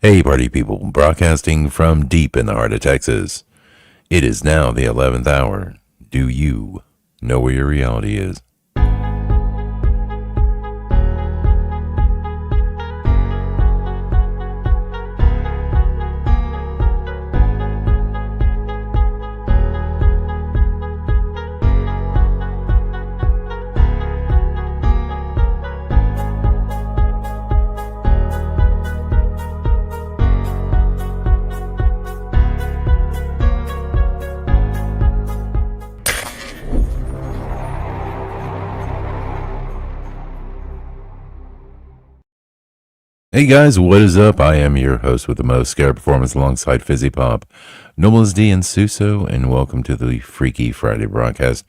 Hey, party people, broadcasting from deep in the heart of Texas. It is now the 11th hour. Do you know where your reality is? Hey guys, what is up? I am your host with the most scare performance alongside Fizzy Pop, Nobles D and Suso, and welcome to the Freaky Friday broadcast.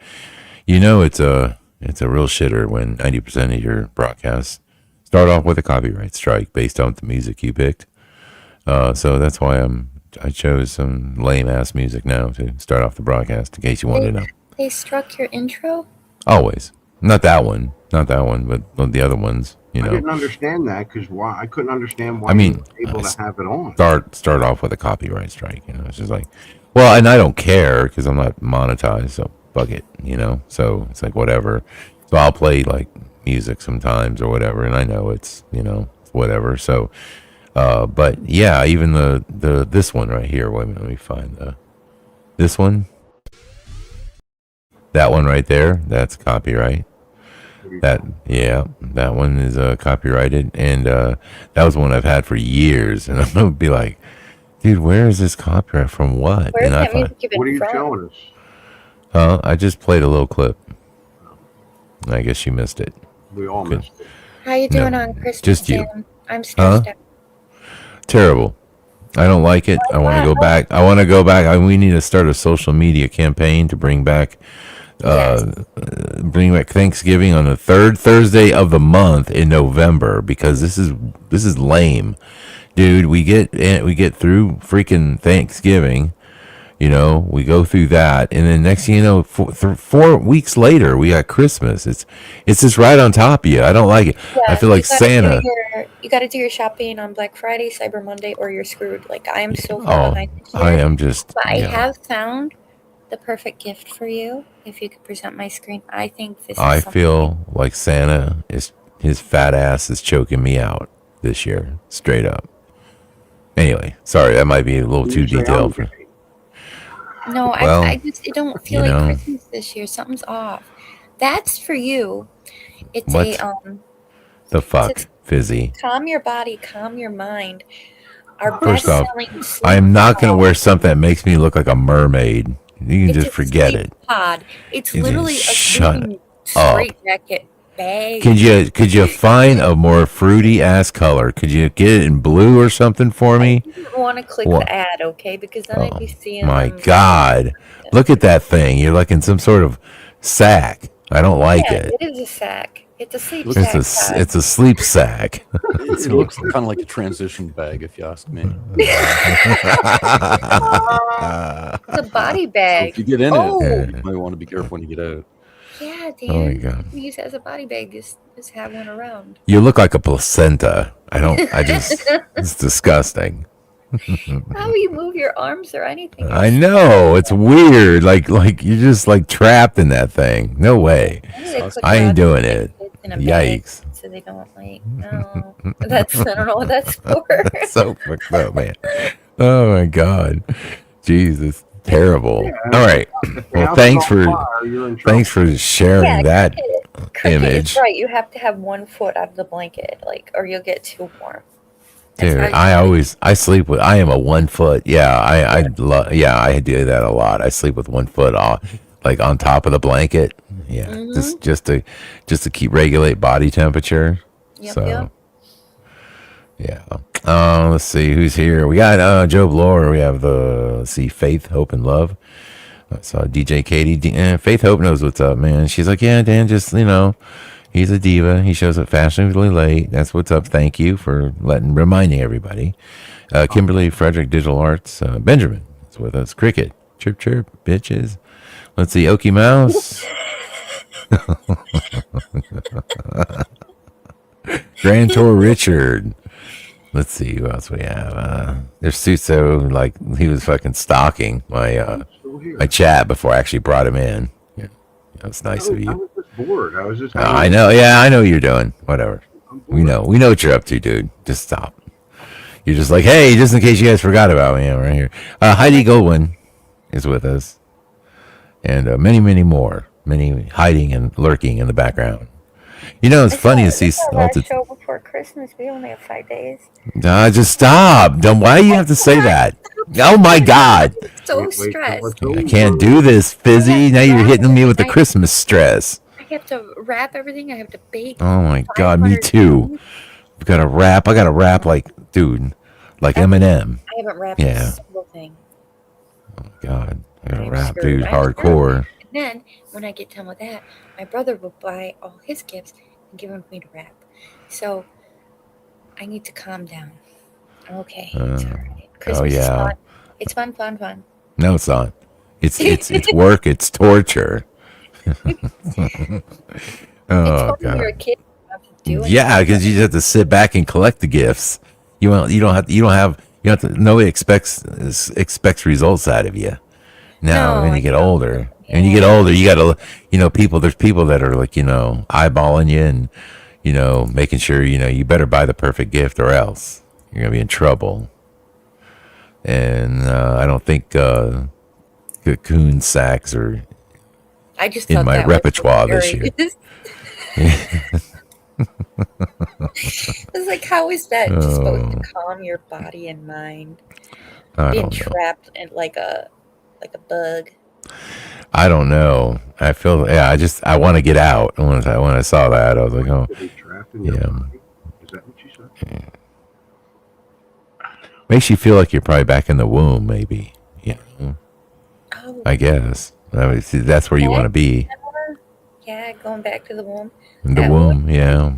You know it's a real shitter when 90% of your broadcasts start off with a copyright strike based on the music you picked. So that's why I chose some lame ass music now to start off the broadcast. In case you wanted to know, They struck your intro? always not that one, but the other ones. You know, I didn't understand that because why I couldn't understand why I mean, you were able to have it on. start off with a copyright strike. You know, it's just like, well, and I don't care because I'm not monetized, so fuck it. You know, so it's like whatever. So I'll play like music sometimes or whatever, and I know it's whatever. So, but yeah, even the this one right here. Wait a minute, let me find this one. That one right there. That's copyright. That one is copyrighted, and that was one I've had for years, and I'm gonna be like, dude, where is this copyright from? What? Where's And I that find, music you've been What are you from? showing us? I just played a little clip. I guess you missed it. We all Good. missed it. How you doing No, on Christmas, just you. Sam? I'm stressed out. Terrible. I don't like it. I want to go back. We need to start a social media campaign to bring back Thanksgiving on the third Thursday of the month in November, because this is lame, dude. We get through freaking Thanksgiving, we go through that, and then next thing you know, 4 weeks later, we got Christmas. It's just right on top of you. I don't like it. I feel like Santa. You got to do your shopping on Black Friday, Cyber Monday, or you're screwed. Like, I am so far Oh, behind this year. I am just. But I Yeah. have found the perfect gift for you. If you could present my screen, I think this is I something. feel like Santa is his fat ass is choking me out this year, straight up. Anyway, sorry, that might be a little too You say detailed. I'm gay. No, Well, I just I don't feel you like know. Christmas this year. Something's off. That's for you. It's What the It's fuck, Fizzy? calm your body, calm your mind. Our First off, best-selling I am sleep not gonna pod. wear something that makes me look like a mermaid. You can It's just a forget sleep it. pod. It's You literally a just shut sleeping up. straitjacket bag. Could you find a more fruity ass color? Could you get it in blue or something for I me? didn't want to click What? the ad, okay? Because then I'd Oh be seeing my them. God! Look at that thing. You're like in some sort of sack. I don't like Yeah, it. it is a sack. It's a sleep It's a sack pod. it's a sleep sack. It looks kind of like a transition bag, if you ask me. It's a body So bag. if you get in Oh, it, you might want to be careful when you get out. yeah, Oh my Dan. God! You can use it as a body bag. Just have one around. You look like a placenta. It's disgusting. How you move your arms or anything? I know, it's weird. Like you're just like trapped in that thing. No way. Maybe they put I ain't out doing kids it. in a bag Yikes. so they don't like. No, that's I don't know what that's for. So fucked up, man. Oh my God. Jesus. Terrible. Yeah. All right. If the Well, house thanks is on for fire, you're in trouble. thanks for sharing Yeah, that cricket image. is right. You have to have 1 foot out of the blanket, like, or you'll get too warm. That's Dude, how you sleep. I sleep with, I am a 1 foot. Yeah, I do that a lot. I sleep with 1 foot off, like on top of the blanket. Yeah, Mm-hmm. just to keep regulate body temperature. Yep, So yep. yeah. Let's see who's here. We got Joe Blower. We have let's see, Faith, Hope, and Love. So DJ Katie, Faith Hope knows what's up, man. She's like, yeah, Dan, just he's a diva. He shows up fashionably late. That's what's up. Thank you for reminding everybody. Kimberly Frederick Digital Arts. Benjamin is with us. Cricket. Chirp chirp, bitches. Let's see. Okie Mouse. Grand Tour Richard. Let's see who else we have. There's Suso, like he was fucking stalking my Still here. my chat before I actually brought him in. Yeah, that was nice of I you. was just bored. I was just. I know. Yeah, I know what you're doing. Whatever. We know what you're up to, dude. Just stop. You're just like, hey, just in case you guys forgot about me, I'm right here. Heidi Goldwyn is with us, and many, many more, many hiding and lurking in the background. You know, it's funny to see all Last the. show before Christmas. We only have 5 days. Just stop. Don't. Why do you have to say that? Oh my God. So stressed. I can't do this, Fizzy. Now you're hitting me with the Christmas stress. I have to wrap everything. I have to bake. Oh my God, me 500 too. things. I've got to rap. I got to rap like, dude, like Eminem. I haven't wrapped Yeah. a single thing. Oh my God, I got to I'm rap, screwed. dude, I'm hardcore. And then when I get done with that, my brother will buy all his gifts and give them to me to wrap. So I need to calm down. Okay, it's all right. Christmas is yeah. fun. It's fun. No, it's not. It's work. It's torture. Oh It's fun when you're a God. kid. You don't have to do anything. Yeah, because you just have to sit back and collect the gifts. You don't have to. Nobody expects results out of you. Now, No, when I you get know. older, and you get older, you gotta, there's people that are like, eyeballing you and, making sure, you better buy the perfect gift or else you're gonna be in trouble. And I don't think cocoon sacks are I just in thought my that was repertoire this year. hilarious. It's like, how is that supposed to Oh. calm your body and mind? I Being don't know. trapped in like a bug. I don't know. I feel, I want to get out. And when I saw that, I was like, oh, To be trapped in your yeah. body? Is that what you said? Makes you feel like you're probably back in the womb, maybe. Oh, I guess. See, that's where you want to be. yeah, going back to the womb. In the That womb, yeah.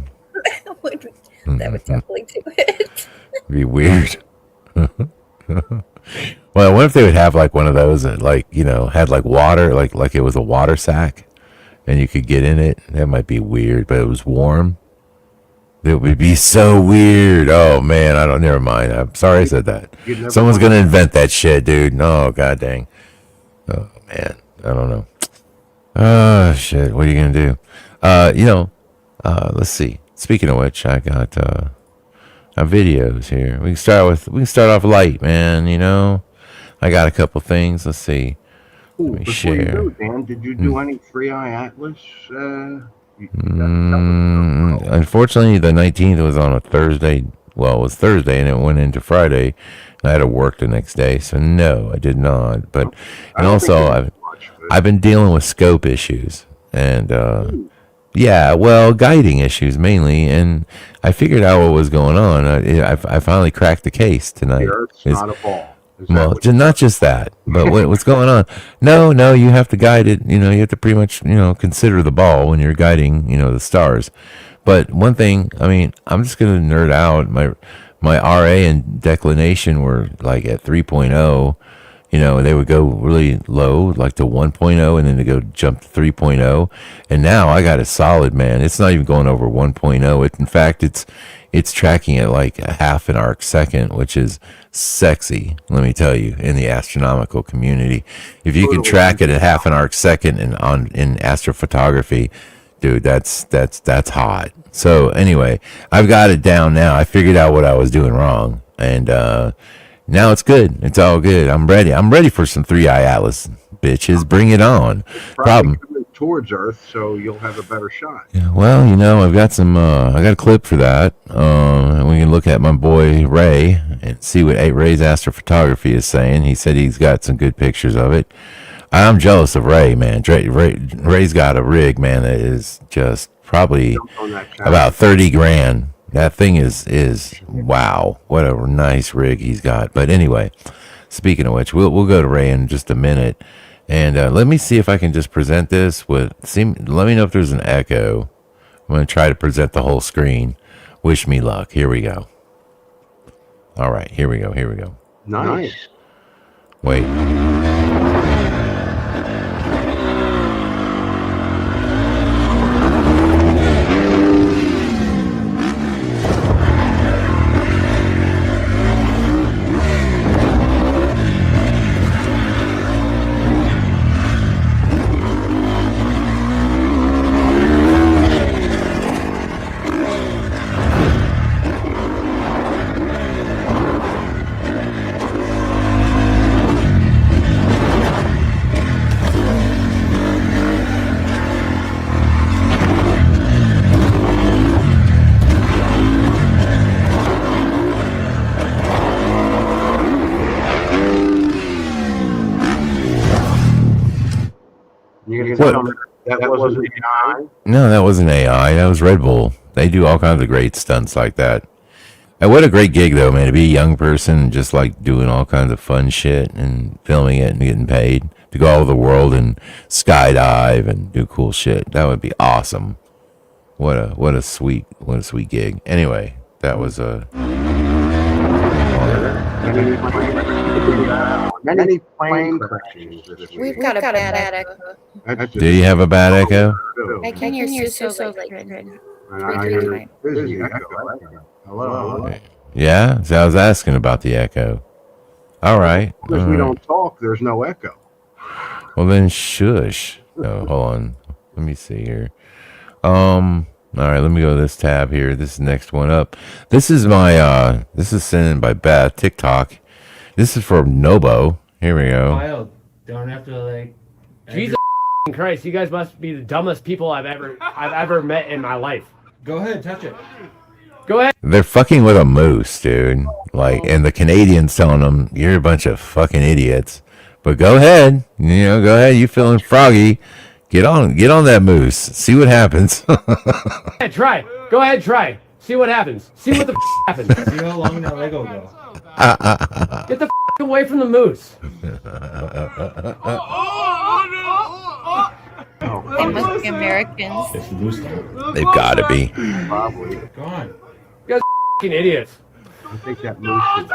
That would definitely do it. It'd be weird. Well, I wonder if they would have like one of those that had like water, like it was a water sack and you could get in it. That might be weird, but it was warm. It would be so weird. Oh man, never mind. I'm sorry I said that. You'd never Someone's want- gonna invent that shit, dude. No, god dang. Oh man, I don't know. Oh shit, what are you gonna do? Let's see. Speaking of which, I got our videos here. We can start off light, man. I got a couple things. Let's see. Ooh, me before share. you go, Dan, did you do any Free Eye Atlas? Unfortunately, the 19th was on a Thursday. Well, it was Thursday, and it went into Friday. And I had to work the next day, so no, I did not. But and also, I've been dealing with scope issues and yeah, well, guiding issues mainly, and I figured out what was going on. I finally cracked the case tonight. The Earth's It's- not a ball. Is that Well, what you not just that, but what's going on? No, you have to guide it. You have to pretty much, consider the ball when you're guiding, the stars. But one thing, I'm just gonna nerd out. My RA and declination were like at 3.0. They would go really low, like to 1.0, and then they go jump to 3.0. And now I got it solid, man. It's not even going over 1.0. In fact, it's tracking at like a half an arc second, which is sexy, let me tell you, in the astronomical community. If you can track it at half an arc second in astrophotography, dude, that's hot. So anyway, I've got it down now. I figured out what I was doing wrong, and now it's good. It's all good. I'm ready for some 3-eye Atlas, bitches. Bring it on. probably coming towards Earth, so you'll have a better shot. Yeah, well, I've got some. I got a clip for that. And we can look at my boy Ray and see what Ray's astrophotography is saying. He said he's got some good pictures of it. I'm jealous of Ray, man. Ray's got a rig, man, that is just probably Jump on that channel. about 30 grand. That thing is wow. What a nice rig he's got. But anyway, speaking of which, we'll go to Ray in just a minute. And let me see if I can just present this with. Let me know if there's an echo. I'm going to try to present the whole screen. Wish me luck. Here we go. All right, here we go. Nice. Wait. What? That wasn't AI. No, that wasn't AI. That was Red Bull. They do all kinds of great stunts like that. And what a great gig, though, man, to be a young person and just like doing all kinds of fun shit and filming it and getting paid to go all over the world and skydive and do cool shit. That would be awesome. What a sweet gig. Anyway, that was a. Many plane crashes this week. We've got a bad echo. That's Do you have a bad echo? I can hear so like good. And I hear busy echo. Hello. Yeah, so I was asking about the echo. All right. If we don't talk, there's no echo. Well, then shush. Oh, hold on. Let me see here. All right, let me go to this tab here. This is the next one up. This is my this is sent in by Beth, TikTok. This is for Nobo. Here we go. Wild. Don't have to like. Jesus Christ! You guys must be the dumbest people I've ever met in my life. Go ahead, touch it. Go ahead. They're fucking with a moose, dude. Like, and the Canadians telling them, you're a bunch of fucking idiots. But go ahead. Go ahead. You feeling froggy. Get on that moose. See what happens. Try. Go ahead, try. See what happens. See what the happens. See how long that Lego go. Get the away from the moose. They must be Americans. It's moose time. They've got to be. Probably. Go on. You guys fucking idiots. I think that moose is...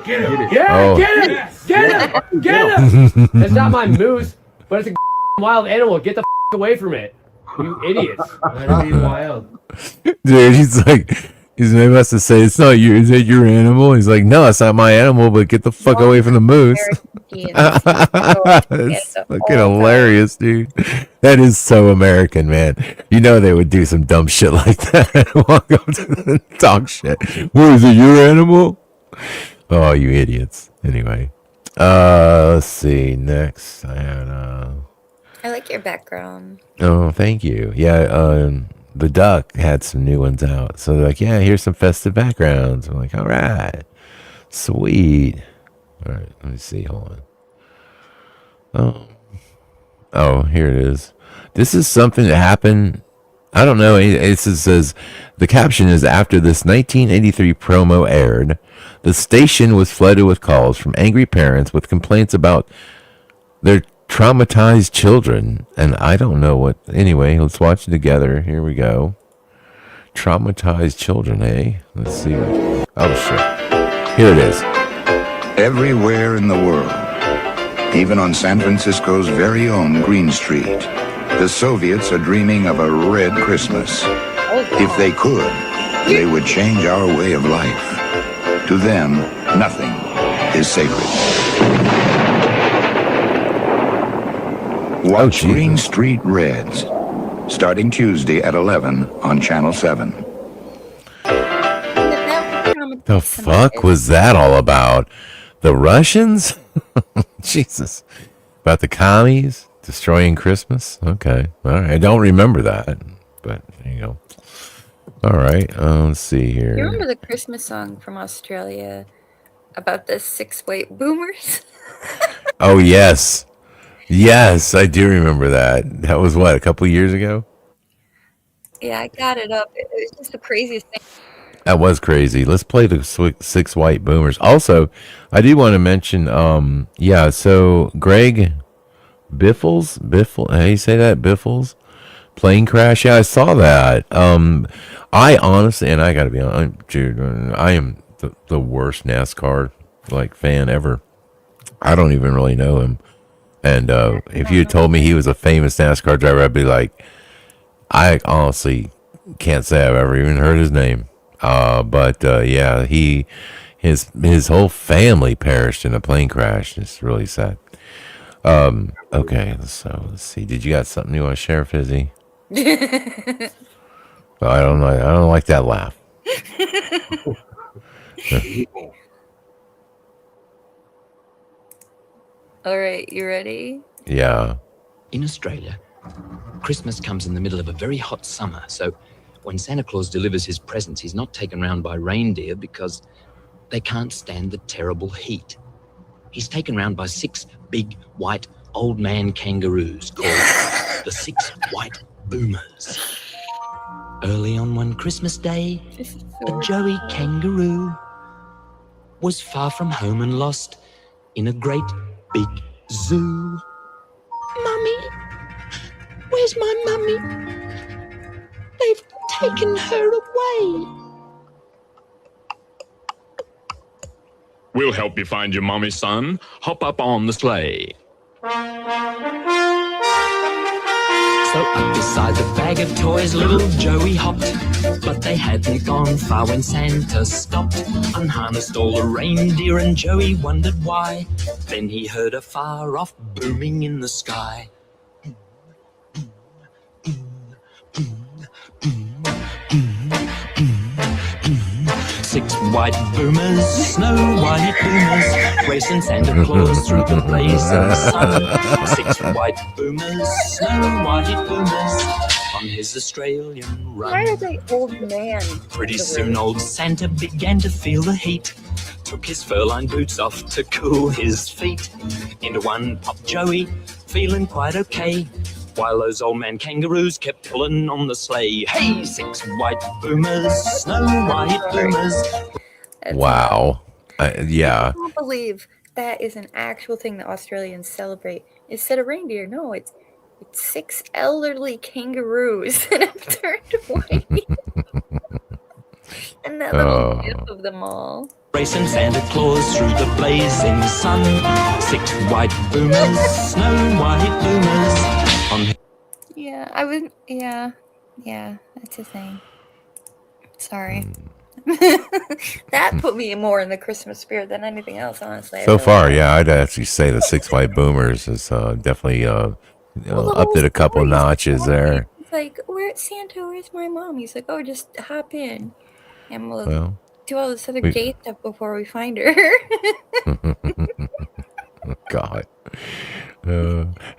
Get him. Oh. Get him. Get him. Get him. It's not my moose, but it's a wild animal. Get the away from it. You idiots. Let it be wild. Dude, they must have said, it's not you. Is it your animal? He's like, no, it's not my animal, but get the fuck away from the moose. It's fucking hilarious, dude. That is so American, man. They would do some dumb shit like that. Walk up to them and talk shit. What is it, your animal? Oh, you idiots. Anyway. Let's see. Next, I had, I like your background. oh, thank you. Yeah, the Duck had some new ones out. So they're like, yeah, here's some festive backgrounds. I'm like, all right. Sweet. All right, let me see. Hold on. Oh, here it is. This is something that happened. I don't know. It says, the caption is, after this 1983 promo aired, the station was flooded with calls from angry parents with complaints about their traumatized children. And I don't know what. Anyway, let's watch it together. Here we go. Traumatized children, eh? Let's see. Oh, shit. Here it is. Everywhere in the world, even on San Francisco's very own Green Street, the Soviets are dreaming of a red Christmas. If they could, they would change our way of life. To them, nothing is sacred. Watch Green Street Reds, starting Tuesday at 11 on Channel 7. The fuck was that all about? The Russians? Jesus. About the commies destroying Christmas? Okay. All right. I don't remember that, but there you go. All right. Let's see here. You remember the Christmas song from Australia about the 6 white boomers? Oh, yes. Yes, I do remember that. That was what, a couple years ago? Yeah, I got it up. It was just the craziest thing. That was crazy. Let's play the 6 white boomers. Also, I do want to mention, so Greg Biffles, how you say that? Biffles? Plane crash? Yeah, I saw that. I honestly, and I got to be honest, dude, I am the worst NASCAR fan ever. I don't even really know him. And if you had told me he was a famous NASCAR driver, I'd be like, I honestly can't say I've ever even heard his name. But his whole family perished in a plane crash. It's really sad. Okay, so let's see. Did you got something you want to share, Fizzy? I don't like that laugh. All right, you ready? Yeah. In Australia, Christmas comes in the middle of a very hot summer, so when Santa Claus delivers his presents, he's not taken round by reindeer because they can't stand the terrible heat. He's taken round by 6 big, white, old man kangaroos called the 6 White Boomers. Early on one Christmas day, This is a so Joey kangaroo was far from home and lost in a great big zoo. Mummy, where's my mummy? They've taken her away. We'll help you find your mommy, son. Hop up on the sleigh. So up beside the bag of toys, little Joey hopped. But they hadn't gone far when Santa stopped, unharnessed all the reindeer, and Joey wondered why. Then he heard a far-off booming in the sky. 6 white boomers, snow white boomers, racing Santa Claus through the blazing sun. 6 white boomers, snow white boomers, on his Australian Why are run. they old man? Pretty soon old Santa began to feel the heat, took his fur-lined boots off to cool his feet. Into one popped Joey, feeling quite okay, while those old man kangaroos kept pulling on the sleigh. Hey, 6 white boomers, snow white boomers. That's- Wow. Yeah. I can't believe that is an actual thing that Australians celebrate. Instead of reindeer, no, it's 6 elderly kangaroos that have turned white. And that little gif of them all. Racing Santa Claus through the blazing sun. 6 white boomers, snow white boomers. On Yeah, I was. Yeah, that's a thing. Sorry. That put me more in the Christmas spirit than anything else, honestly. So far, yeah, I'd actually say the 6 White Boomers is definitely upped it a couple notches there. It's like, where's Santa? Where's my mom? He's like, oh, just hop in, and we'll Well, do all this other we- gay stuff before we find her. God.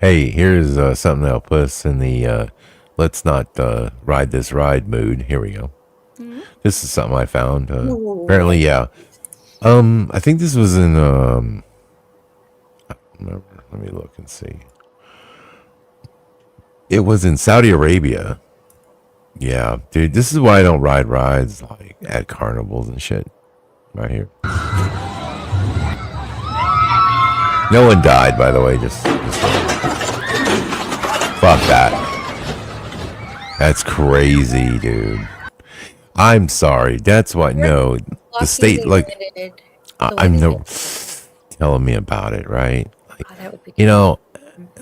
Hey, here's something that'll put us in the let's not ride this ride mood. Here we go. This is something I found. Apparently, yeah. I think this was in. Let me look and see. It was in Saudi Arabia. Yeah, dude, this is why I don't ride rides like at carnivals and shit. Right here. No one died, by the way. Just fuck that. That's crazy, dude. I'm sorry. That's what. No, the state like. I'm no telling me about it, right? Like, Oh, that would be you know,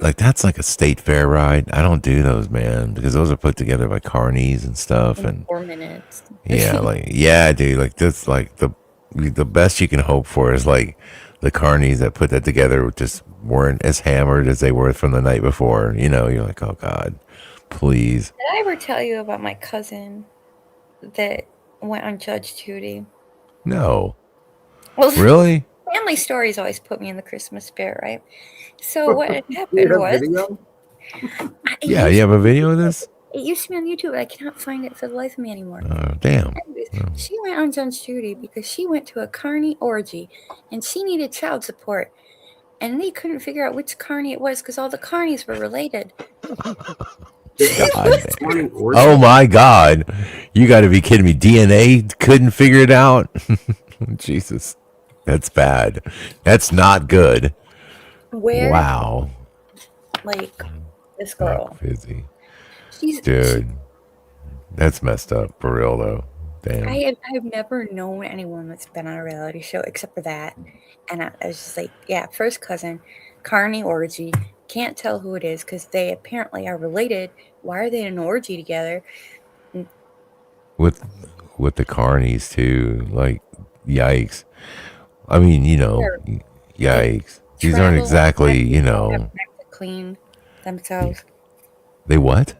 like that's like a state fair ride. I don't do those, man, because those are put together by carnies and stuff. And 4 minutes. yeah, like yeah, dude, like this, like the best you can hope for is like the carnies that put that together just weren't as hammered as they were from the night before. You know, you're like, oh God, please. Did I ever tell you about my cousin that went on Judge Judy? No, Well, really? family stories always put me in the Christmas spirit, right? So what had You happened have was, video? Yeah, you have a video of this? it used to be on YouTube, but I cannot find it for the life of me anymore. Damn. Anyways, she went on Judge Judy because she went to a carny orgy and she needed child support. And they couldn't figure out which carny it was because all the carnies were related. God. Morning orgy? Oh my God, you got to be kidding me! DNA couldn't figure it out. Jesus, that's bad. That's not good. Where, Wow. like, this girl, Like, fizzy. she's Dude, that's messed up for real though. Damn. I've never known anyone that's been on a reality show except for that. And I was just like, yeah, first cousin, carny orgy. Can't tell who it is because they apparently are related. Why are they in an orgy together? With the carnies too, like yikes. I mean, you know, yikes. These aren't Travel exactly, and you have know, to clean themselves. they what?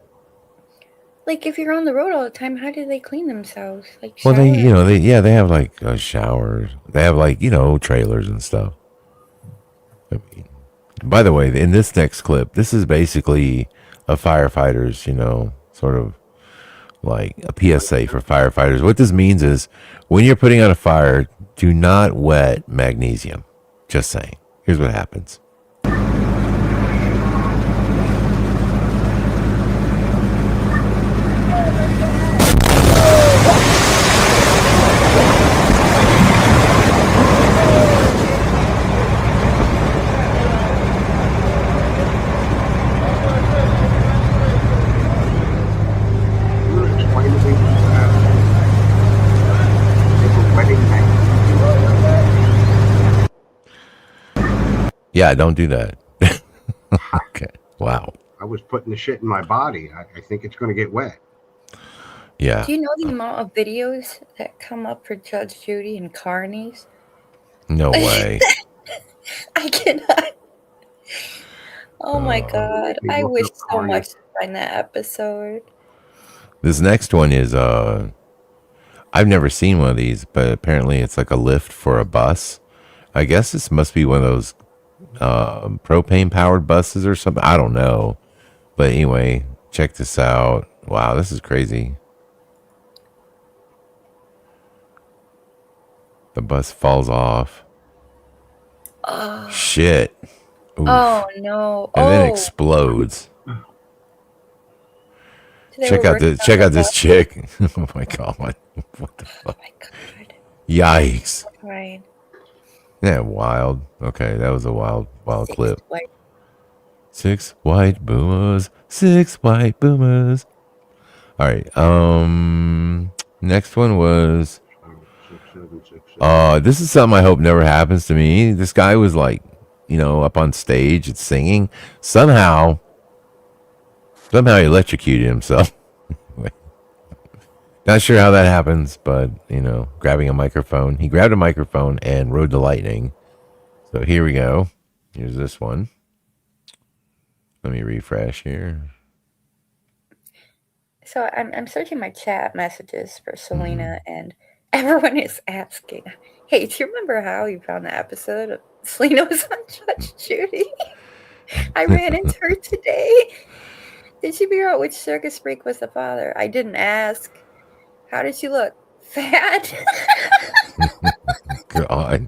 Like if you're on the road all the time, how do they clean themselves? Like Well, they, shower? you know, they have like showers. They have like, you know, trailers and stuff. I mean, by the way, in this next clip, this is basically a firefighter's, you know, sort of like a PSA for firefighters. What this means is when you're putting out a fire, do not wet magnesium. Just saying. Here's what happens. Yeah, don't do that. Okay. Wow. I was putting the shit in my body. I think it's going to get wet. Yeah. Do you know the amount of videos that come up for Judge Judy and Carney's? No way. I cannot. Oh my Oh. God. Me I look wish up so Carney. much to find that episode. This next one is I've never seen one of these, but apparently it's like a lift for a bus. I guess this must be one of those propane powered buses or something. I don't know. But anyway, check this out. Wow, this is crazy. The bus falls off. Oh, Shit. Oof. oh no. And then Oh, explodes. they Check were out working this. on Check the out this bus. chick. Oh my god! What the Oh fuck? my God. Yikes! Right. Yeah, wild. Okay, that was a wild clip. Like, 6 white boomers. 6 white boomers. All right. Next one was. 6, 7, 6, 7. This is something I hope never happens to me. This guy was like, up on stage and singing. Somehow he electrocuted himself. Not sure how that happens, but grabbing a microphone. He grabbed a microphone and rode the lightning. So here we go. Here's this one. Let me refresh here. so I'm searching my chat messages for Selena, and everyone is asking, "Hey, do you remember how you found the episode of Selena was on Judge Judy? I ran into her today. Did she figure out which circus freak was the father? I didn't ask. How did she look? Fat?" God.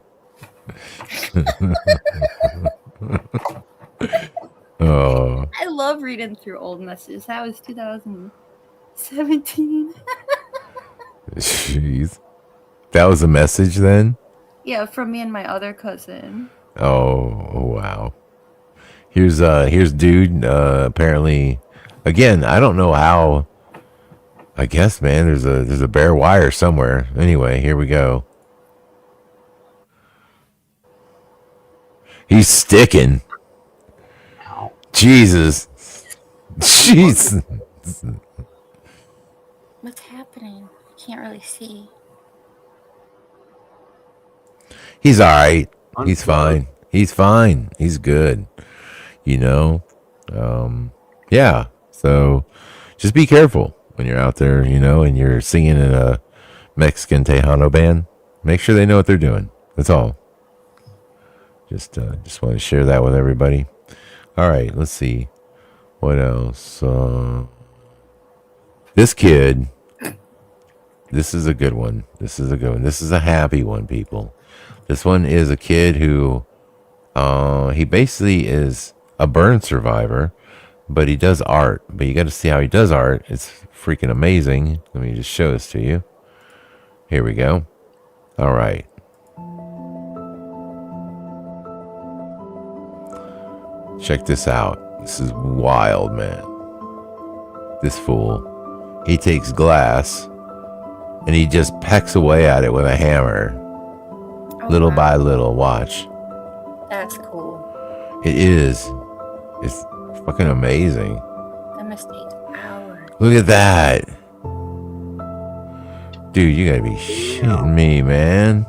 Oh, I love reading through old messages. That was 2017. jeez. That was a message then? Yeah, from me and my other cousin. Oh, wow. Here's dude, apparently, again, I don't know how. I guess, man, there's a bare wire somewhere. Anyway, here we go. He's sticking. Jesus. Jeez. What's happening? I can't really see. He's all right. He's fine. He's fine. He's good. Yeah. So just be careful when you're out there, and you're singing in a Mexican Tejano band. Make sure they know what they're doing. That's all. Just want to share that with everybody. All right, let's see. What else? This kid. This is a good one. This is a happy one, people. This one is a kid who, he basically is a burn survivor, but he does art. But you got to see how he does art. It's freaking amazing. Let me just show this to you. Here we go. All right. Check this out. This is wild, man. This fool. He takes glass and he just pecks away at it with a hammer. Oh, Little wow. by little. Watch. That's cool. It is. It's fucking amazing. That must take hours. Look at that. Dude, you gotta be shitting me, man.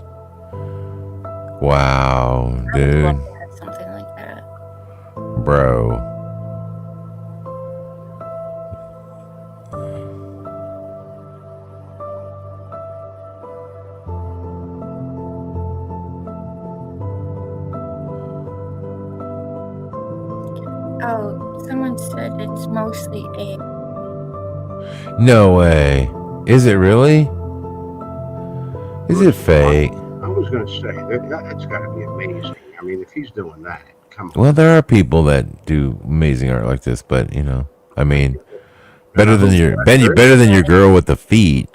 Wow, I would dude. love to have something like that. Bro. Oh, someone said it's mostly a. No way. Is it really? Is it fake? I was going to say that's got to be amazing. I mean, if he's doing that, come on. Well, there are people that do amazing art like this, but I mean, better than your girl with the feet.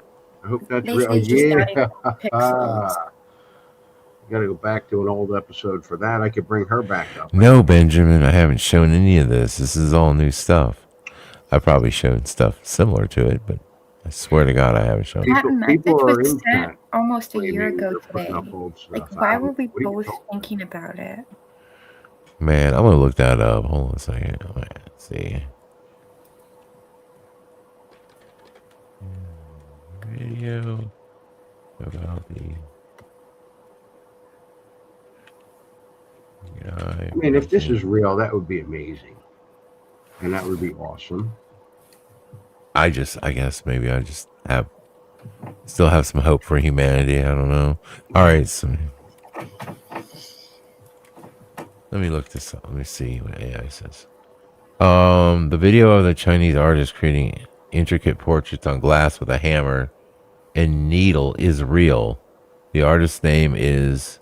I hope that's They real. say just Yeah. not even pixels. Got to go back to an old episode for that. I could bring her back up. No, Benjamin, I haven't shown any of this. This is all new stuff. I probably showed stuff similar to it, but I swear to God, I haven't shown. People- That message people are was into sent that. almost a What do you year mean ago they're putting today. up old stuff? Like, why were we What are you both talking thinking about it? Man, I'm gonna look that up. Hold on a second. Let's see. Video about the guy. I mean, if this is real, that would be amazing, and that would be awesome. I guess maybe I just still have some hope for humanity. I don't know. All right, so let me look this up. Let me see what AI says. The video of the Chinese artist creating intricate portraits on glass with a hammer and needle is real. The artist's name is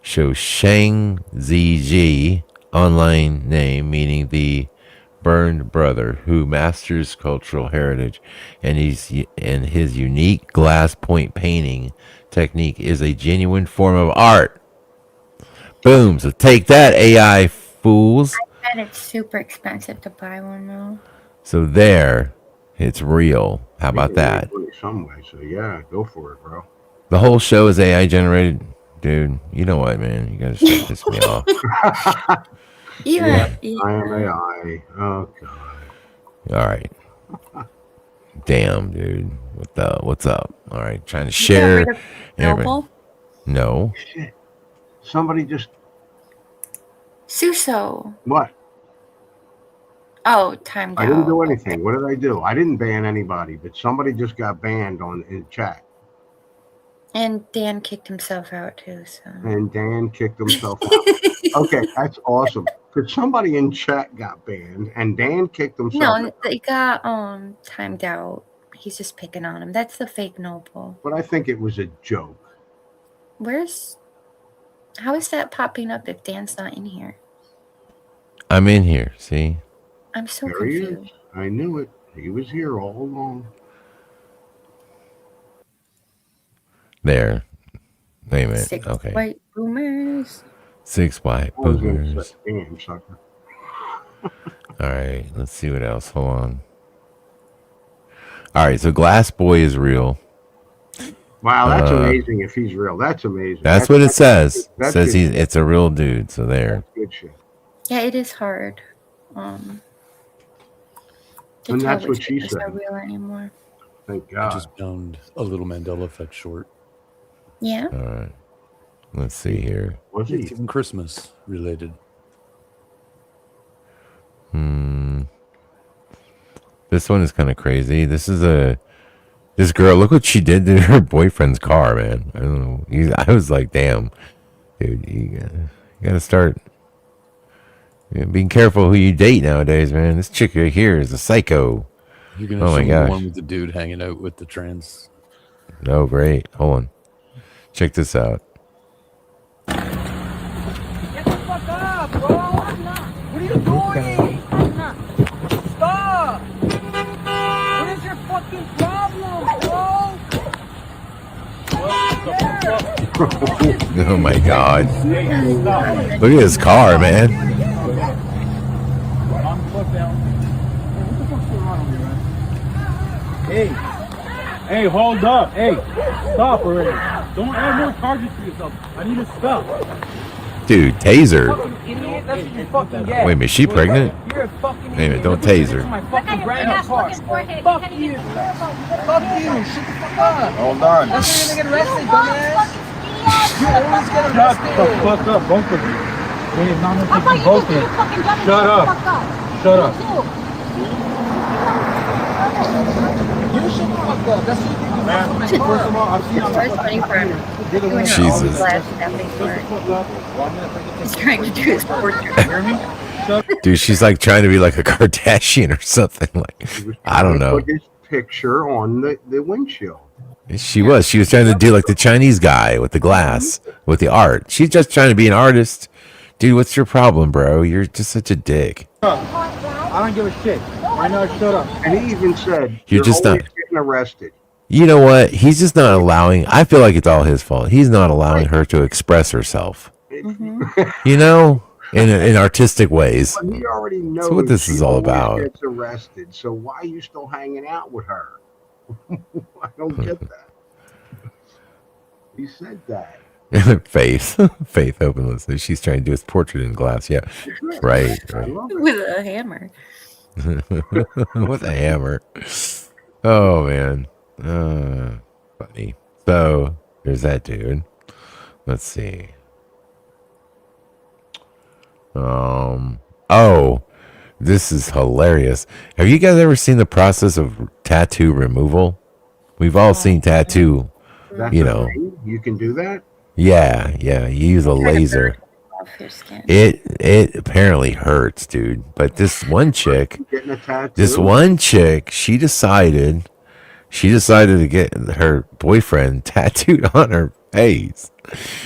Shousheng Ziji, online name meaning the burned brother, who masters cultural heritage, and his unique glass point painting technique is a genuine form of art. Boom! So take that, AI fools. I bet it's super expensive to buy one though. So there, it's real. How about that? Some way, so yeah, go for it, bro. The whole show is AI generated, dude. You know what, man? You gotta stop pissing me off. Yeah. I am AI. Oh god. All right. Damn, dude. What's up? All right, trying to share. Noble? No. Shit. Somebody just Suso. what? Oh, timed out. I didn't do anything. What did I do? I didn't ban anybody, but somebody just got banned in chat. And Dan kicked himself out too, so. And Dan kicked himself out. Okay, that's awesome. Because somebody in chat got banned and Dan kicked himself No, out. they got timed out. He's just picking on him. That's the fake Noble. But I think it was a joke. How is that popping up if Dan's not in here? I'm in here. See? I'm so There he confused. is. I knew it. He was here all along. There. Wait a minute. Six Okay. white boomers. 6 white I was gonna boomers. say, damn, sucker. All right. Let's see what else. Hold on. All right. So Glass Boy is real. Wow, that's amazing if he's real. That's amazing. That's what it says. It that's says good. it's a real dude. So there. Good shit. Yeah, it is hard. To And tell that's which what she pictures are said. real anymore. Thank I God. just found a little Mandela Effect short. Yeah. All right. Let's see here. Was It's he? even Christmas related. This one is kind of crazy. This girl. Look what she did to her boyfriend's car, man. I don't know. I was like, damn, dude. You gotta start being careful who you date nowadays, man. This chick right here is a psycho. You're gonna Oh show my me gosh. the one with the dude hanging out with the trans. Oh, great. Hold on. Check this out. Get the fuck up, bro! What are you doing? Stop! What is your fucking problem, bro? Oh my God. Look at his car, man. Hey, hold up. Hey, stop already. Don't add more charges to yourself. I need to stop. Dude, taser. Fucking idiot. That's what you fucking get. Wait a minute, is she pregnant? You're a fucking Wait a minute, idiot. don't You're tase her. my fucking brand new car. Fuck you. Fuck you. Shut the fuck up. Hold on. That's why you're gonna get arrested, dumbass. You always get arrested. Shut the fuck up, both of you. Wait, not nothing both of you. Shut up. Shut up. You shut the fuck up. That's what you think. Man, first of all, I've seen on First money for doing her Jesus. own glass stepping for He's trying to do his portrait. Dude, she's like trying to be like a Kardashian or something. Like, I don't know. Put his picture on the windshield. She was trying to do like the Chinese guy with the glass, with the art. She's just trying to be an artist. Dude, what's your problem, bro? You're just such a dick. I don't give a shit. Right now, shut up. And he even said, You're just always not- getting arrested. You know what? He's just not allowing. I feel like it's all his fault. He's not allowing her to express herself. You know, in artistic ways. But he already knows what this is she all always about. Gets arrested. So why are you still hanging out with her? I don't get that. He said that. Faith, Faith Openless. She's trying to do his portrait in glass. Yeah, right. I love it. With a hammer. With a hammer. Oh man, funny. So there's that dude. Let's see. Oh, this is hilarious. Have you guys ever seen the process of tattoo removal? We've all seen tattoo. That's You a know. thing? You can do that. Yeah, you use a laser. Off your skin. It apparently hurts, dude. But this one chick, Getting a tattoo. she decided to get her boyfriend tattooed on her face.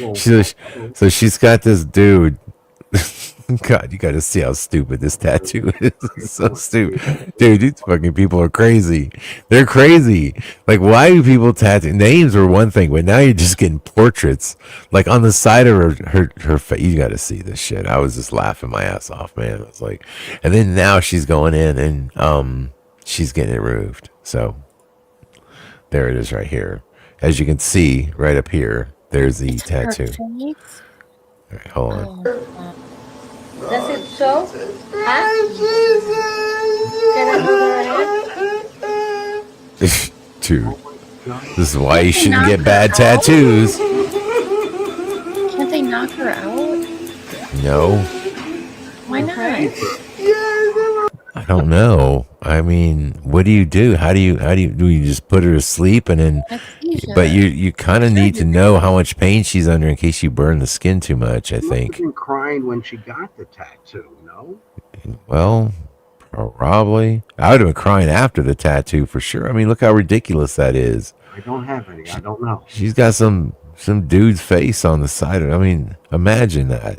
Well, So she's got this dude. God, you got to see how stupid this tattoo is. It's so stupid, dude. These fucking people are crazy. They're crazy. Like, why do people tattoo? Names are one thing, but now you're just getting portraits, like on the side of her face. You got to see this shit. I was just laughing my ass off, man. I was like, and then now she's going in and she's getting it removed. So there it is, right here. As you can see, right up here, there's the tattoo. All right, hold on. Does it show? Huh? Dude, this is why you shouldn't get bad tattoos. Can't they knock her out? No, Why not? I don't know. I mean, what do you do? How do you do? You just put her to sleep and then? Anesthesia. But you kind of need to know how much pain she's under in case you burn the skin too much. I She must have think. been crying when she got the tattoo. No. Well, probably. I would have been crying after the tattoo for sure. I mean, look how ridiculous that is. I don't have any. I don't know. She's got some dude's face on the side of. I mean, imagine that.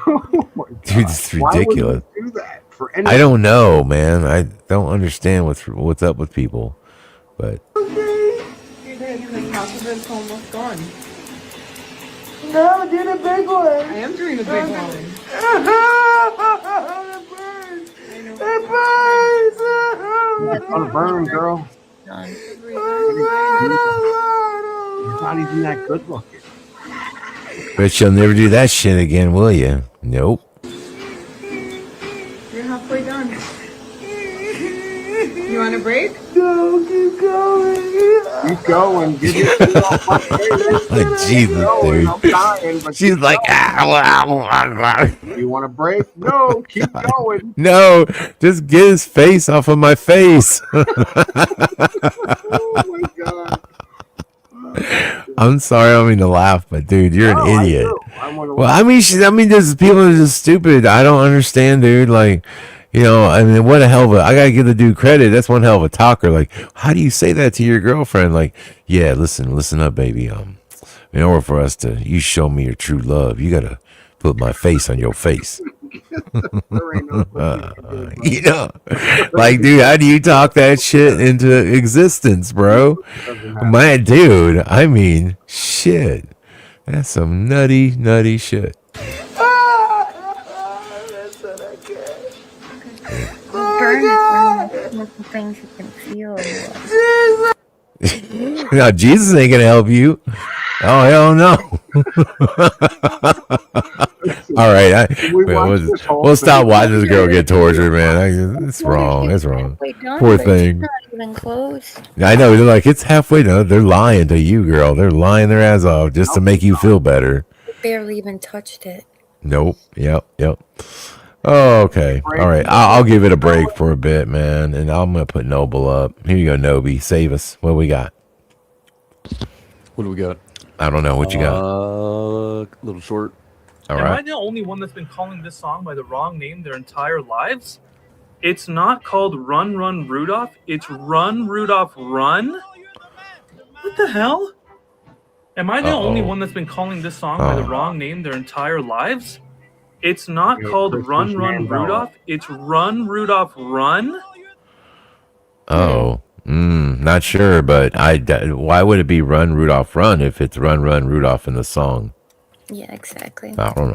Oh my God. Dude, it's Why would ridiculous. you do that for any? I don't know, man. I don't understand what's up with people. But It's almost gone. No, do the big one. I am doing the big one. It burns. It's gonna burn, girl. He's not even that good looking. but you'll never do that shit again, will you? Nope. You're halfway done. You want a break? No, keep going. Keep going. Give it off my face. Like, Jesus, Going. I'm dude. dying, but She's keep like, going. You want a break? No, keep going. no, just get his face off of my face. Oh my God. I'm sorry, I don't mean to laugh, but dude, you're No, an idiot. I wanna Well, I mean, there's people that are just stupid. I don't understand, dude. Like, you know, I mean, what a hell of a, I gotta give the dude credit. That's one hell of a talker. Like, how do you say that to your girlfriend? Like, yeah, listen up, baby. In order for us to, you show me your true love, you gotta put my face on your face. There ain't no fucking You know, like, dude, how do you talk that shit into existence, bro? doesn't happen. My dude, I mean, shit. That's some nutty shit. Burn is one of the most things you can feel. Now, Jesus ain't gonna help you. Oh, hell no. All right, We watched this whole we'll stop thing. watching this girl get tortured, man. It's wrong. It's wrong. Halfway done, Poor but thing. It's not even close. I know. They're like, it's halfway done. They're lying to you, girl. They're lying their ass off just to make you feel better. Barely even touched it. Nope. Yep. Oh, okay. All right. I'll give it a break for a bit, man. And I'm going to put Noble up. Here you go, Nobi. Save us. What we got? What do we got? I don't know. What you got? Little short. All Am I right. the only one that's been calling this song by the wrong name their entire lives? It's not called Run Run Rudolph. It's Run Rudolph Run. What the hell? Am I the only one that's been calling this song by the wrong name their entire lives? It's not called Run Run Rudolph. It's Run Rudolph Run. Oh, not sure, but why would it be Run Rudolph Run if it's Run Run Rudolph in the song? Yeah, exactly. I don't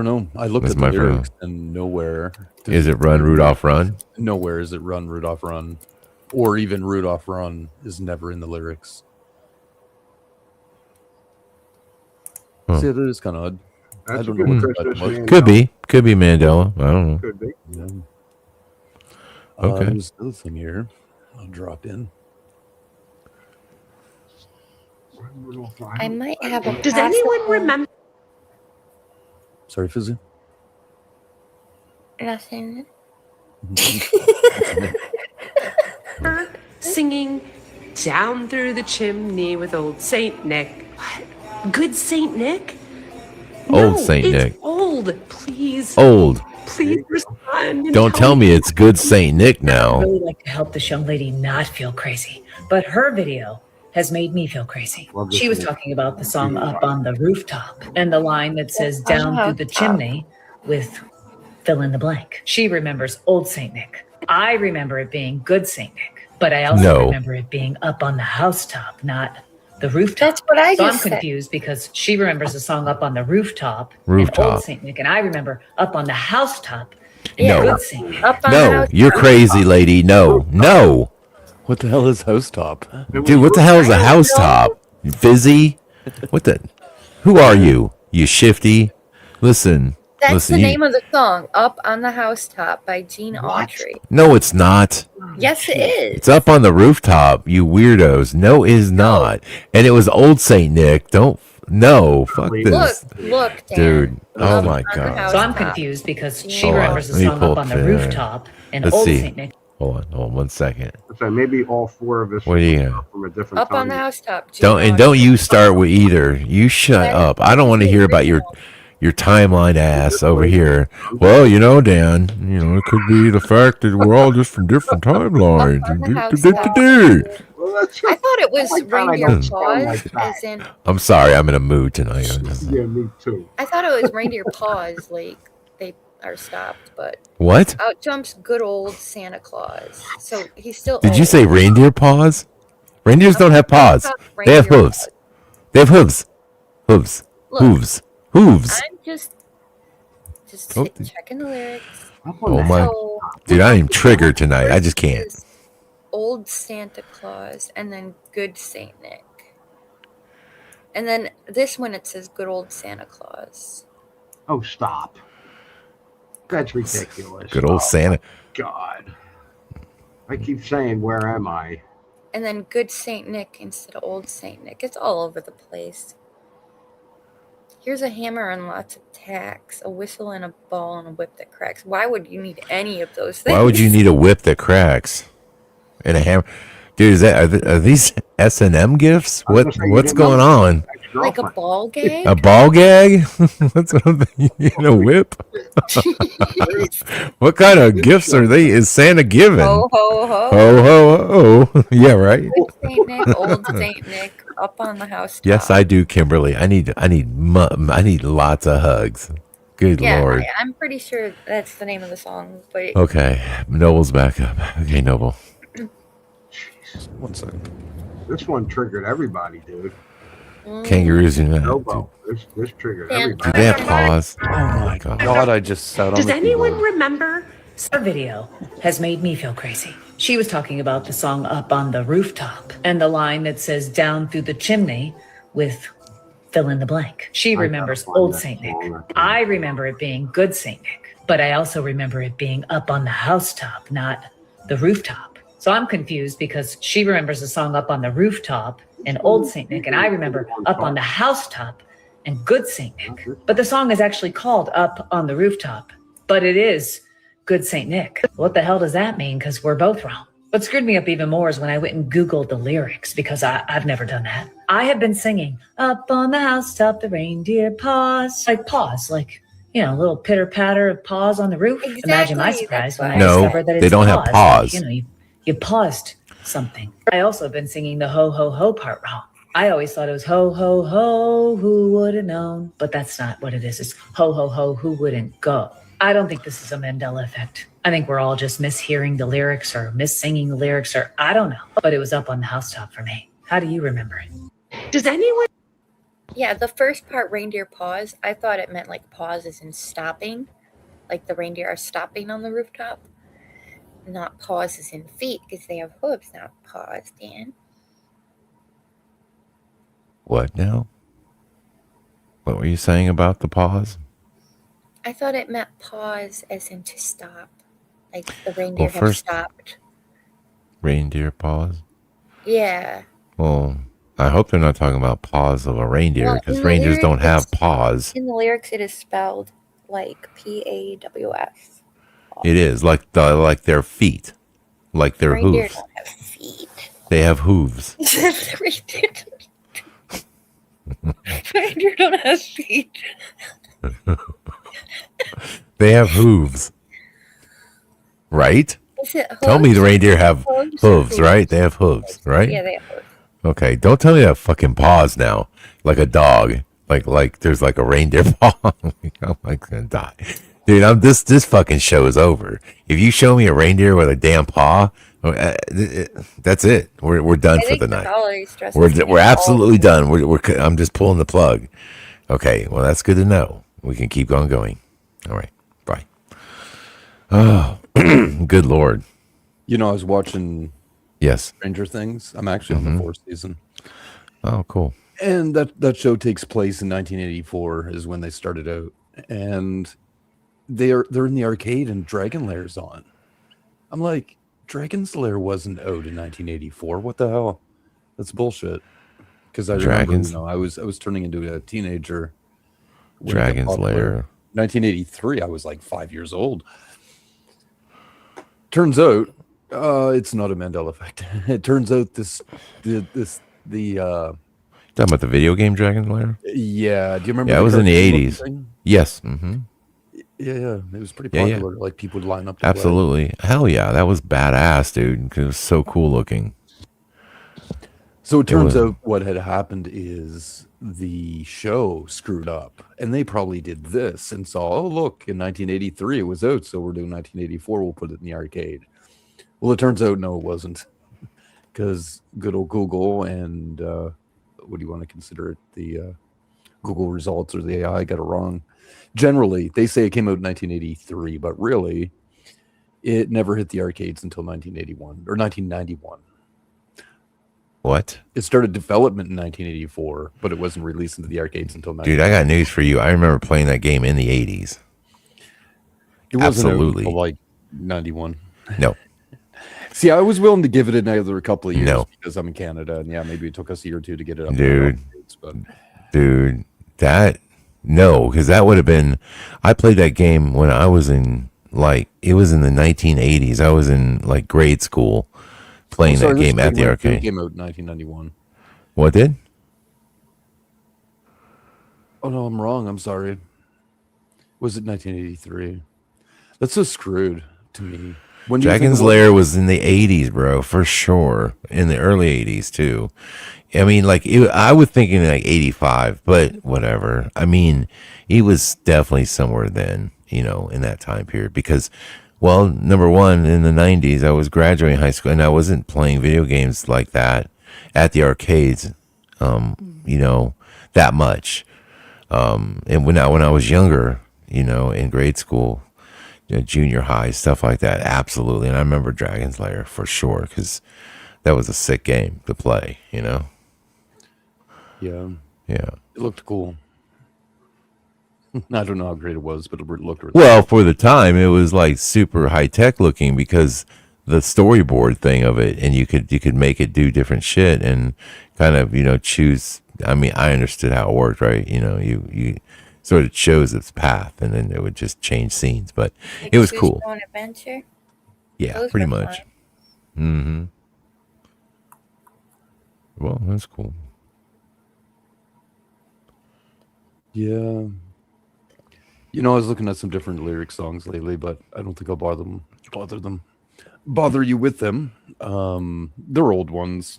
know. I looked That's at the my lyrics and nowhere. Is it Run Rudolph Run? Nowhere is it Run Rudolph Run, or even Rudolph Run is never in the lyrics. Huh. See, that is kind of odd. I That's a don't know good what Christmas that much. Mandela. Could be Mandela. I don't know. Could be. Yeah. Okay. There's another thing here. I'll drop in. I might have a. Does anyone remember? Sorry, Fizzy. Nothing. Singing down through the chimney with old Saint Nick? What? Good Saint Nick? Old No, Saint it's Nick. Old. Please. Old. Please respond. and Don't tell me it's good Saint Nick I now. really like to help this young lady not feel crazy, but her video has made me feel crazy. She was talking about the song Up on the Rooftop and the line that says down through the chimney with fill in the blank. She remembers old Saint Nick. I remember it being good Saint Nick, but I also No. remember it being up on the housetop, not the rooftop. That's what I So I'm just said. confused because she remembers the song Up on the Rooftop, and Rooftop. old Saint Nick, and I remember Up on the Housetop No. and good Saint Nick. Up on the No, house. you're crazy, lady. No, no. What the hell is housetop? Dude, what the hell is a housetop? Fizzy? What the? Who are you? You shifty? Listen. That's listen. the You, name of the song, "Up on the Housetop" by Gene Autry. no, it's not. Yes, it is. It's up on the rooftop, you weirdos. No, it is not. And it was old Saint Nick. Don't. No, fuck Look, this. look, Dan. Dude. Oh Up my on the God. So I'm Housetop. confused because she Hold on, remembers the let me song pull Up on the up, Rooftop and let's old see. Saint Nick. Hold on 1 second. So maybe all four of us What do you got? from a different Up time. on the Housetop. Gene Don't Autry. you start with either. You shut up. I don't want to hear about your timeline ass over here. Well, you know, Dan, it could be the fact that we're all just from different timelines. Up on the Housetop. Well, that's I thought it was Oh my God, I Reindeer don't sound Paws, like that. as in. I'm sorry, I'm in a mood tonight. Yeah, me too. I thought it was Reindeer Paws, like they are stopped, but What? out jumps good old Santa Claus. So he's still. Did you old. say reindeer paws? Reindeers don't have paws. They have Reindeer hooves. paws. They have hooves. Hooves. Look, Hooves. Hooves. I'm just Oh, checking the lyrics. Oh my. So, Dude, I am triggered tonight. I just can't. is Old Santa Claus and then Good Saint Nick. And then this one it says Good Old Santa Claus. Oh, stop. That's ridiculous. Good old Oh, Santa. God. I keep saying, where am I? And then Good Saint Nick instead of Old Saint Nick. It's all over the place. Here's a hammer and lots of tacks, a whistle and a ball and a whip that cracks. Why would you need any of those things? Why would you need a whip that cracks? And a hammer? Dude, are these S&M gifts? What's going on? like a ball gag? A ball gag? What's what I'm thinking? A whip? What kind of gifts are they? Is Santa giving? Ho ho ho! Ho ho ho! Yeah, right. Good Saint Nick, Old Saint Nick, up on the house. Yes, I do, Kimberly. I need lots of hugs. Good Yeah, Lord. I'm pretty sure that's the name of the song. But Okay, Noble's back up. Okay, Noble. 1 second. This one triggered everybody, dude. Kangaroos do not. Nobo. This triggered everybody. Do they have paws? Oh my God, I just sat on Does the anyone keyboard. remember? Her video has made me feel crazy. She was talking about the song Up on the Rooftop and the line that says down through the chimney with fill in the blank. She remembers old Saint Nick. I remember it being good Saint Nick, but I also remember it being up on the housetop, not the rooftop. So I'm confused because she remembers the song Up on the Rooftop and old Saint Nick, and I remember Up on the Housetop and good Saint Nick. But the song is actually called Up on the Rooftop, but it is Good Saint Nick. What the hell does that mean? Because we're both wrong. What screwed me up even more is when I went and Googled the lyrics, because I've never done that. I have been singing, up on the housetop, the reindeer paws. Like paws, like, a little pitter patter of paws on the roof. Imagine my surprise when I No, discovered that it's they don't have paws. Like, you paused something. I also have been singing the ho, ho, ho part wrong. I always thought it was ho, ho, ho, who would have known? But that's not what it is. It's ho, ho, ho, who wouldn't go? I don't think this is a Mandela effect. I think we're all just mishearing the lyrics or missinging the lyrics, or I don't know. But it was up on the housetop for me. How do you remember it? Does anyone? Yeah, the first part, reindeer paws. I thought it meant like pauses and stopping, like the reindeer are stopping on the rooftop. Not pauses in feet because they have hooves, not paws, Dan. What now? What were you saying about the pause? I thought it meant pause as in to stop. Like the reindeer have first- stopped. Reindeer pause? Yeah. Well, I hope they're not talking about paws of a reindeer Well, because in the reindeers don't lyrics, have it's- paws. In the lyrics, it is spelled like PAWS. It is like their feet, like their Reindeer hooves. don't have feet. They have hooves. Reindeer don't have feet. They have hooves, right? Is it Tell me hooves? the reindeer have Hooves or hooves, right? They have hooves, right? Yeah, they have hooves. Okay, don't tell me that fucking paws now, like a dog, like there's like a reindeer paw. I'm like gonna die, dude. This fucking show is over. If you show me a reindeer with a damn paw, that's it. We're done I for think the the night. holiday stress is We're getting absolutely old. done. I'm just pulling the plug. Okay, well that's good to know. We can keep on going. All right, bye. Oh, good lord. You know, I was watching Yes. Stranger Things. I'm actually on the fourth season. Oh, cool. And that show takes place in 1984 is when they started out. And they're in the arcade and Dragon Lair's on. I'm like, Dragon's Lair wasn't out in 1984. What the hell? That's bullshit. Because I remember, Dragons- I was turning into a teenager. when it got Dragon's popular. Lair. 1983, I was like 5 years old. Turns out, it's not a Mandela effect. It turns out Talking about the video game Dragon's Lair? yeah. Do you remember? Yeah, it was in the cartoon looking 80s. thing? Yes. Mm-hmm. Yeah. It was pretty Yeah, yeah. popular. Like people would line up. To play. Absolutely. Hell yeah. That was badass, dude. 'Cause it was so cool looking. So it turns was- out what had happened is the show screwed up, and they probably did this and saw, oh look, in 1983 it was out, so we're doing 1984. We'll put it in the arcade. Well, it turns out no, it wasn't, because good old Google and what do you want to consider it? The Google results or the AI got it wrong. Generally, they say it came out in 1983, but really, it never hit the arcades until 1981 or 1991. What? It started development in 1984, but it wasn't released into the arcades until Dude, I got news for you. I remember playing that game in the 80s. It wasn't out Absolutely. until like 91. No. See, I was willing to give it another couple of years No. because I'm in Canada, and yeah, maybe it took us a year or two to get it up. Dude. But Dude, because that would have been. I played that game when I was in, it was in the 1980s. I was in, grade school playing that game at the arcade. Came out in 1991. What did? Oh, no, I'm wrong. I'm sorry. Was it 1983? That's so screwed to me. When you think Dragon's about- Lair was in the 80s, bro, for sure. In the early 80s, too. I mean, I was thinking 85, but whatever. I mean, it was definitely somewhere then, in that time period. Because, well, number one, in the 90s, I was graduating high school, and I wasn't playing video games like that at the arcades, that much. And when I was younger, in grade school, junior high, stuff like that, absolutely. And I remember Dragon's Lair for sure, because that was a sick game to play, Yeah. Yeah. It looked cool. I don't know how great it was, but it looked really Well, for the time, it was super high tech looking because the storyboard thing of it, and you could make it do different shit and kind of choose. I mean, I understood how it worked, right? You sort of chose its path, and then it would just change scenes. But it was Choose cool. Your Own Adventure. Yeah, Those pretty were much. fun. Mm-hmm. Well, that's cool. Yeah. I was looking at some different lyric songs lately, but I don't think I'll bother you with them. They're old ones.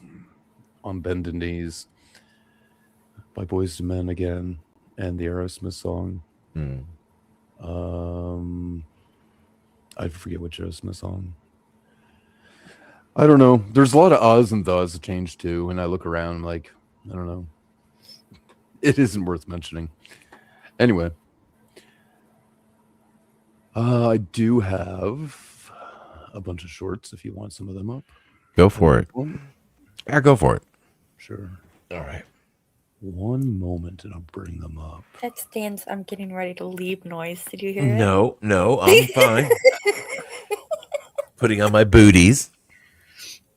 On Bended Knees by Boyz II Men again, and the Aerosmith song. I forget which Aerosmith song. I don't know. There's a lot of uhs and thus changed too, and I look around, I'm like, I don't know. It isn't worth mentioning. Anyway, I do have a bunch of shorts if you want some of them up. Go for it. Yeah, go for it. Sure. All right. One moment, and I'll bring them up. That's Dan's I'm getting ready to leave noise. Did you hear it? No, I'm fine. Putting on my booties.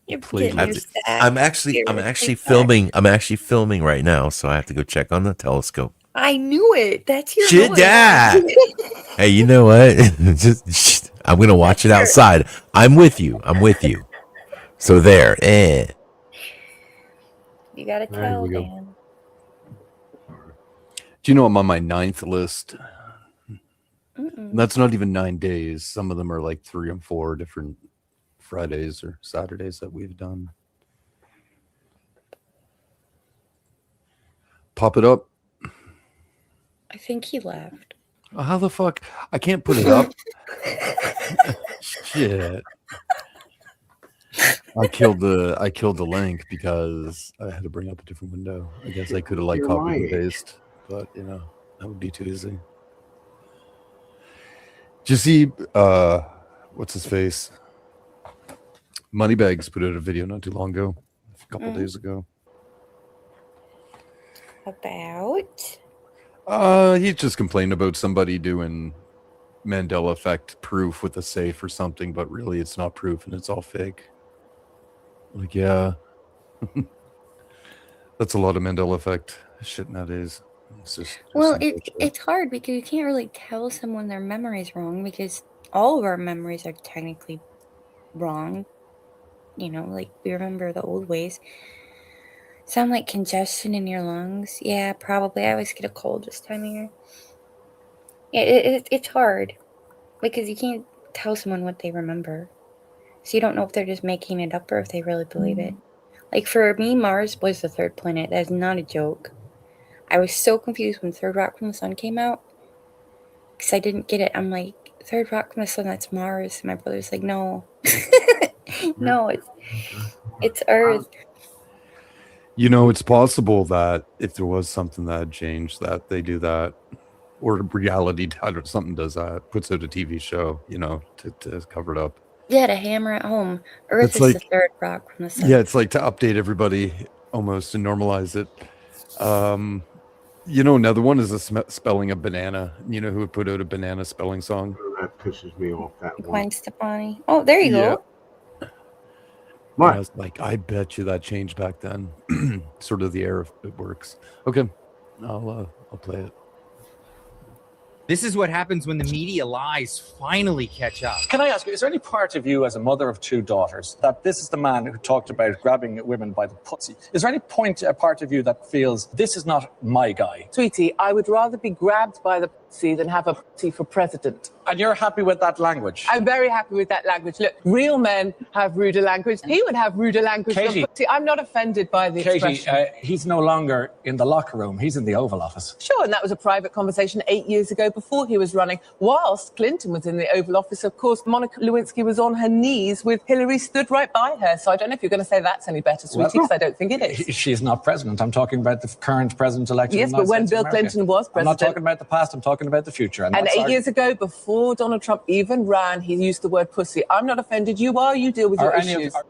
You're Please. getting your sack. I'm actually filming. I'm actually filming right now, so I have to go check on the telescope. I knew it. That's your Shit, voice. yeah. Hey, you know what? Just I'm gonna watch it outside. I'm with you. So there. You gotta There tell, we go. Dan. Do you know I'm on my 9th list? Mm-mm. That's not even 9 days. Some of them are like 3 and 4 different Fridays or Saturdays that we've done. Pop it up. I think he left. Oh, how the fuck? I can't put it up. Shit. I killed the link because I had to bring up a different window. I guess I could have like You're copied my and age. paste, but that would be too easy. Did you see what's his face? Moneybags put out a video not too long ago, a couple days ago. About? He's just complaining about somebody doing Mandela effect proof with a safe or something, but really it's not proof and it's all fake. Like, yeah. That's a lot of Mandela effect shit nowadays. It's just Well, unfortunate. it's hard because you can't really tell someone their memory's wrong because all of our memories are technically wrong. You know, like we remember the old ways. Sound like congestion in your lungs? Yeah, probably. I always get a cold this time of year. Yeah, it's hard because you can't tell someone what they remember. So you don't know if they're just making it up or if they really believe it. Like for me, Mars was the third planet. That is not a joke. I was so confused when Third Rock from the Sun came out because I didn't get it. I'm like, Third Rock from the Sun, that's Mars. My brother's like, no. No, it's Earth. It's possible that if there was something that had changed, that they do that, or reality or something does that, puts out a TV show, to cover it up. Yeah, to hammer it home. Earth It's is like- the third rock from the sun. Yeah, it's like to update everybody almost and normalize it. Another one is the spelling of banana. You know who would put out a banana spelling song? That pisses me off. That one. Gwen Stefani. Oh, there you go. What? I was like, I bet you that changed back then. Sort of the air of it works. Okay, I'll play it. This is what happens when the media lies finally catch up. Can I ask you, is there any part of you as a mother of 2 daughters that this is the man who talked about grabbing women by the pussy? Is there any part of you that feels this is not my guy? Sweetie, I would rather be grabbed by the pussy than have a pussy for president. And you're happy with that language? I'm very happy with that language. Look, real men have ruder language. He would have ruder language. Katie. than pussy. I'm not offended by the Katie, expression. he's no longer in the locker room. He's in the Oval Office. Sure, and that was a private conversation 8 years ago before he was running. Whilst Clinton was in the Oval Office, of course, Monica Lewinsky was on her knees with Hillary stood right by her. So I don't know if you're going to say that's any better, sweetie, because I don't think it is. She's not president. I'm talking about the current president-elect. Yes, but when Bill Clinton was I'm not president. talking about the past. I'm talking about the future. And that's 8 years ago, before Donald Trump even ran, he used the word pussy. I'm not offended. You are. You deal with your issues. Oh,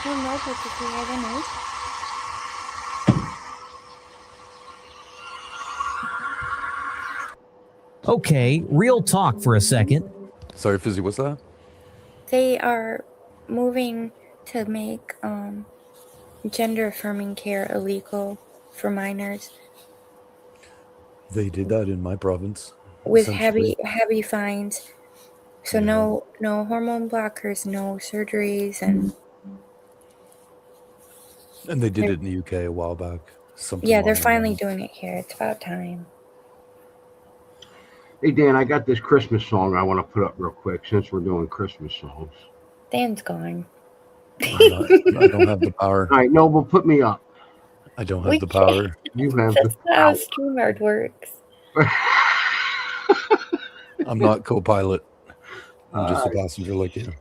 no, but did you hear the news? Okay, real talk for a second. Sorry, Fizzy, what's that? They are moving to make gender affirming care illegal for minors They did that in my province. with essentially. heavy fines. So no hormone blockers, no surgeries, and And they did it in the UK a while back. Something yeah, they're along those finally lines. doing it here. It's about time. Hey, Dan, I got this Christmas song I want to put up real quick since we're doing Christmas songs. Dan's gone. I don't have the power. All right, Noble, put me up. I don't We have the power. You have That's the not how StreamYard works. I'm not co-pilot. I'm just a passenger like you.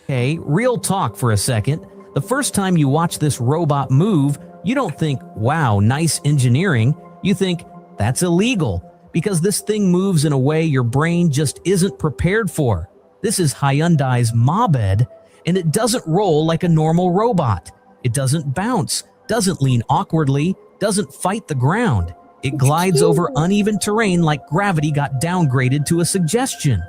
Okay, real talk for a second. The first time you watch this robot move, you don't think, wow, nice engineering. You think, that's illegal, because this thing moves in a way your brain just isn't prepared for. This is Hyundai's Mobed, and it doesn't roll like a normal robot. It doesn't bounce, doesn't lean awkwardly, doesn't fight the ground. It glides over uneven terrain like gravity got downgraded to a suggestion.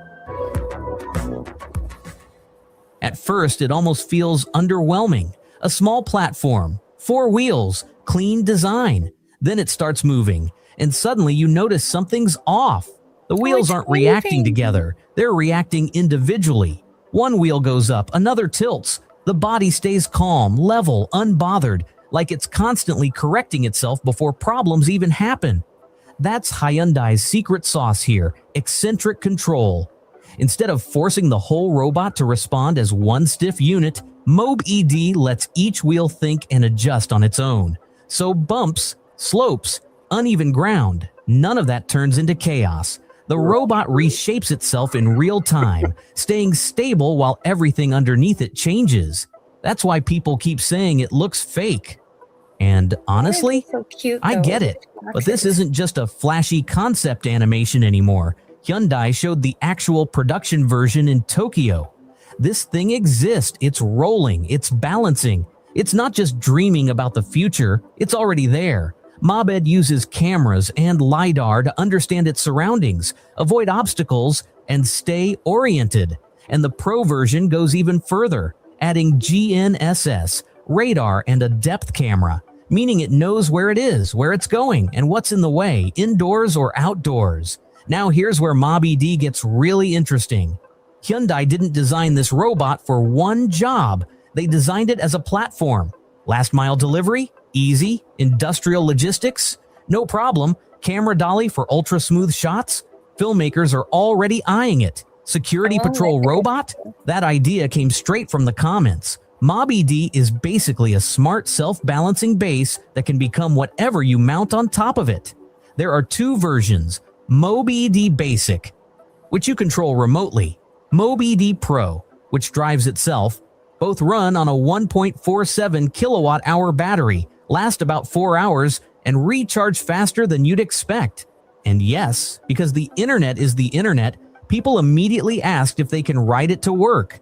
At first, it almost feels underwhelming. A small platform, 4 wheels, clean design. Then it starts moving, and suddenly you notice something's off. The wheels aren't reacting together. They're reacting individually. One wheel goes up, another tilts. The body stays calm, level, unbothered, like it's constantly correcting itself before problems even happen. That's Hyundai's secret sauce here, eccentric control. Instead of forcing the whole robot to respond as one stiff unit, MobeED lets each wheel think and adjust on its own. So bumps, slopes, uneven ground, none of that turns into chaos. The robot reshapes itself in real time, staying stable while everything underneath it changes. That's why people keep saying it looks fake. And honestly, I get it, but this isn't just a flashy concept animation anymore. Hyundai showed the actual production version in Tokyo. This thing exists, it's rolling, it's balancing. It's not just dreaming about the future, it's already there. MobeED uses cameras and LiDAR to understand its surroundings, avoid obstacles, and stay oriented. And the Pro version goes even further, adding GNSS, radar, and a depth camera, meaning it knows where it is, where it's going, and what's in the way, indoors or outdoors. Now here's where MobeED gets really interesting. Hyundai didn't design this robot for one job. They designed it as a platform. Last mile delivery? Easy. Industrial logistics? No problem. Camera dolly for ultra smooth shots? Filmmakers are already eyeing it. Security patrol robot? That idea came straight from the comments. MobeED is basically a smart self-balancing base that can become whatever you mount on top of it. There are 2 versions, MobeED Basic, which you control remotely, MobeED Pro, which drives itself. Both run on a 1.47 kilowatt-hour battery, last about 4 hours, and recharge faster than you'd expect. And yes, because the internet is the internet, people immediately asked if they can ride it to work.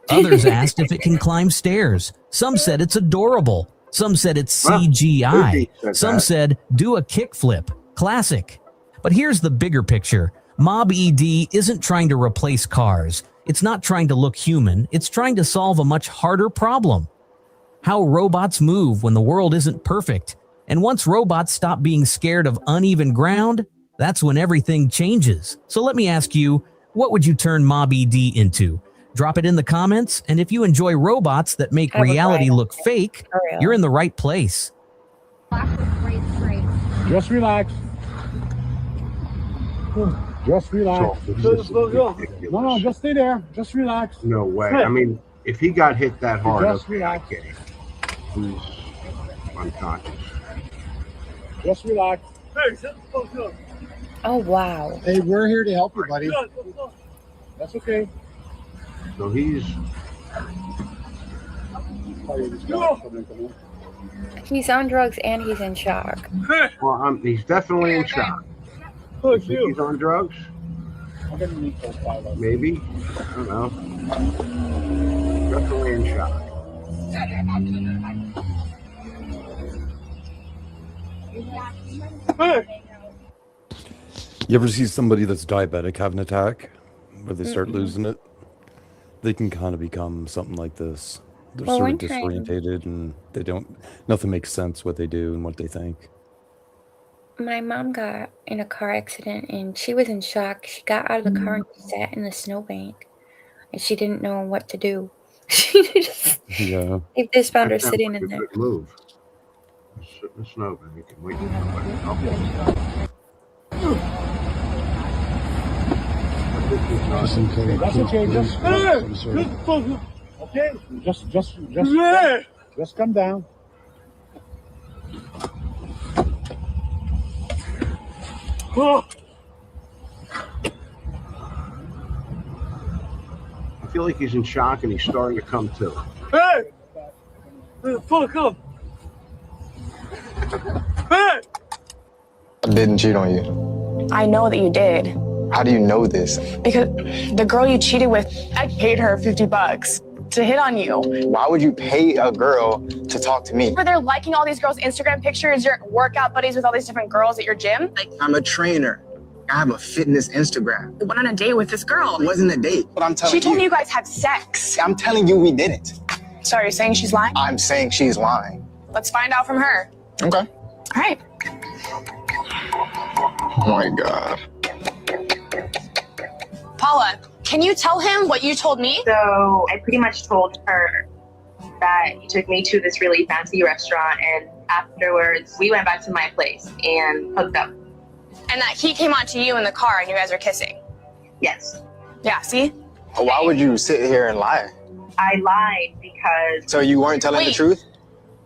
Others asked if it can climb stairs. Some said it's adorable. Some said it's CGI. Some said do a kickflip. Classic. But here's the bigger picture. MobeED isn't trying to replace cars. It's not trying to look human. It's trying to solve a much harder problem. How robots move when the world isn't perfect. And once robots stop being scared of uneven ground, that's when everything changes. So let me ask you, what would you turn MobeED into? Drop it in the comments, and if you enjoy robots that make reality look fake, you're in the right place. Just relax. Just relax. No, just stay there. Just relax. No way. I mean, if he got hit that hard, Just relax. I get it. He's unconscious. Just relax. Oh, wow. Hey, we're here to help you, buddy. That's okay. So he's... He's on drugs and he's in shock. Well, he's definitely in shock. You think he's on drugs? Maybe. I don't know. Definitely in shock. You ever see somebody that's diabetic have an attack where they start losing it? They can kind of become something like this. They're Well, sort of one time- disorientated and they don't, nothing makes sense what they do and what they think. My mom got in a car accident and she was in shock. She got out of the car and sat in the snowbank, and she didn't know what to do. She just, Yeah. they just found her That sitting sounds in like a there. good move. Sit in the snowbank and wait for somebody to help you. That's okay. Just come down. I feel like he's in shock and he's starting to come to. Hey! Fuck up! Hey! I didn't cheat on you. I know that you did. How do you know this? Because the girl you cheated with, I paid her $50 to hit on you. Why would you pay a girl to talk to me? Where they're liking all these girls' Instagram pictures, your workout buddies with all these different girls at your gym. Like, I'm a trainer. I have a fitness Instagram. I went on a date with this girl. It wasn't a date, but I'm telling you. She told me you guys had sex. I'm telling you we didn't. So are you saying she's lying? I'm saying she's lying. Let's find out from her. Okay. All right. Oh my God. Paula, can you tell him what you told me? So I pretty much told her that he took me to this really fancy restaurant, and afterwards we went back to my place and hooked up. And that he came on to you in the car and you guys are kissing? Yes. Yeah, see? Why would you sit here and lie? I lied because... So you weren't telling the truth?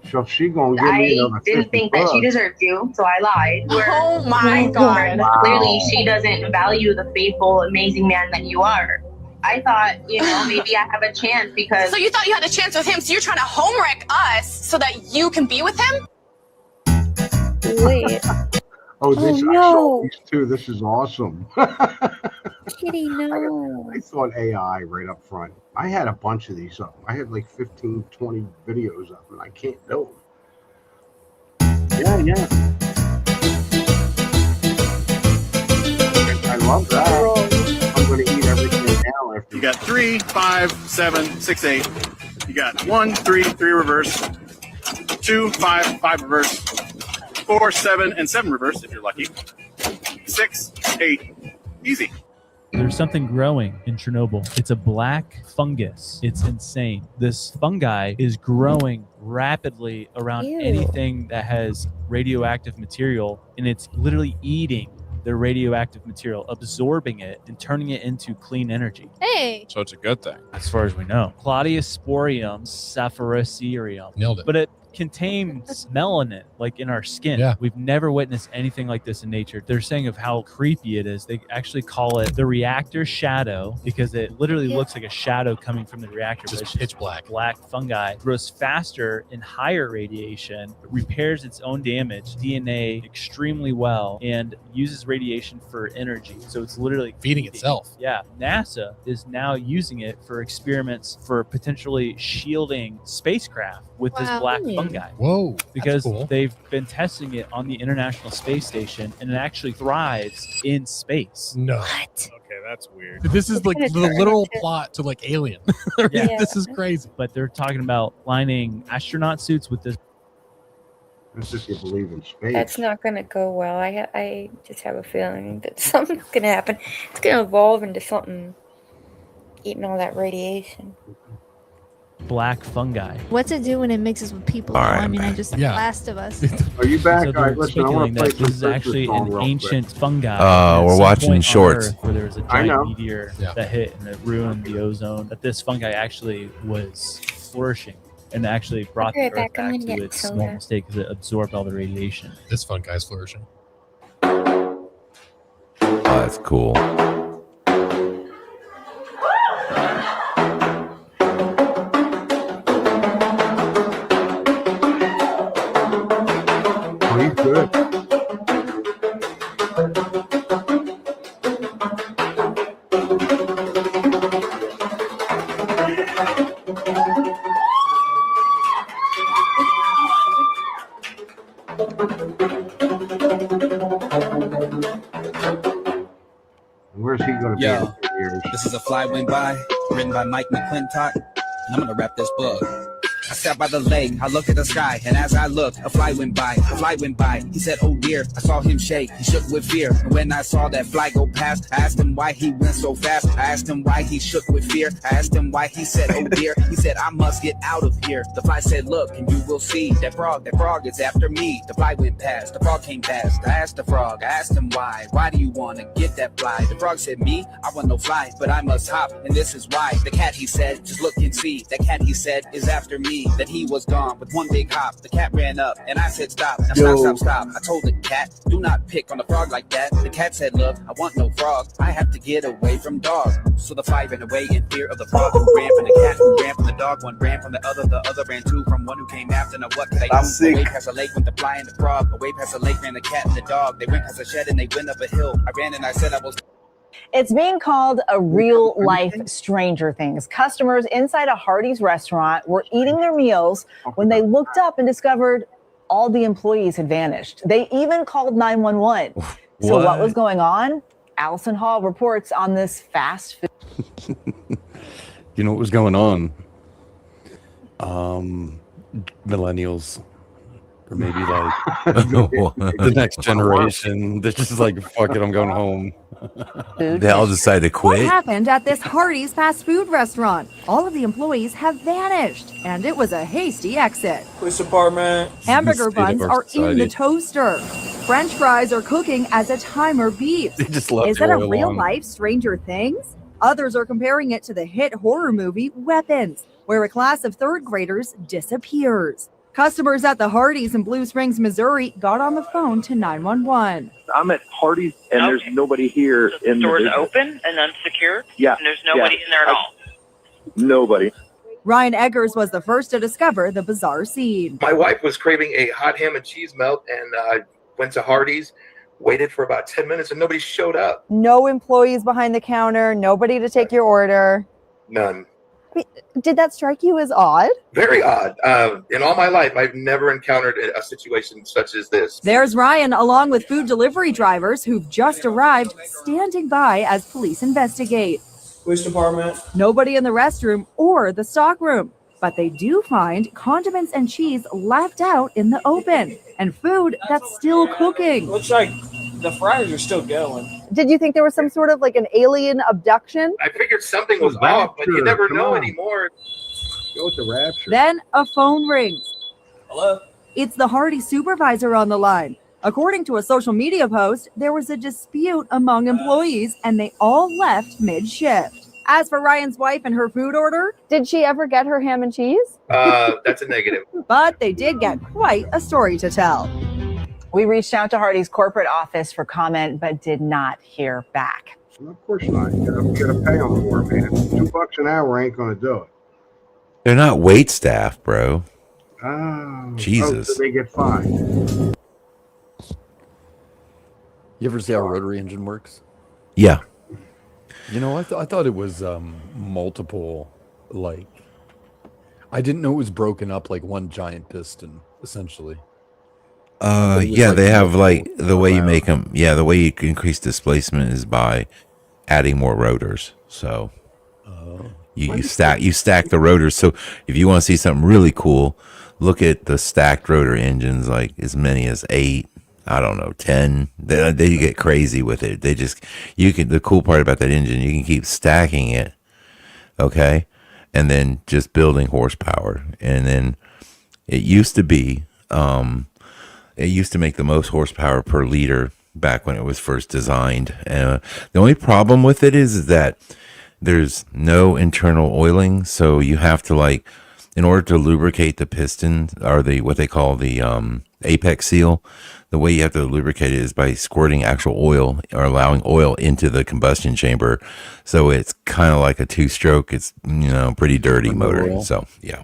So she gonna give me another I didn't think that she $50. deserved you, so I lied. Oh my God. Clearly she doesn't value the faithful, amazing man that you are. I thought, maybe I have a chance because... So you thought you had a chance with him, so you're trying to home wreck us so that you can be with him? Wait. Oh, this I no. saw these two. This is awesome. Kitty, no. I thought AI right up front. I had a bunch of these up. I had like 15, 20 videos up, and I can't do them. Yeah. I love that. I'm going to eat everything now after. You got 3, 5, 7, 6, 8. You got 1, 3, 3 reverse. 2, 5, 5 reverse. 4, 7, and 7 reverse if you're lucky. 6, 8. Easy. There's something growing in Chernobyl. It's a black fungus. It's insane. This fungi is growing rapidly around anything that has radioactive material, and it's literally eating the radioactive material, absorbing it, and turning it into clean energy. Hey. So it's a good thing, as far as we know. Claudiosporium sapphirocerium. Nailed it. But it contains melanin, like in our skin. Yeah. We've never witnessed anything like this in nature. They're saying of how creepy it is. They actually call it the reactor shadow because it literally looks like a shadow coming from the reactor. Just but it's pitch black. Black fungi grows faster in higher radiation, repairs its own damage, DNA extremely well, and uses radiation for energy. So it's literally Feeding itself. Yeah. NASA is now using it for experiments for potentially shielding spacecraft with this black fungi. Whoa. Because that's cool. they've been testing it on the International Space Station, and it actually thrives in space. No. What? Okay, that's weird. This is like the literal plot to like Alien. Yeah. This is crazy. But they're talking about lining astronaut suits with this. That's if you believe in space. That's not going to go well. I just have a feeling that something's going to happen. It's going to evolve into something eating all that radiation. Black fungi. What's it do when it mixes with people? All right, I mean, man. I just Yeah. Last of Us. Are you back? So All they're right, listen, I want speculating to play that some this is actually Christmas song an real ancient quick. fungi. We're At some watching point on shorts. Earth where there was a I know. giant meteor that hit and it ruined the ozone. That this fungi actually was flourishing and actually brought the Okay, Earth back. I'm back gonna to get its soda. normal state because it absorbed all the radiation. This fun guy's flourishing. Oh, that's cool. Oh, he's good. Where's he going to be in Yo, 10 years? this is A Fly Went By, written by Mike McClintock, and I'm gonna rap this book. I sat by the lake, I looked at the sky, and as I looked, a fly went by, he said, oh dear, I saw him shake, he shook with fear, and when I saw that fly go past, I asked him why he went so fast, I asked him why he shook with fear, I asked him why he said, oh dear, he said, I must get out of here, the fly said, look, and you will see, that frog is after me, the fly went past, the frog came past, I asked the frog, I asked him why do you want to get that fly, the frog said, me, I want no fly, but I must hop, and this is why, the cat, he said, just look and see, that cat, he said, is after me, that he was gone with one big hop. The cat ran up and I said stop. Now stop. I told the cat, do not pick on the frog like that. The cat said, look, I want no frog. I have to get away from dog. So the fly ran away in fear of the frog who ran from the cat, who ran from the dog. One ran from the other ran too from one who came after. Now what could I do? Away past the lake went the fly and the frog. Away past the lake ran the cat and the dog. They went past the shed and they went up a hill. I ran and I said I was... It's being called a real-life Stranger Things. Customers inside a Hardee's restaurant were eating their meals when they looked up and discovered all the employees had vanished. They even called 911. So what was going on? Allison Hall reports on this fast food. You know what was going on? Millennials. Or maybe like the next generation. They're just like, fuck it, I'm going home. They all decide to What quit. happened at this Hardee's fast food restaurant? All of the employees have vanished, and it was a hasty exit. Police department. Hamburger The state of buns our are in society. the toaster. French fries are cooking as a timer beeps. They just left Is that a Joy real alone. life Stranger Things? Others are comparing it to the hit horror movie Weapons, where a class of third graders disappears. Customers at the Hardee's in Blue Springs, Missouri got on the phone to 911. I'm at Hardee's and there's nobody here in the Doors business. open and unsecured? Yeah. And there's nobody Yeah. in there at all? Nobody. Ryan Eggers was the first to discover the bizarre scene. My wife was craving a hot ham and cheese melt and went to Hardee's, waited for about 10 minutes and nobody showed up. No employees behind the counter, nobody to take your order. None. Did that strike you as odd? Very odd. In all my life, I've never encountered a situation such as this. There's Ryan, along with food delivery drivers who've just arrived, standing by as police investigate. Police department. Nobody in the restroom or the stockroom, but they do find condiments and cheese left out in the open, and food that's still cooking. Looks like the fries are still going. Did you think there was some sort of like an alien abduction? I figured something was off, but you never know anymore. Go with the rapture. Then a phone rings. Hello? It's the Hardee's supervisor on the line. According to a social media post, there was a dispute among employees and they all left mid-shift. As for Ryan's wife and her food order, did she ever get her ham and cheese? That's a negative. But they did get quite a story to tell. We reached out to Hardee's corporate office for comment, but did not hear back. Of course not. You gotta pay them more, man. $2 an hour ain't gonna do it. They're not wait staff, bro. Oh, Jesus. so they get fined. You ever see how a rotary engine works? Yeah. You know, I thought it was multiple, like, I didn't know it was broken up like one giant piston, essentially. Yeah, they have like the way you make them. Yeah, the way you can increase displacement is by adding more rotors. So you stack the rotors. So if you want to see something really cool, look at the stacked rotor engines, like as many as 8. I don't know, 10. They get crazy with it. The cool part about that engine, you can keep stacking it, okay, and then just building horsepower. And then it used to be. It used to make the most horsepower per liter back when it was first designed. The only problem with it is that there's no internal oiling, so you have to in order to lubricate the piston or what they call the apex seal, the way you have to lubricate it is by squirting actual oil or allowing oil into the combustion chamber. So it's kind of like a 2-stroke. It's pretty dirty motor. Oil. So yeah.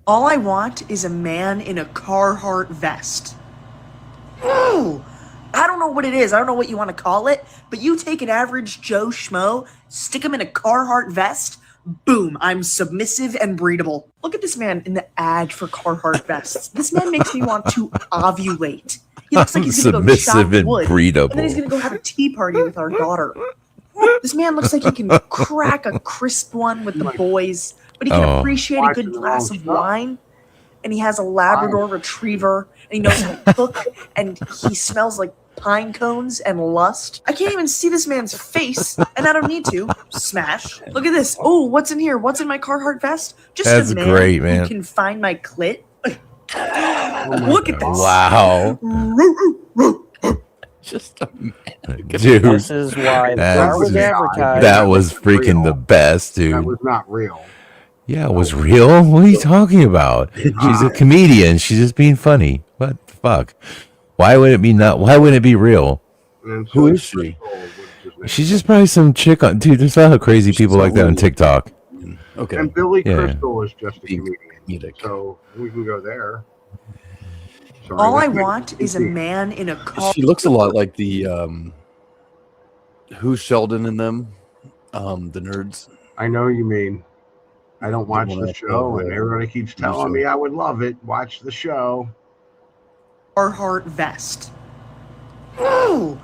All I want is a man in a Carhartt vest. Ooh, I don't know what it is. I don't know what you want to call it, but you take an average Joe Schmo, stick him in a Carhartt vest, boom, I'm submissive and breedable. Look at this man in the ad for Carhartt vests. This man makes me want to ovulate. He looks like he's going to go chop Submissive and wood, breedable. and then he's going to go have a tea party with our daughter. This man looks like he can crack a crisp one with the boys, but he can appreciate a good glass of wine. And he has a Labrador retriever, and he knows how to cook, and he smells like pine cones and lust. I can't even see this man's face, and I don't need to. Smash. Look at this. Oh, what's in here? What's in my Carhartt vest? Just That's a man great, man. who can find my clit. Look at this. Wow. Just a man. Dude, This is why that was advertised. that was freaking the best, dude. That was not real. Yeah, it was real. What are you talking about? She's a comedian. She's just being funny. What the fuck? Why would it be not? Why wouldn't it be real? Who is she? She's just probably some chick on. Dude, there's a lot of crazy people like that on TikTok. Okay. And Billy Yeah. Crystal is just a comedian, so we can go there. Sorry, All I that's want is a man in a car. She looks a lot like the who's Sheldon in them, the nerds. I know you mean. I don't watch one the off show, of, and everybody keeps the telling show. me I would love it. Watch the show. Carhartt vest. Ooh,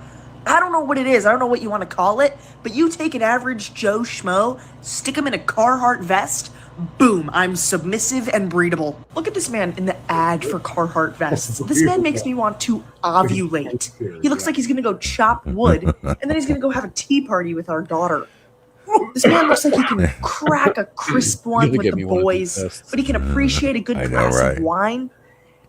I don't know what it is. I don't know what you want to call it, but you take an average Joe Schmo, stick him in a Carhartt vest, boom, I'm submissive and breedable. Look at this man in the ad for Carhartt vests. This man makes me want to ovulate. He looks like he's gonna go chop wood, and then he's gonna go have a tea party with our daughter. This man looks like he can crack a crisp one Gotta with get the me one of these boys, vests. but he can appreciate a good I know, glass right? of wine.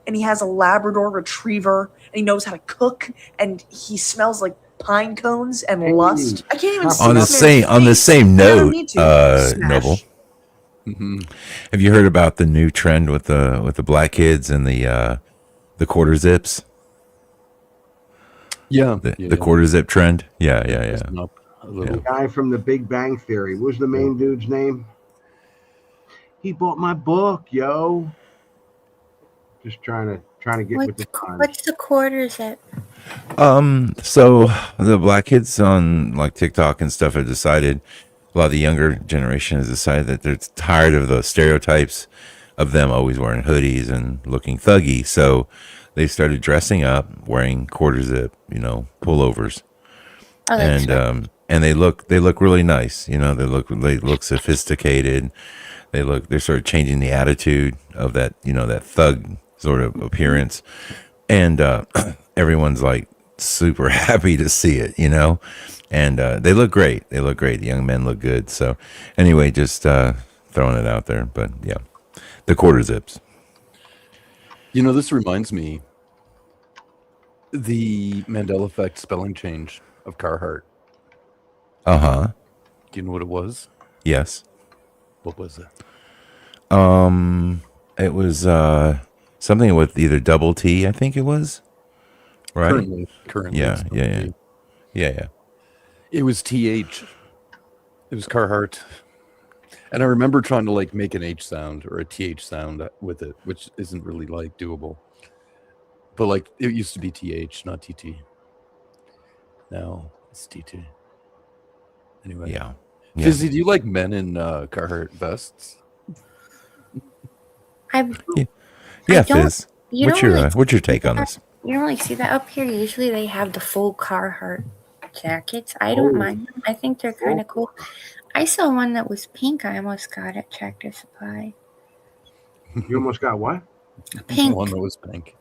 And he has a Labrador Retriever, and he knows how to cook, and he smells like pine cones and lust. I can't even see On the this same man's face. same I don't note, need to. Smash. Noble. Have you heard about the new trend with the black kids and the quarter zips? Yeah, the quarter zip trend. Yeah. The guy from The Big Bang Theory. What was the main dude's name? He bought my book, yo. Just trying to get with the times. What's the quarter zip? So the black kids on like TikTok and stuff have decided, a lot of the younger generation has decided that they're tired of the stereotypes of them always wearing hoodies and looking thuggy. So they started dressing up, wearing quarter zip, pullovers. Oh, that's and they look really nice. They look sophisticated. They sort of changing the attitude of that, that thug sort of appearance. And everyone's like super happy to see it, and they look great. The young men look good. So anyway, just throwing it out there. But yeah, the quarter zips. This reminds me, the Mandela Effect spelling change of Carhartt. Uh-huh. Do you know what it was? Yes. What was it? It was something with either double T, I think it was. Right? Currently Yeah. it's Yeah. It was TH. It was Carhartt. And I remember trying to make an H sound or a TH sound with it, which isn't really doable. But it used to be TH, not TT. Now it's TT. Anyway. Yeah. Fizzy, do you like men in Carhartt vests? Yeah, Fizz. What's your take on this? You don't really see that up here. Usually they have the full Carhartt jackets. I don't mind them. I think they're kind of cool. I saw one that was pink. I almost got at Tractor Supply. You almost got what? Pink. One that was pink.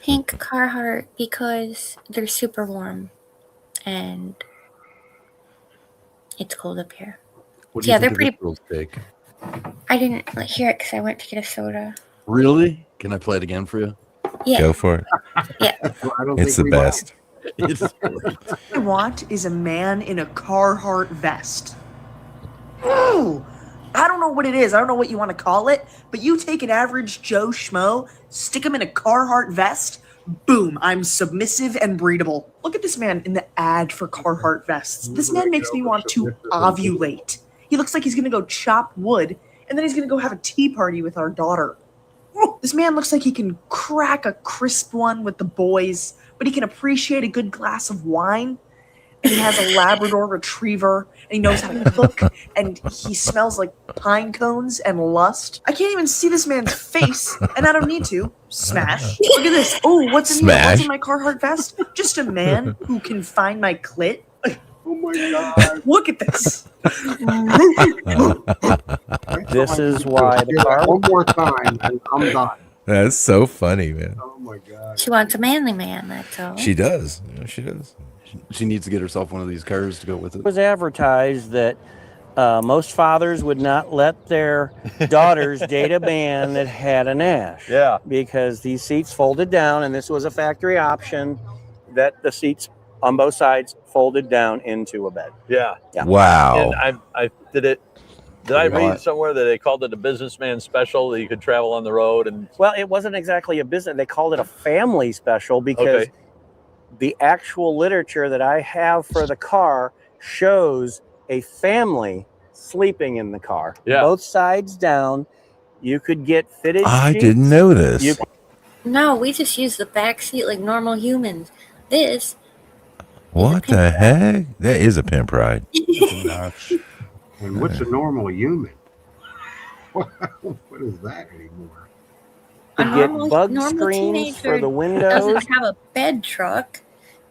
Pink Carhartt because they're super warm and it's cold up here. What do you Yeah, think they're pretty. of this girl's take? I didn't hear it because I went to get a soda. Really? Can I play it again for you? Yeah. Go for it. Yeah. It's the best. All I want is a man in a Carhartt vest. Ooh, I don't know what it is. I don't know what you want to call it, but you take an average Joe Schmo, stick him in a Carhartt vest, boom, I'm submissive and breedable. Look at this man in the ad for Carhartt vests. This man makes me want to ovulate. He looks like he's gonna go chop wood, and then he's gonna go have a tea party with our daughter. This man looks like he can crack a crisp one with the boys, but he can appreciate a good glass of wine. And he has a Labrador Retriever, and he knows how to cook, and he smells like pine cones and lust. I can't even see this man's face, and I don't need to. Smash. Look at this. Oh, what's in here? What's in my Carhartt vest? Just a man who can find my clit. Oh my God. Look at this. This is why the car. One more time, and I'm done. That's so funny, man. Oh my God. She wants a manly man, that's all. She does. She does. She needs to get herself one of these cars to go with it. It was advertised that most fathers would not let their daughters date a man that had a Nash. Yeah. Because these seats folded down, and this was a factory option that the seats on both sides folded down into a bed. Yeah. Wow. And I did it. Did I read somewhere that they called it a businessman special that you could travel on the road? And Well, it wasn't exactly a business. They called it a family special because the actual literature that I have for the car shows a family sleeping in the car. Yeah. Both sides down. You could get fitted I sheets. didn't know this. No, we just use the back seat like normal humans. This. What the heck? That is a pimp ride. And what's a normal human? What is that anymore? A To get normal, bug normal screens for teenager the windows. doesn't have a bed truck.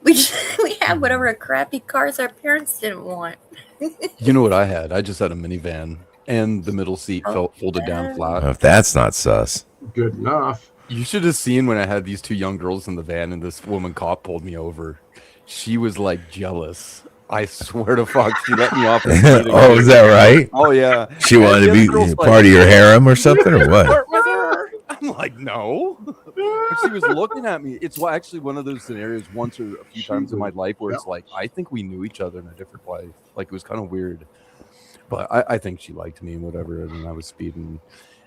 We have whatever crappy cars our parents didn't want. You know what I had? I just had a minivan, and the middle seat felt folded down flat. If that's not sus. Good enough. You should have seen when I had these 2 young girls in the van, and this woman cop pulled me over. She was like jealous. I swear to fuck, she let me off. Oh, is that right? Oh yeah. She wanted to be part of your harem or something, or what? I'm like, no. But she was looking at me. It's actually one of those scenarios once or a few times in my life where it's like, I think we knew each other in a different life. Like, it was kind of weird. But I think she liked me and whatever, and I was speeding.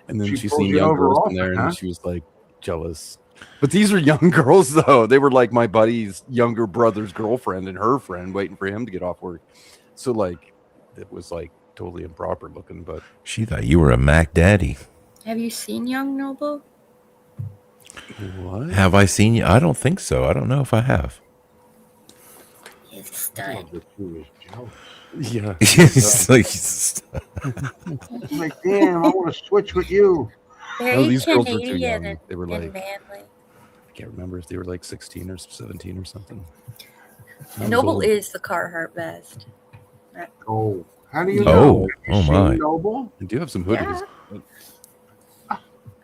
And then she seen young girls in there, and she was like jealous. But these are young girls, though. They were like my buddy's younger brother's girlfriend and her friend waiting for him to get off work. So, like, it was like totally improper looking. But She thought you were a Mac Daddy. Have you seen Young Noble? What? Have I seen you? I don't think so. I don't know if I have. He's a stud. Yeah. It's like, I'm like, damn, I want to switch with you. Very these girls were too Canadian young. They were and like, manly. I can't remember if they were like 16 or 17 or something. I was Noble old. is the Carhartt vest. Oh, how do you Oh, know? Have you oh seen my. Noble? I do have some hoodies.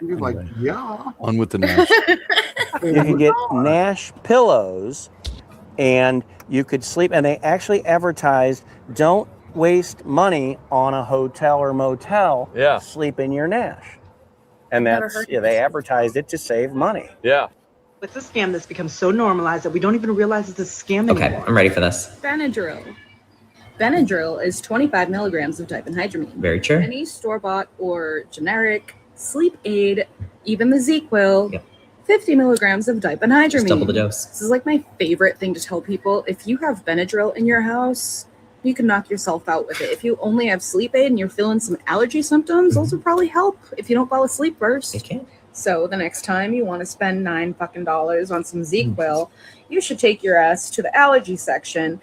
You're like, yeah. On with the Nash. You can get Nash pillows, and you could sleep. And they actually advertised, don't waste money on a hotel or motel. Yeah. Sleep in your Nash. And Never that's, heard yeah, they advertised it to save money. Yeah. It's a scam that's become so normalized that we don't even realize it's a scam Okay, anymore. I'm ready for this. Benadryl. Benadryl is 25 milligrams of diphenhydramine. Very true. Any store-bought or generic sleep aid, even the ZzzQuil, 50 milligrams of diphenhydramine. Just double the dose. This is like my favorite thing to tell people. If you have Benadryl in your house, you can knock yourself out with it. If you only have sleep aid and you're feeling some allergy symptoms, those will probably help if you don't fall asleep first. Okay. So the next time you want to spend $9 on some ZzzQuil, you should take your ass to the allergy section,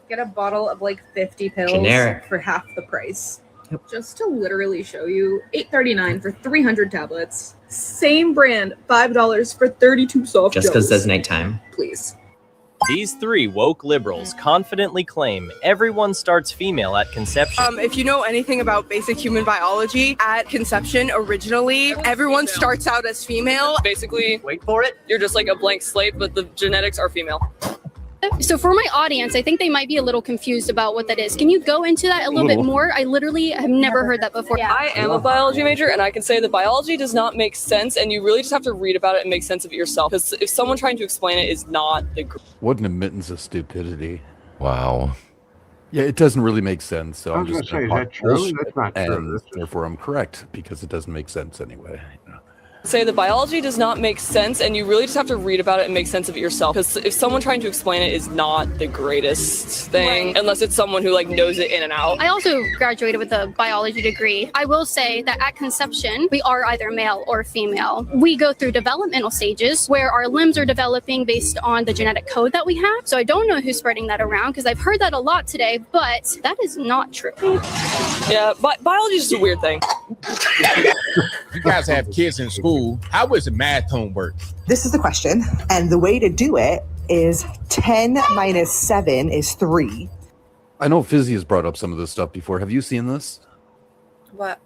get a bottle of like 50 pills Generic. for half the price. Just to literally show you, $8.39 for 300 tablets. Same brand, $5 for 32 soft Just because it gels. says nighttime. Please. These 3 woke liberals confidently claim everyone starts female at conception. If you know anything about basic human biology, at conception, originally, everyone starts out as female. Basically, wait for it, you're just like a blank slate, but the genetics are female. So for my audience, I think they might be a little confused about what that is. Can you go into that a little bit more? I literally have never heard that before. I am a biology major, and I can say that biology does not make sense, and you really just have to read about it and make sense of it yourself. Because if someone trying to explain it is not the What an admittance of stupidity. Wow. Yeah, it doesn't really make sense. So I I'm was just gonna say, gonna is that talk true? bullshit, That's not true. and therefore I'm correct because it doesn't make sense anyway. say that biology does not make sense, and you really just have to read about it and make sense of it yourself. Because if someone trying to explain it is not the greatest thing, unless it's someone who like knows it in and out. I also graduated with a biology degree. I will say that at conception, we are either male or female. We go through developmental stages where our limbs are developing based on the genetic code that we have. So I don't know who's spreading that around because I've heard that a lot today, but that is not true. Yeah, biology is just a weird thing. You guys have kids in school. How was the math homework? This is the question, and the way to do it is 10 minus 7 is 3. I know Fizzy has brought up some of this stuff before. Have you seen this? What?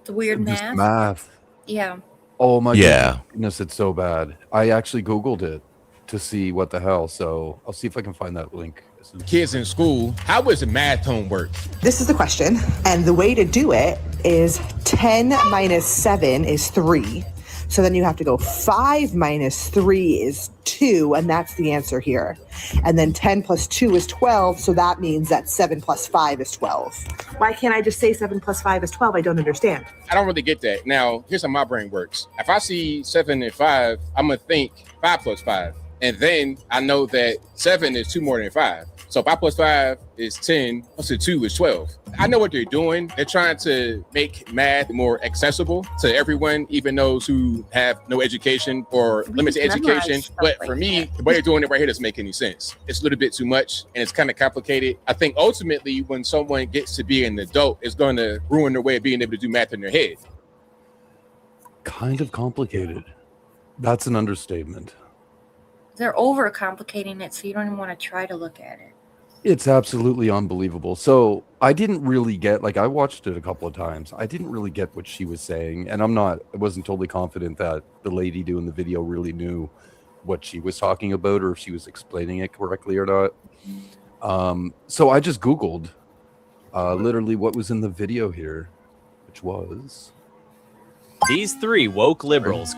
The weird This math? math. Yeah. Oh my Yeah. goodness, it's so bad. I actually Googled it to see what the hell. So I'll see if I can find that link. Kids in school. How was the math homework? This is the question, and the way to do it is 10 minus 7 is 3. So then you have to go 5 minus 3 is 2, and that's the answer here. And then 10 plus 2 is 12, so that means that 7 plus 5 is 12. Why can't I just say 7 plus 5 is 12? I don't understand. I don't really get that. Now, here's how my brain works. If I see 7 and 5, I'm going to think 5 plus 5. And then I know that 7 is 2 more than 5. So 5 plus 5 is 10, plus 2 is 12. I know what they're doing. They're trying to make math more accessible to everyone, even those who have no education or limited education. But for me, the way they're doing it right here doesn't make any sense. It's a little bit too much and it's kind of complicated. I think ultimately when someone gets to be an adult, it's going to ruin their way of being able to do math in their head. Kind of complicated. That's an understatement. They're overcomplicating it, so you don't even want to try to look at it. It's absolutely unbelievable. So I didn't really get, like, I watched it a couple of times. I didn't really get what she was saying. And I wasn't totally confident that the lady doing the video really knew what she was talking about or if she was explaining it correctly or not. So I just Googled literally what was in the video here, which was... These 3 woke liberals.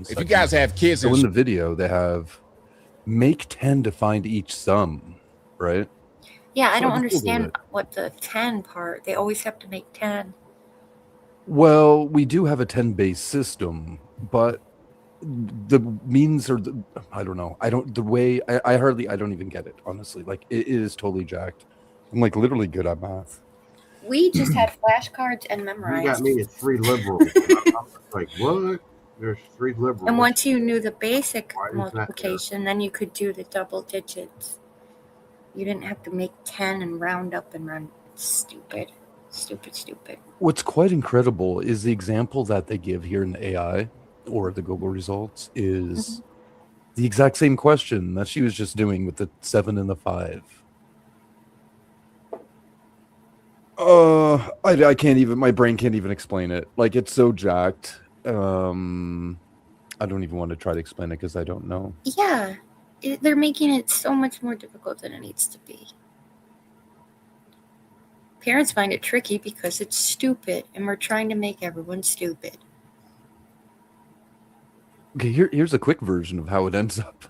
If you guys have kids in the video, they have make 10 to find each sum, right? Yeah, I So don't I Googled understand it. what the 10 part. They always have to make 10. Well, we do have a 10-base system, but the means are I don't know. I don't even get it, honestly. Like it is totally jacked. I'm like literally good at math. We just had flashcards and You memorized. got me at 3 liberals. I'm like, what? There's 3 liberals. And once you knew the basic Why is that multiplication, then you could do the double digits. You didn't have to make 10 and round up and run. Stupid. Stupid. What's quite incredible is the example that they give here in the AI or the Google results is the exact same question that she was just doing with the 7 and the 5. I can't even, my brain can't even explain it. Like it's so jacked. I don't even want to try to explain it because I don't know. Yeah. They're making it so much more difficult than it needs to be. Parents find it tricky because it's stupid, and we're trying to make everyone stupid. Okay, here's a quick version of how it ends up.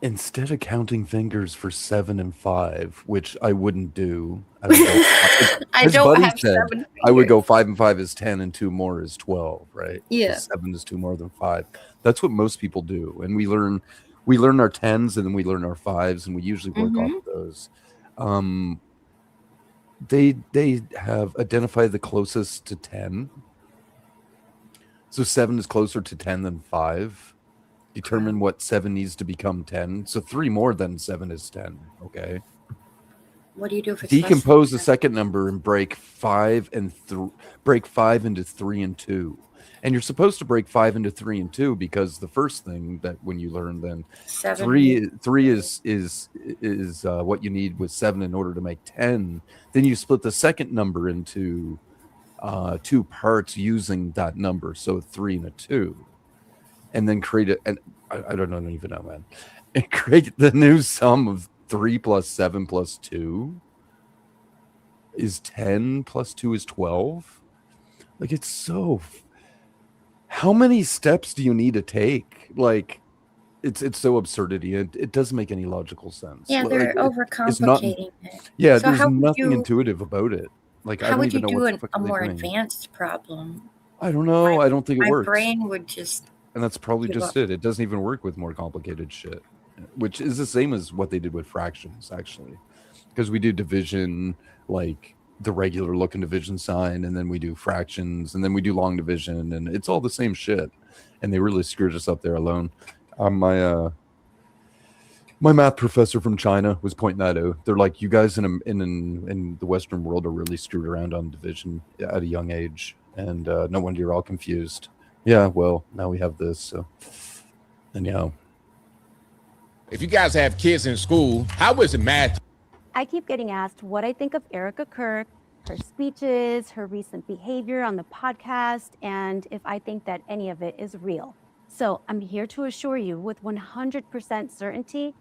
Instead of counting fingers for 7 and 5, which I wouldn't do, I would go, I as don't Buddy have said, 7 I would fingers. go 5 and 5 is 10 and 2 more is 12, right? Yeah. 7 is 2 more than 5. That's what most people do. And we learn our 10s and then we learn our 5s and we usually work off of those. They have identified the closest to 10. So 7 is closer to 10 than 5. Determine what 7 needs to become 10. So 3 more than 7 is 10. Okay. What do you do if it's less than Decompose the second number and break 5 into 3 and 2. And you're supposed to break 5 into 3 and 2 because the first thing that when you learn then 3 is what you need with 7 in order to make 10. Then you split the second number into 2 parts using that number. So 3 and a 2. And then create it, and I don't even know, man. And create the new sum of 3 plus 7 plus 2 is 10 plus 2 is 12. Like it's so. How many steps do you need to take? Like, it's so absurdity. It doesn't make any logical sense. Yeah, they're overcomplicating it. Yeah, So there's how would nothing you- intuitive about it. Like I How don't would you even know do what the fuck a they're more doing. advanced problem? I don't know. I don't think it My works. brain would just. And that's probably give just up. it. It doesn't even work with more complicated shit, which is the same as what they did with fractions, actually. Because we do division, like the regular looking division sign, and then we do fractions, and then we do long division, and it's all the same shit. And they really screwed us up there alone. My math professor from China was pointing that out. They're like, you guys in the Western world are really screwed around on division at a young age. And no wonder you're all confused. Yeah, well, now we have this. So, anyhow. If you guys have kids in school, how is it math? I keep getting asked what I think of Erica Kirk, her speeches, her recent behavior on the podcast, and if I think that any of it is real. So I'm here to assure you with 100% certainty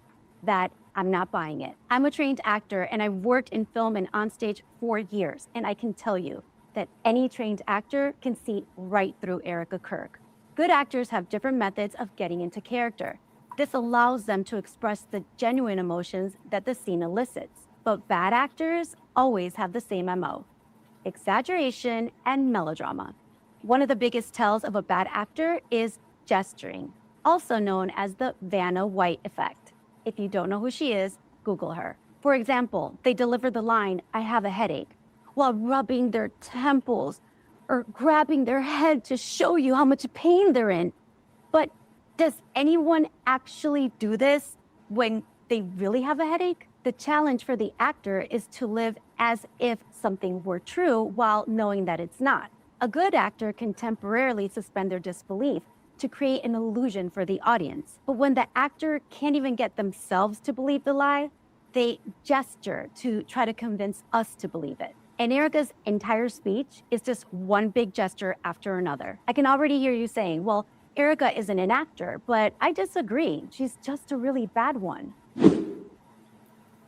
that I'm not buying it. I'm a trained actor and I've worked in film and on stage for years, and I can tell you that any trained actor can see right through Erica Kirk. Good actors have different methods of getting into character. This allows them to express the genuine emotions that the scene elicits. But bad actors always have the same MO: exaggeration and melodrama. One of the biggest tells of a bad actor is gesturing, also known as the Vanna White effect. If you don't know who she is, Google her. For example, they deliver the line, "I have a headache," while rubbing their temples or grabbing their head to show you how much pain they're in. But does anyone actually do this when they really have a headache? The challenge for the actor is to live as if something were true while knowing that it's not. A good actor can temporarily suspend their disbelief to create an illusion for the audience. But when the actor can't even get themselves to believe the lie, they gesture to try to convince us to believe it. And Erica's entire speech is just one big gesture after another. I can already hear you saying, well, Erica isn't an actor, but I disagree. She's just a really bad one.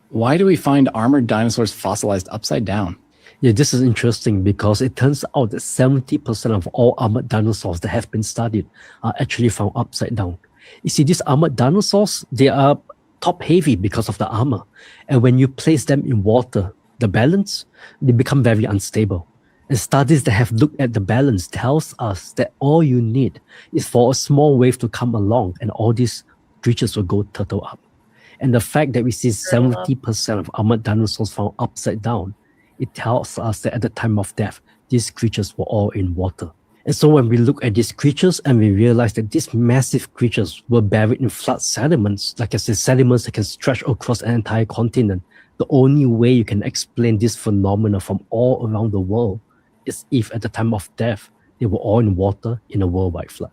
Why do we find armored dinosaurs fossilized upside down? Yeah, this is interesting because it turns out that 70% of all armored dinosaurs that have been studied are actually found upside down. You see, these armored dinosaurs, they are top heavy because of the armor. And when you place them in water, the balance, they become very unstable. And studies that have looked at the balance tells us that all you need is for a small wave to come along and all these creatures will go turtle up. And the fact that we see 70% of armored dinosaurs found upside down, it tells us that at the time of death, these creatures were all in water. And so when we look at these creatures and we realize that these massive creatures were buried in flood sediments, like I said, sediments that can stretch across an entire continent, the only way you can explain this phenomena from all around the world is if at the time of death, they were all in water in a worldwide flood.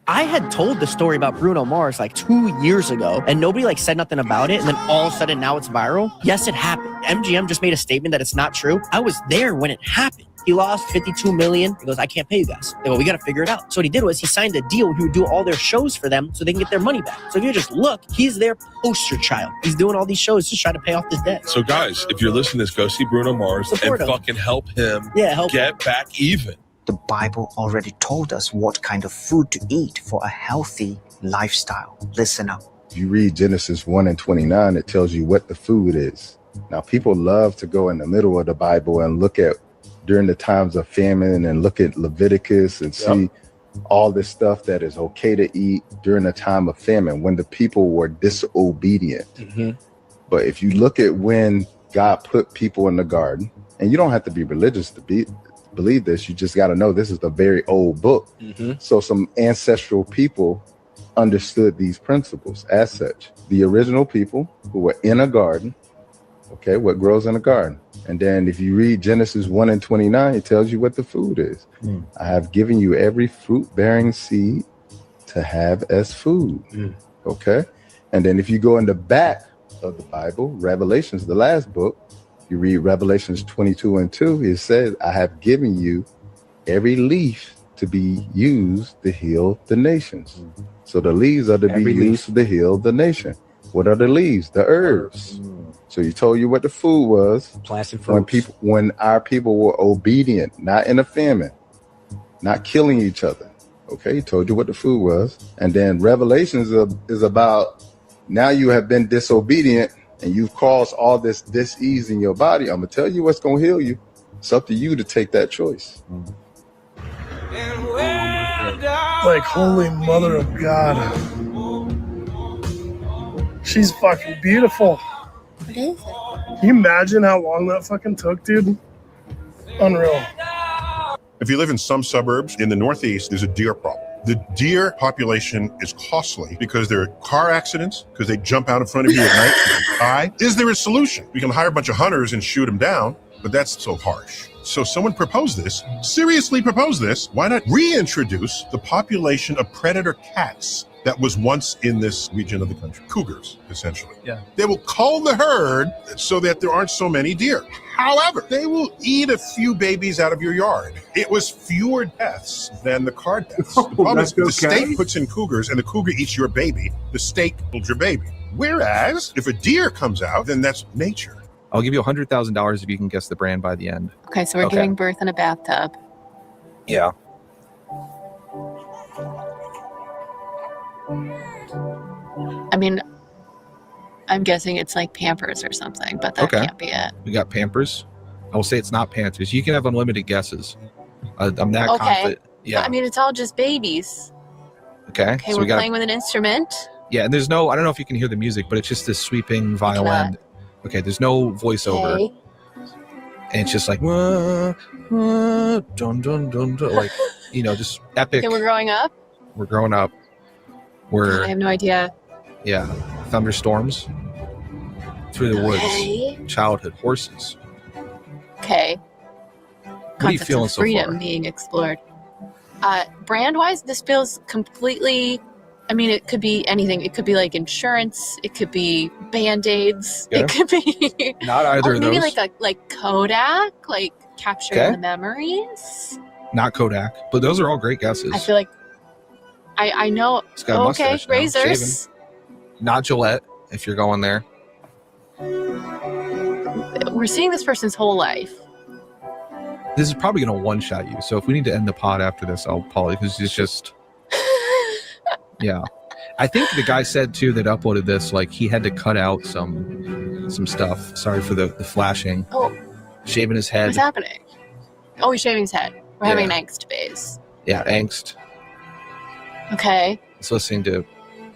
I had told the story about Bruno Mars like 2 years ago and nobody said nothing about it. And then all of a sudden now it's viral. Yes, it happened. MGM just made a statement that it's not true. I was there when it happened. He lost $52 million. He goes, I can't pay you guys. They go, we got to figure it out. So what he did was he signed a deal. He would do all their shows for them so they can get their money back. So if you just look, he's their poster child. He's doing all these shows to try to pay off this debt. So guys, if you're listening to this, go see Bruno Mars Support and him. fucking help him help get back even. The Bible already told us what kind of food to eat for a healthy lifestyle. Listen up. If you read Genesis 1:29, it tells you what the food is. Now, people love to go in the middle of the Bible and look at during the times of famine and look at Leviticus and see all this stuff that is okay to eat during the time of famine when the people were disobedient. But if you look at when God put people in the garden, and you don't have to be religious to believe this, you just got to know this is a very old book. So some ancestral people understood these principles as such. The original people who were in a garden, okay, what grows in a garden. And then if you read Genesis 1:29, it tells you what the food is. I have given you every fruit-bearing seed to have as food. Okay? And then if you go in the back of the Bible, Revelations, the last book, you read Revelations 22:2, it says, I have given you every leaf to be used to heal the nations. So the leaves are to be used to heal the nation. What are the leaves? The herbs. So he told you what the food was. Plastic when our people were obedient, not in a famine, not killing each other. Okay, he told you what the food was. And then Revelations is about now you have been disobedient and you've caused all this dis-ease in your body. I'm gonna tell you what's gonna heal you. It's up to you to take that choice. Like, holy mother of God. She's fucking beautiful. What is it? Can you imagine how long that fucking took, dude? Unreal. If you live in some suburbs in the Northeast, there's a deer problem. The deer population is costly because there are car accidents, because they jump out in front of you at night and die. Is there a solution? We can hire a bunch of hunters and shoot them down, but that's so harsh. So someone proposed this, seriously proposed this. Why not reintroduce the population of predator cats that was once in this region of the country? Cougars, essentially. Yeah. They will cull the herd so that there aren't so many deer. However, they will eat a few babies out of your yard. It was fewer deaths than the car deaths. The problem is the state puts in cougars and the cougar eats your baby. The state kills your baby. Whereas if a deer comes out, then that's nature. I'll give you $100,000 if you can guess the brand by the end. Okay, so we're giving birth in a bathtub. Yeah. I mean, I'm guessing it's like Pampers or something, but that can't be it. We got Pampers. I will say it's not Panthers. You can have unlimited guesses. I'm that Okay. confident. Yeah. I mean, it's all just babies. Okay. Okay, so we're we got playing with an instrument. Yeah, and there's no. I don't know if you can hear the music, but it's just this sweeping violin. Okay, there's no voiceover. Okay. And it's just like wah, wah, dun dun dun dun, like just epic. Okay, we're growing up. We're growing up. We're I have no idea. yeah, thunderstorms through the woods. Okay. Childhood horses. Okay. What are you Concepts feeling of so freedom far? being explored. Brand-wise, this feels completely. I mean, it could be anything. It could be like insurance. It could be Band-Aids. Yeah. It could be Not either of maybe those. like Kodak, like capturing Okay. the memories. Not Kodak, but those are all great guesses. I feel like I know. It's got a Okay, mustache now, razors. shaven. Not Gillette, if you're going there. We're seeing this person's whole life. This is probably going to one-shot you. So if we need to end the pod after this, I'll apologize because it's just. Yeah, I think the guy said too that uploaded this, like he had to cut out some stuff. Sorry for the flashing. Oh, Shaving his head. what's happening? Oh, he's shaving his head. We're having Yeah. an angst phase. Yeah, angst. Okay, It's listening to. I'm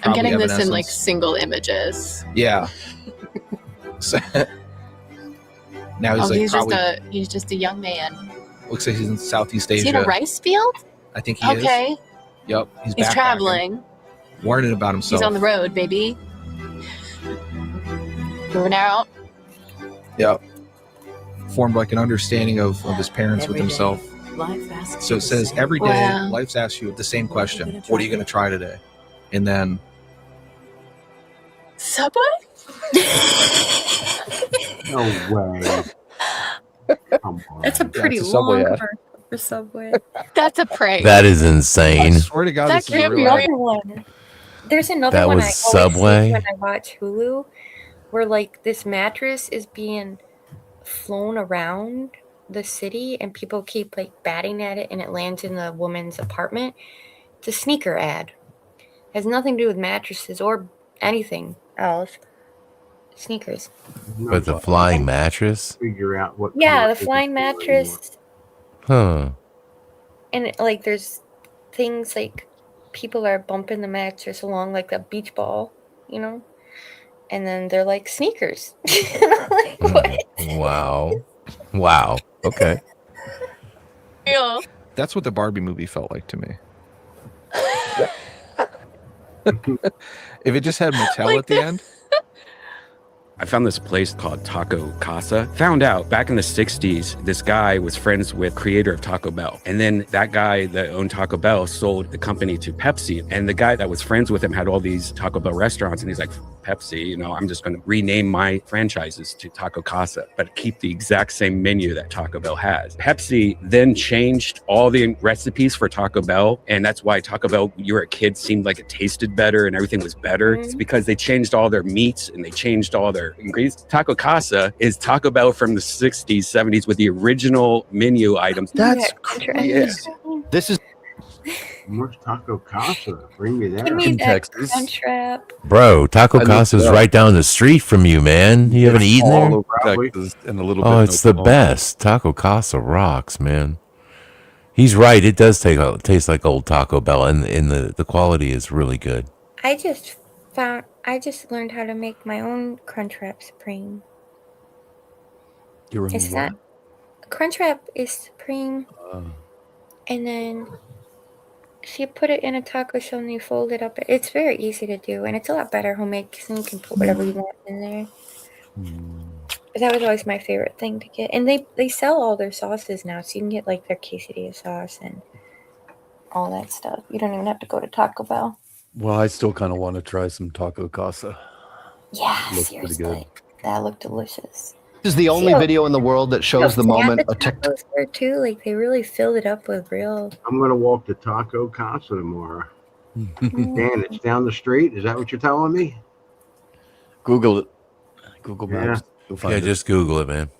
probably getting this in like Evanescence. single images. Yeah. So- now he's Oh, like he's probably he's just a young man. looks like he's in Southeast Is he in a Asia. rice field? I think he is. Okay, Yep. he's backpacking, traveling. Learning about himself. He's on the road, baby. Moving out. Yep. Formed like an understanding of his parents with Every day, himself. life asks So you it the says same every day, Wow. life's asked you the same question: what are you going to try today? And then Subway? No way. Come on. That's a pretty it's a Subway long ad. commercial for Subway. That's a prank. That is insane. I swear to God, That this is a can't real be ad. real. Another one. There's another That one was I always Subway? see when I watch Hulu, where like this mattress is being flown around the city, and people keep like batting at it, and it lands in the woman's apartment. It's a sneaker ad. Has nothing to do with mattresses or anything else. Sneakers. But the flying mattress? Figure out what. Yeah, the commercial flying it's for mattress, Huh. and like there's things like people are bumping the mattress along like a beach ball, and then they're like sneakers. Like, what? Wow. Wow. Okay. Real. That's what the Barbie movie felt like to me. If it just had Mattel at the end. I found this place called Taco Casa. Found out back in the 60s, this guy was friends with creator of Taco Bell. And then that guy that owned Taco Bell sold the company to Pepsi. And the guy that was friends with him had all these Taco Bell restaurants. And he's like, Pepsi, I'm just going to rename my franchises to Taco Casa, but keep the exact same menu that Taco Bell has. Pepsi then changed all the recipes for Taco Bell. And that's why Taco Bell, you were a kid, seemed like it tasted better and everything was better. It's because they changed all their meats and they changed all their ingredients. Taco Casa is Taco Bell from the 60s, 70s with the original menu items. That's yeah. This is Where's Taco Casa? Bring me there. Give me that Crunchwrap. Bro, Taco I Casa's looked it up. right down the street from you, man. You haven't eaten all there? over Texas and a little bit Oh, in it's the Oklahoma. best. Taco Casa rocks, man. He's right. It does taste like old Taco Bell, and the quality is really good. I just learned how to make my own Crunchwrap Supreme. You're in It's what? not Crunchwrap is supreme, and then so you put it in a taco shell and you fold it up. It's very easy to do, and it's a lot better homemade because then you can put whatever you want in there. But that was always my favorite thing to get, and they sell all their sauces now, so you can get like their quesadilla sauce and all that stuff. You don't even have to go to Taco Bell. Well, I still kind of want to try some Taco Casa. Yeah, Looks pretty good. seriously, that looked delicious. This is the only See, video in the world that shows the moment a tech. tacos there too. Like they really filled it up with real. I'm gonna walk to Taco Casa tomorrow. Dan, it's down the street. Is that what you're telling me? Google it. Google Yeah. Maps. You'll find Yeah, it. just Google it, man.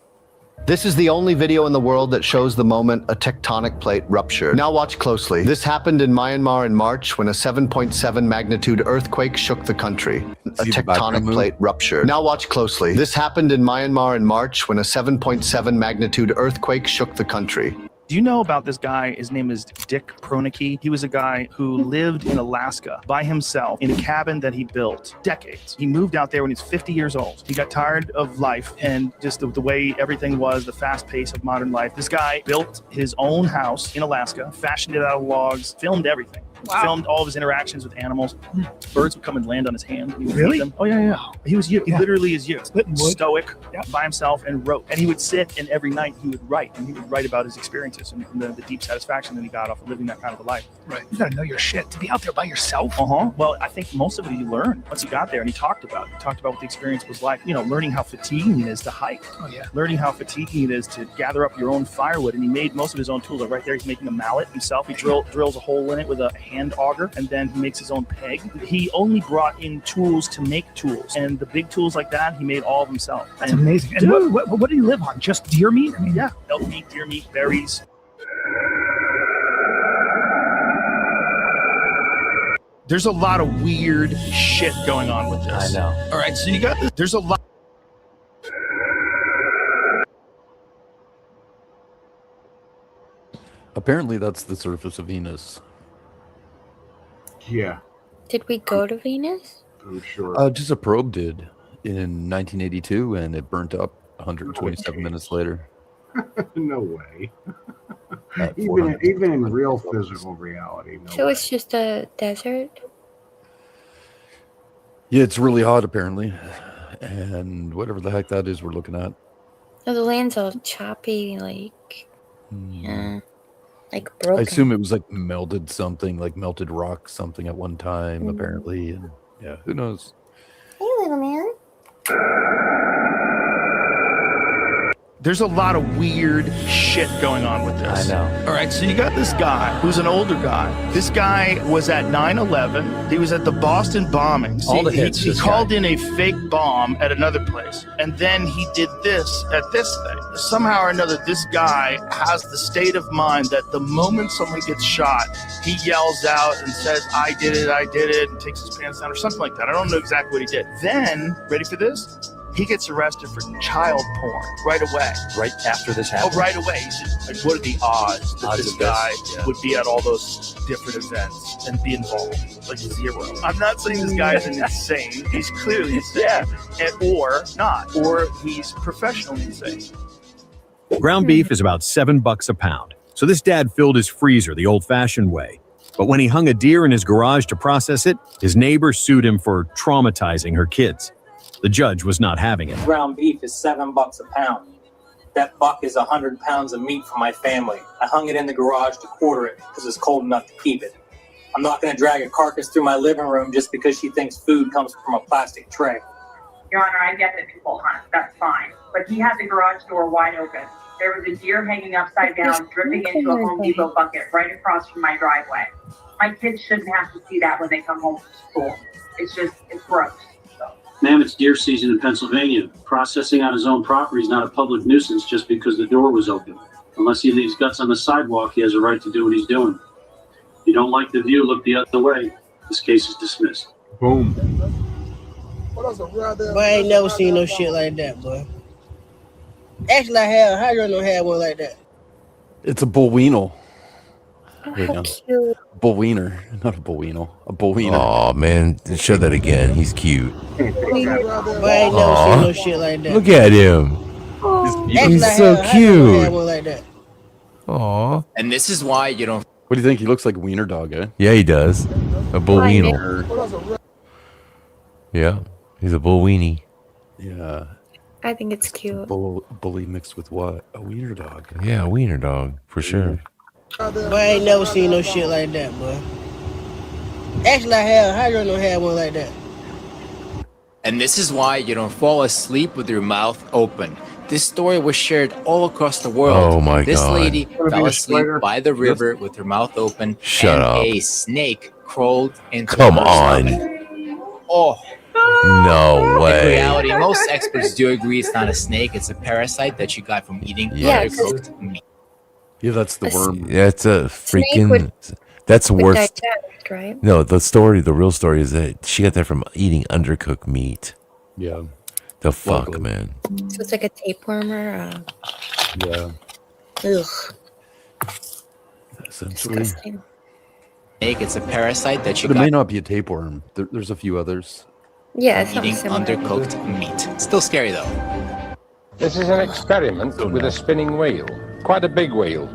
This is the only video in the world that shows the moment a tectonic plate ruptured. Now watch closely. This happened in Myanmar in March when a 7.7 magnitude earthquake shook the country. A See the background tectonic move? plate ruptured. Now watch closely. This happened in Myanmar in March when a 7.7 magnitude earthquake shook the country. Do you know about this guy? His name is Dick Pronicki. He was a guy who lived in Alaska by himself in a cabin that he built decades. He moved out there when he was 50 years old. He got tired of life and just the way everything was, the fast pace of modern life. This guy built his own house in Alaska, fashioned it out of logs, filmed everything. Wow. Filmed all of his interactions with animals. Birds would come and land on his hand. He would Really? feed them. Oh, yeah. He was you. He literally is you. Splitting wood. Stoic, by himself, and wrote. And he would sit, and every night he would write. And he would write about his experiences and the deep satisfaction that he got off of living that kind of a life. Right. You gotta know your shit to be out there by yourself. Well, I think most of it you learn once he got there, and he talked about it. He talked about what the experience was like. You know, learning how fatiguing it is to hike. Oh, yeah. Learning how fatiguing it is to gather up your own firewood. And he made most of his own tools. Like right there, he's making a mallet himself. He drills a hole in it with a hand auger, and then he makes his own peg. He only brought in tools to make tools, and the big tools like that, he made all of himself. That's amazing. And what do you live on? Just deer meat? I mean, Yeah, elk meat, deer meat, berries. There's a lot of weird shit going on with this. I know. All right, so you got this. There's a lot. Apparently, that's the surface of Venus. Yeah, Did we go to Venus? I'm sure. Just a probe did in 1982, and it burnt up 127 minutes later. No way. At Even 400 in real physical reality. No So way. it's just a desert? Yeah, it's really hot apparently, and whatever the heck that is, we're looking at. No, the land's all choppy, like, yeah, like I broken. assume it was like melted something, like melted rock something at one time, apparently, and yeah, who knows? Hey, little man. There's a lot of weird shit going on with this. I know. All right, so you got this guy who's an older guy. This guy was at 9/11. He was at the Boston bombings. All the hits, He this called in a fake bomb at another place, and then he did this at this thing. Somehow or another, this guy has the state of mind that the moment someone gets shot, he yells out and says, I did it, and takes his pants down or something like that. I don't know exactly what he did. Then, ready for this? He gets arrested for child porn right away. Right after this Oh, happened. right away. He's just, like, what are the odds that Odds this of this, guy yeah. would be at all those different events and be involved? Like zero. I'm not saying this guy isn't insane. He's clearly insane. Or not. Or he's professionally insane. Ground beef is about $7 a pound. So this dad filled his freezer the old-fashioned way. But when he hung a deer in his garage to process it, his neighbor sued him for traumatizing her kids. The judge was not having it. Ground beef is $7 a pound. That buck is 100 pounds of meat for my family. I hung it in the garage to quarter it because it's cold enough to keep it. I'm not going to drag a carcass through my living room just because she thinks food comes from a plastic tray. Your Honor, I get that people hunt. That's fine. But he had the garage door wide open. There was a deer hanging upside down, dripping into a Home Depot bucket right across from my driveway. My kids shouldn't have to see that when they come home from school. It's gross. Ma'am, it's deer season in Pennsylvania. Processing on his own property is not a public nuisance just because the door was open. Unless he leaves guts on the sidewalk, he has a right to do what he's doing. If you don't like the view, look the other way. This case is dismissed. Boom. Boy, I ain't never seen no shit like that, boy. Actually, I have. How you don't have one like that? It's a bullweasel. Wait, How no. cute. Bullwiener, not a bullweasel. A bullwiener. Oh man, show that again. He's cute. Boy, I ain't never Aw. seen no shit like that. Look at him. Actually, He's I so have. How you don't have cute. one like that? Aw. And this is why you don't. What do you think? He looks like a wiener dog, eh? Yeah, he does. A bull weenie. Yeah, he's a bull weenie. Yeah. I think it's cute. Bully mixed with what? A wiener dog. Yeah, a wiener dog for sure. Boy, I ain't never seen no shit like that, boy. Actually, I have. How you don't have one like that? And this is why you don't fall asleep with your mouth open. This story was shared all across the world. Oh my this God. lady Wanna be fell a asleep spider? by the river with her mouth open. Shut and up. a snake crawled into Come her on. stomach. Oh. No In way. reality, most experts do agree it's not a snake. It's a parasite that you got from eating Yes. undercooked meat. Yeah, that's the worm. That's a Snake freaking. would- That's Would worse. digest, right? No, the real story is that she got that from eating undercooked meat. Yeah. The fuck, man. So it's like a tapeworm or Yeah. ugh. Essentially. Disgusting. It's a parasite that you But it got may not be a tapeworm. There's a few others. Yeah, it's from eating something similar. undercooked meat. Still scary though. This is an experiment with a spinning wheel, quite a big wheel.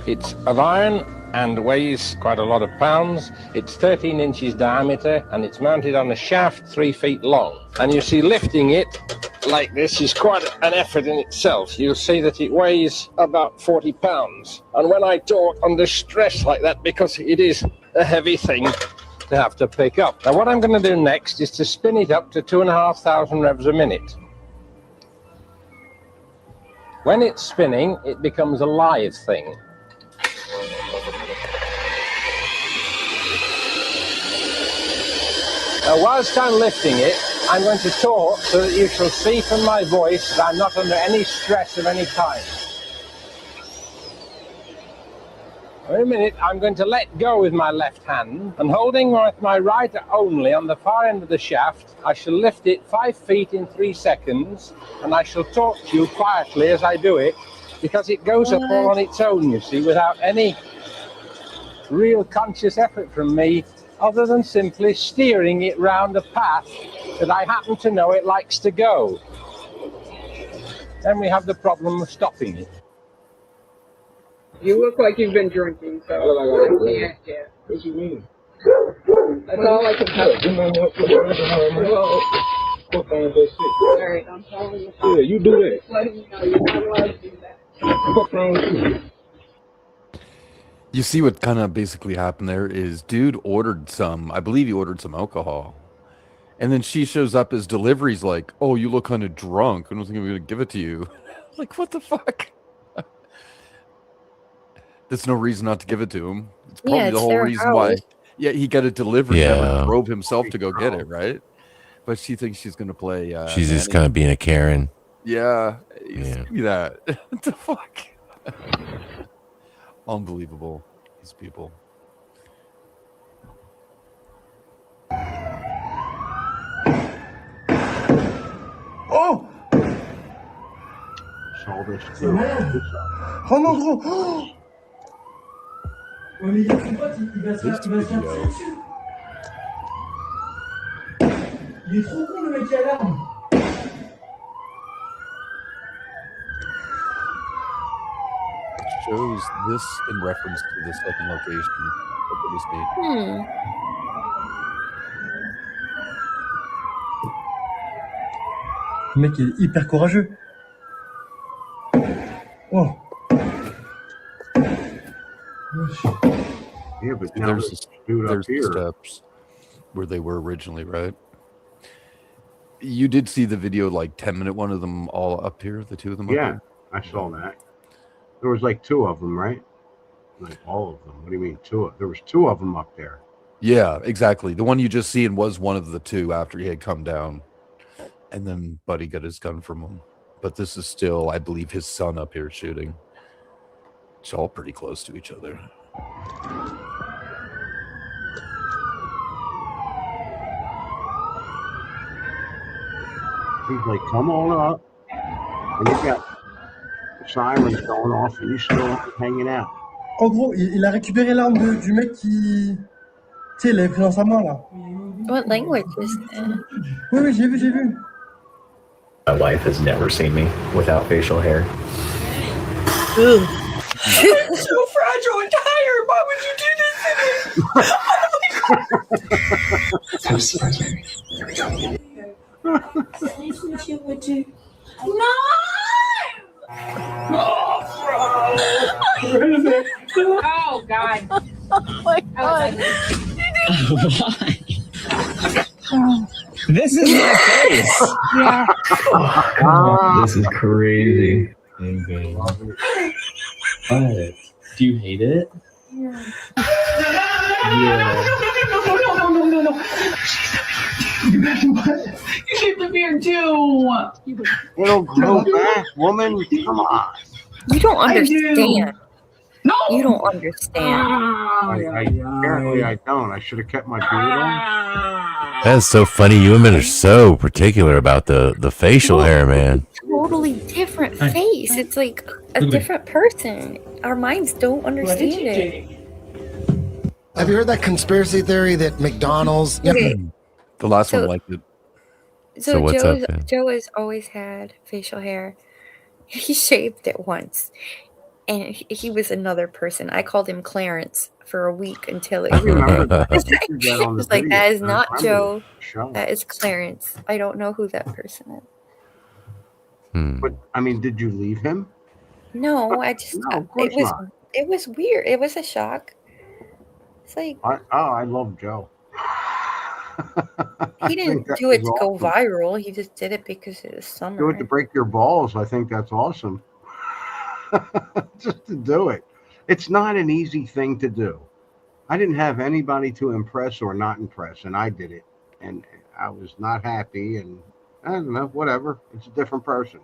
It's of iron and weighs quite a lot of pounds. It's 13 inches diameter and it's mounted on a shaft 3 feet long. And you see, lifting it like this is quite an effort in itself. You'll see that it weighs about 40 pounds. And when I talk under stress like that, because it is a heavy thing to have to pick up. Now what I'm going to do next is to spin it up to 2,500 revs a minute. When it's spinning, it becomes a live thing. Now, whilst I'm lifting it, I'm going to talk so that you shall see from my voice that I'm not under any stress of any kind. In a minute, I'm going to let go with my left hand, and holding with my right only on the far end of the shaft, I shall lift it 5 feet in 3 seconds, and I shall talk to you quietly as I do it, because it goes up all on its own, you see, without any real conscious effort from me, other than simply steering it round a path that I happen to know it likes to go. Then we have the problem of stopping it. You look like you've been drinking, so yeah. What do you mean? That's all I can tell you. Alright, I'm telling you. Yeah, you do that. Just letting you know you're not allowed to do that. What's wrong with you? You see what kind of basically happened there is dude ordered some, I believe he ordered some alcohol. And then she shows up as delivery's like, oh, you look kind of drunk. I don't think I'm going to give it to you. Like, what the fuck? There's no reason not to give it to him. It's probably the whole reason why. Yeah, he got it delivered. Never drove himself to go get it, right? But she thinks she's going to play. She's just kind of being a Karen. Yeah. Give me that. What the fuck? Unbelievable. These people. Oh! Saw this too. Hold on, hold on. Ouais, mais il y a son pote, il va se faire tirer dessus. Il est trop con, le mec qui a l'arme. Shows this in reference to the second location of the state. Le mec est hyper courageux. Oh. Yeah, but now there's dude up here. steps where they were originally, right? You did see the video, like 10-minute one of them all up here, the two of them. Yeah, up here? I saw that. There was like two of them, right? Like all of them. What do you mean two? There was two of them up there. Yeah, exactly. The one you just seen was one of the two after he had come down, and then Buddy got his gun from him. But this is still, I believe, his son up here shooting. It's all pretty close to each other. He's like, come on up. And you got sirens going off and you still hanging out. En gros, il a récupéré l'arme du mec qui... Tu sais, il l'avait pris dans sa main, là. What language is that? Oui, oui, j'ai vu. My wife has never seen me without facial hair. Ugh. I'm so fragile and tired. Why would you do this to me? I'm sorry. Here we go. No! Oh, God. Oh my God. This is my face. Yeah. Oh, this is crazy. Okay. What? Do you hate it? Yeah. Yeah. You shaved the beard too. It'll grow back, woman. Come on. You don't understand. You don't understand. Apparently I don't. I should have kept my beard on. That's so funny. You women are so particular about the facial hair, man. Totally different face. It's like a different person. Our minds don't understand it. Have you heard that conspiracy theory that McDonald's? Okay. The last one liked it. So what's up, man? Joe has always had facial hair. He shaved it once, and he was another person. I called him Clarence for a week until it was like, that is not Joe. That is Clarence. I don't know who that person is. But I mean, did you leave him? No, I just it was weird. It was a shock. It's like I love Joe. he didn't do it to go viral. He just did it because it was summer. Do it to break your balls. I think that's awesome. Just to do it. It's not an easy thing to do. I didn't have anybody to impress or not impress, and I did it. And I was not happy, and I don't know, whatever. It's a different person.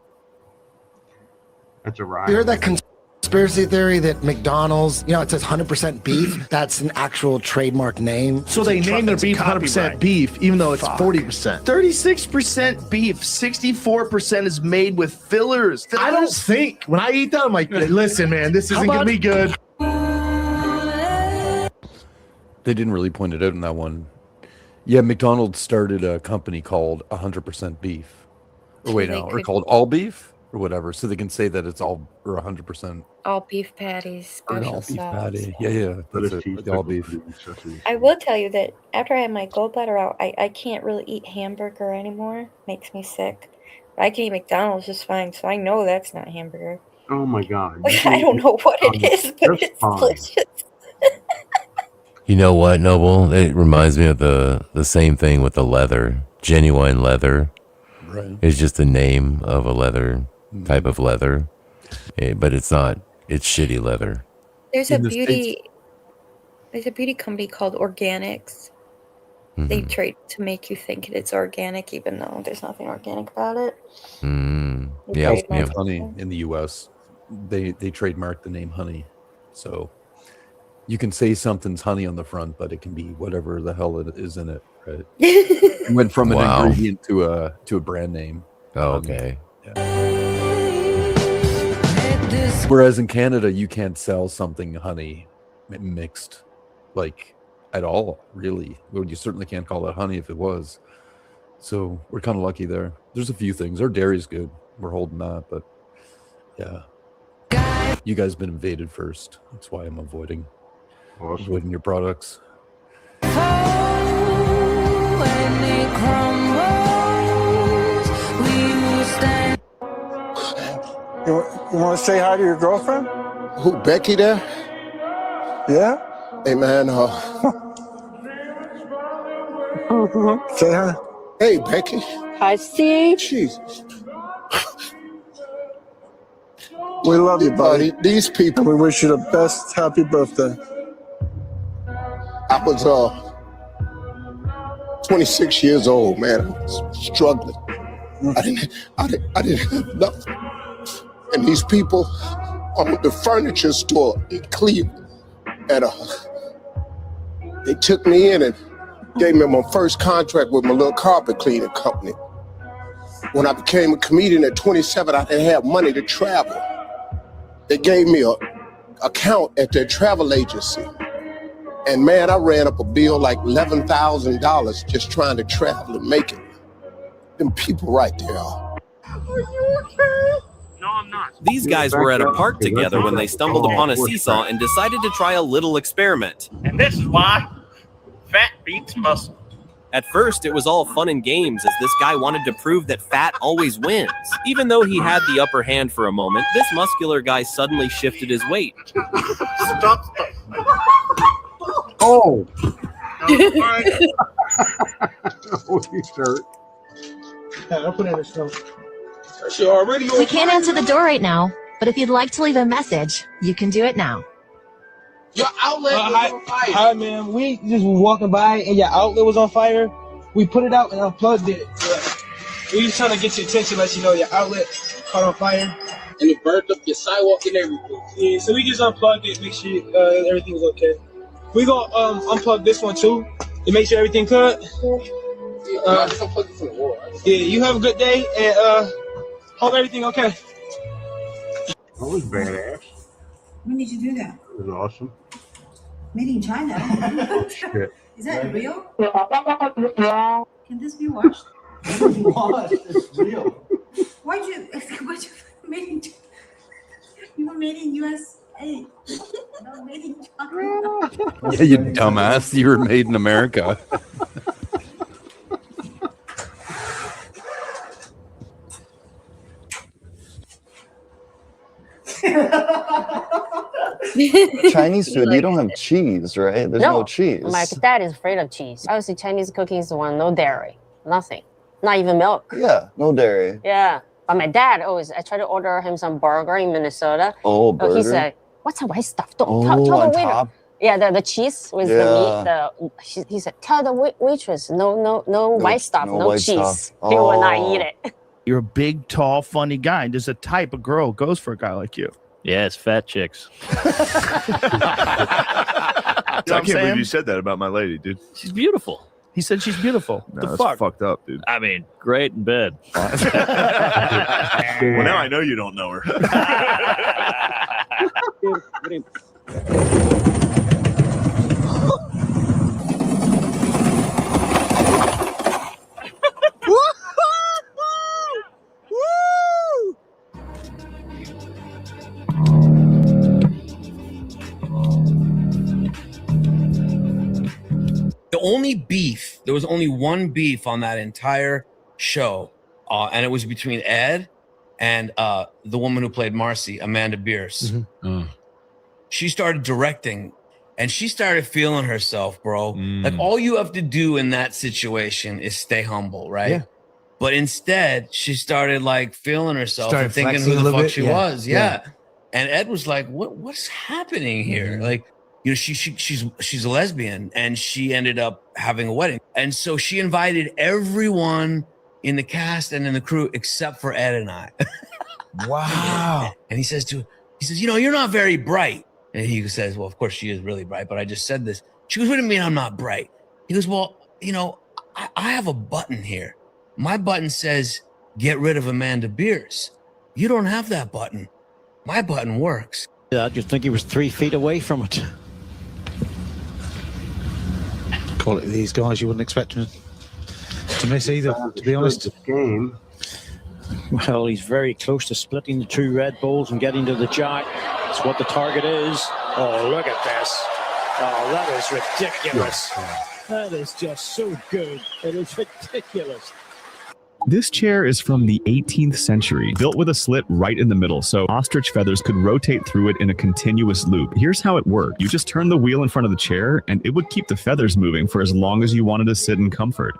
That's a riot. You heard that conspiracy theory that McDonald's, it says 100% beef? That's an actual trademark name. So they named their beef 100% beef, even though it's 40%. 36% beef, 64% is made with fillers. I don't think, when I eat that, I'm like, listen, man, this isn't going to be good. They didn't really point it out in that one. Yeah, McDonald's started a company called 100% Beef. Or wait, no, or called All Beef or whatever, so they can say that it's all or 100%. All beef patties, special All beef sauce. patty. Yeah, that's it. The all beef. I will tell you that after I had my gallbladder out, I can't really eat hamburger anymore. Makes me sick. I can eat McDonald's just fine, so I know that's not hamburger. Oh my God. I don't know what it is, but it's delicious. You know what, Noble? It reminds me of the same thing with the leather. Genuine leather. Right. It's just the name of a leather, type of leather. But it's not, it's shitty leather. There's a beauty company called Organics. Mm-hmm. They trade to make you think it's organic, even though there's nothing organic about it. Yeah, honey in the U.S. They trademarked the name honey, so you can say something's honey on the front, but it can be whatever the hell it is in it. Right? It went from an ingredient to a brand name. Oh, okay. Whereas in Canada, you can't sell something honey mixed, like at all, really. Well, you certainly can't call it honey if it was. So we're kind of lucky there. There's a few things. Our dairy's good. We're holding that, but yeah. You guys have been invaded first. That's why I'm avoiding your products. You want to say hi to your girlfriend? Who, Becky there? Yeah? Hey, man. Say hi. Hey, Becky. Hi, Steve. Jesus. We love you, buddy. These people. We wish you the best happy birthday. I was 26 years old, man. I was struggling. I didn't have nothing. And these people owned the furniture store in Cleveland. And they took me in and gave me my first contract with my little carpet cleaning company. When I became a comedian at 27, I didn't have money to travel. They gave me an account at their travel agency. And man, I ran up a bill like $11,000 just trying to travel and make it. Them people right there are. Are you okay? No, I'm not. These guys were at a park together when they stumbled upon a seesaw and decided to try a little experiment. And this is why fat beats muscle. At first, it was all fun and games as this guy wanted to prove that fat always wins. Even though he had the upper hand for a moment, this muscular guy suddenly shifted his weight. Stop. Oh. Oh, he's hurt. I'll put in a snow. We can't answer the door right now, but if you'd like to leave a message, you can do it now. Your outlet was on fire. Hi, man. We just were walking by and your outlet was on fire. We put it out and unplugged it. Yeah. We just trying to get your attention, let you know your outlet caught on fire. and it burnt up your sidewalk and everything. Yeah, so we just unplugged it, make sure everything was okay. We gonna unplug this one too to make sure everything good. Yeah, just unplug it from the wall. Yeah, you have a good day and hope everything okay. That was badass. When did you do that? That was awesome. Made in China. Oh, shit. Is that real? Can this be washed? What? It's real. Why'd you made in China? You were made in USA. Not made in China. Yeah, you dumbass. You were made in America. Chinese food, you don't have cheese, right? There's no cheese. My dad is afraid of cheese. Obviously, Chinese cooking is the one, no dairy, nothing, not even milk. Yeah, no dairy. Yeah, but my dad always, I tried to order him some burger in Minnesota. Oh, burger. He said, "What's the white stuff? Tell on the waiter." top? Yeah, the cheese with the meat. He said, "Tell the waitress, no white stuff, no white cheese. stuff. He will not eat it." You're a big, tall, funny guy. And there's a type of girl goes for a guy like you. Yeah, it's fat chicks. I can't believe you said that about my lady, dude. She's beautiful. He said she's beautiful. No, The that's fuck? fucked up, dude. I mean, great in bed. Well, now I know you don't know her. The only beef, there was only one beef on that entire show, and it was between Ed and the woman who played Marcy, Amanda Bierce. She started directing, and she started feeling herself, bro. Like, all you have to do in that situation is stay humble, right? Yeah. But instead, she stared like feeling herself Started and thinking flexing who a the little fuck bit, she yeah. was. Yeah. And Ed was like, what's happening here? Like, you know, she's a lesbian, and she ended up having a wedding. And so she invited everyone in the cast and in the crew except for Ed and I. Wow. And he says, you know, you're not very bright. And he says, well, of course she is really bright, but I just said this. She goes, what do you mean I'm not bright? He goes, well, you know, I have a button here. My button says, get rid of Amanda Bierce. You don't have that button. My button works. I just think he was 3 feet away from it. Quality of these guys, you wouldn't expect him to miss either, to be honest. Game. Well, he's very close to splitting the 2 Red Bulls and getting to the jack. That's what the target is. Oh, look at this. Oh, that is ridiculous. That is just so good. It is ridiculous. This chair is from the 18th century, built with a slit right in the middle, so ostrich feathers could rotate through it in a continuous loop. Here's how it worked. You just turn the wheel in front of the chair, and it would keep the feathers moving for as long as you wanted to sit in comfort.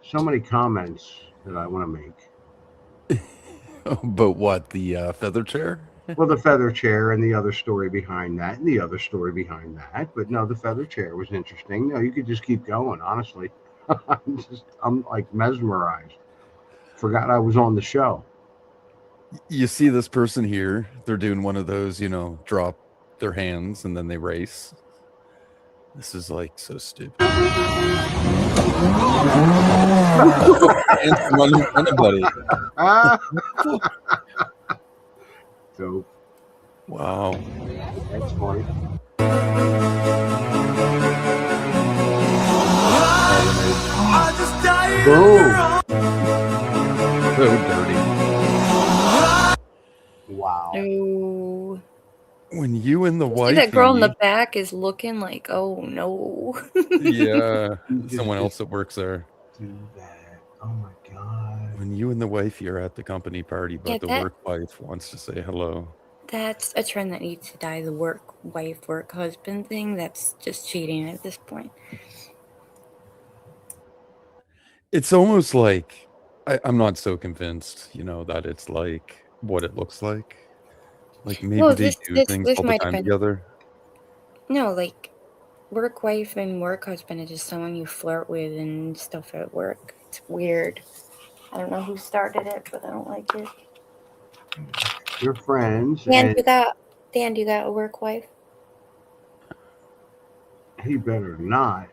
So many comments that I want to make. But what, the feather chair? Well, the feather chair and the other story behind that and the other story behind that. But no, the feather chair was interesting. No, you could just keep going, honestly. I'm like mesmerized. Forgot I was on the show. You see this person here, they're doing one of those, you know, drop their hands and then they race. This is like so stupid. Anybody. So, wow. That's funny. Boom. So dirty. Wow. No. When you and the See, wife. that girl in the back is looking like, oh no. Yeah, someone else that works there. Do that. Oh my god. When you and the wifey are at the company party, but Yeah, the that- work wife wants to say hello. That's a trend that needs to die. The work wife, work husband thing. That's just cheating at this point. It's almost like I'm not so convinced, you know, that it's like what it looks like. Like maybe Well, they do things all the might time have been- together. No, like work wife and work husband is just someone you flirt with and stuff at work. It's weird. I don't know who started it, but I don't like it. You're friends. Dan, and you got a work wife? he better not.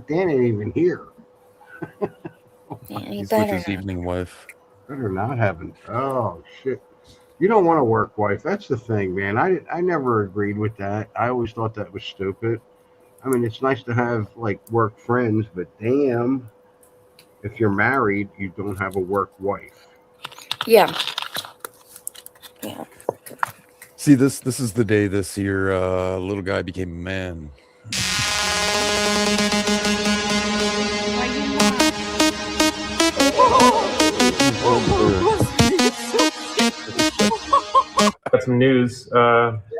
Dan ain't even here. Yeah, he He's with better his not. evening wife. Better not have an. Oh shit! You don't want a work wife. That's the thing, man. I never agreed with that. I always thought that was stupid. I mean, it's nice to have like work friends, but damn, if you're married, you don't have a work wife. Yeah. Yeah. See, this is the day this year little guy became a man. Got some news.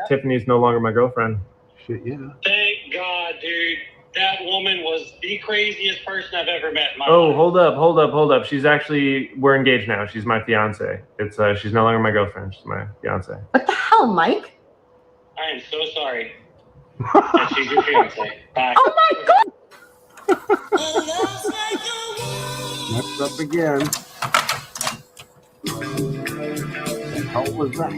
Tiffany's no longer my girlfriend. Shit, yeah. Thank God, dude. That woman was the craziest person I've ever met in my Oh, life. hold up. We're engaged now. She's my fiance. She's no longer my girlfriend. She's my fiance. What the hell, Mike? I am so sorry. And she's your fiance. Bye. Oh my God! Messed up again. How was that?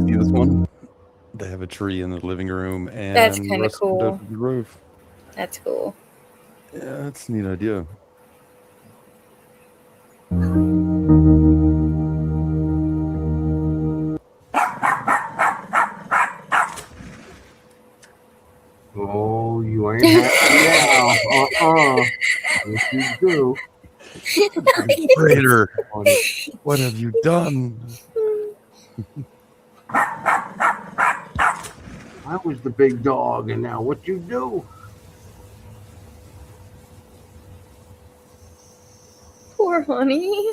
See this one? They have a tree in the living room and That's kinda the rest of them cool. down to the roof. That's cool. Yeah, that's a neat idea. Oh, you ain't happy now. Yes, you do. Traitor, what have you done? I was the big dog, and now what you do? Poor honey.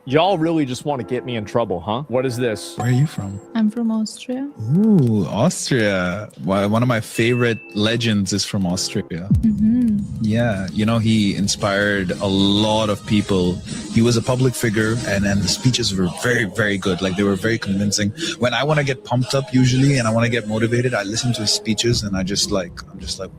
Y'all really just want to get me in trouble, huh? What is this? Where are you from? I'm from Austria. Ooh, Austria. One of my favorite legends is from Austria. Mm-hmm. Yeah, you know, he inspired a lot of people. He was a public figure, and the speeches were very, very good. Like, they were very convincing. When I want to get pumped up usually and I want to get motivated, I listen to his speeches and I'm just like,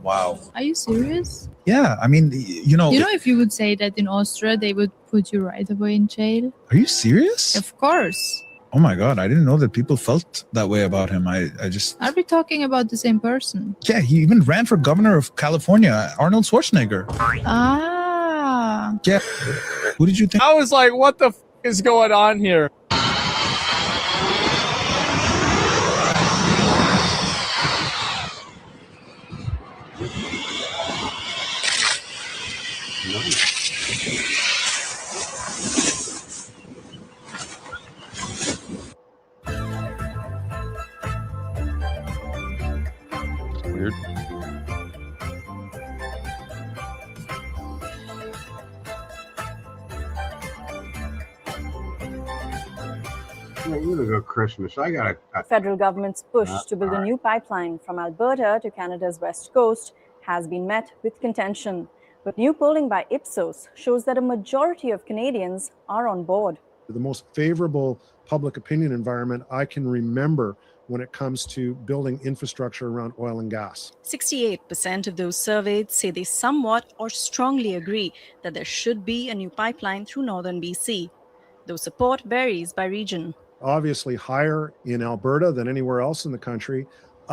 wow. Are you serious? Yeah, I mean, you know, if you would say that in Austria, they would put you right away in jail? are you serious? Of course. Oh my God, I didn't know that people felt that way about him. I just, Are we talking about the same person? yeah, he even ran for governor of California, Arnold Schwarzenegger. Ah. Yeah. Who did you think? I was like, what the is going on here? Weird. Yeah, you look at Christmas. I got a Federal government's push to build a new pipeline from Alberta to Canada's west coast has been met with contention. But new polling by Ipsos shows that a majority of Canadians are on board. The most favorable public opinion environment I can remember when it comes to building infrastructure around oil and gas. 68% of those surveyed say they somewhat or strongly agree that there should be a new pipeline through northern BC, though support varies by region. obviously higher in Alberta than anywhere else in the country,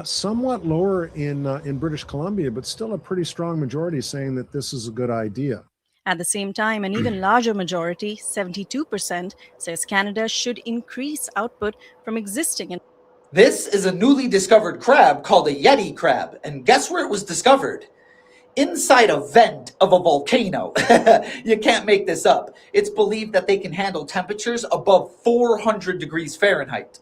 somewhat lower in British Columbia, but still a pretty strong majority saying that this is a good idea. At the same time, an even larger majority, 72%, says Canada should increase output from existing. This is a newly discovered crab called a Yeti crab, and guess where it was discovered? Inside a vent of a volcano. You can't make this up. It's believed that they can handle temperatures above 400 degrees Fahrenheit.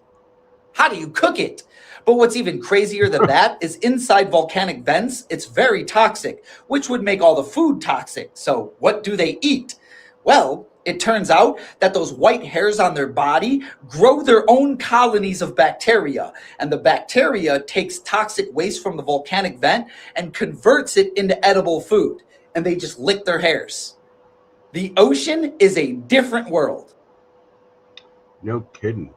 How do you cook it? But what's even crazier than that is inside volcanic vents, it's very toxic, which would make all the food toxic. So what do they eat? Well, it turns out that those white hairs on their body grow their own colonies of bacteria, and the bacteria takes toxic waste from the volcanic vent and converts it into edible food, and they just lick their hairs. The ocean is a different world. No kidding.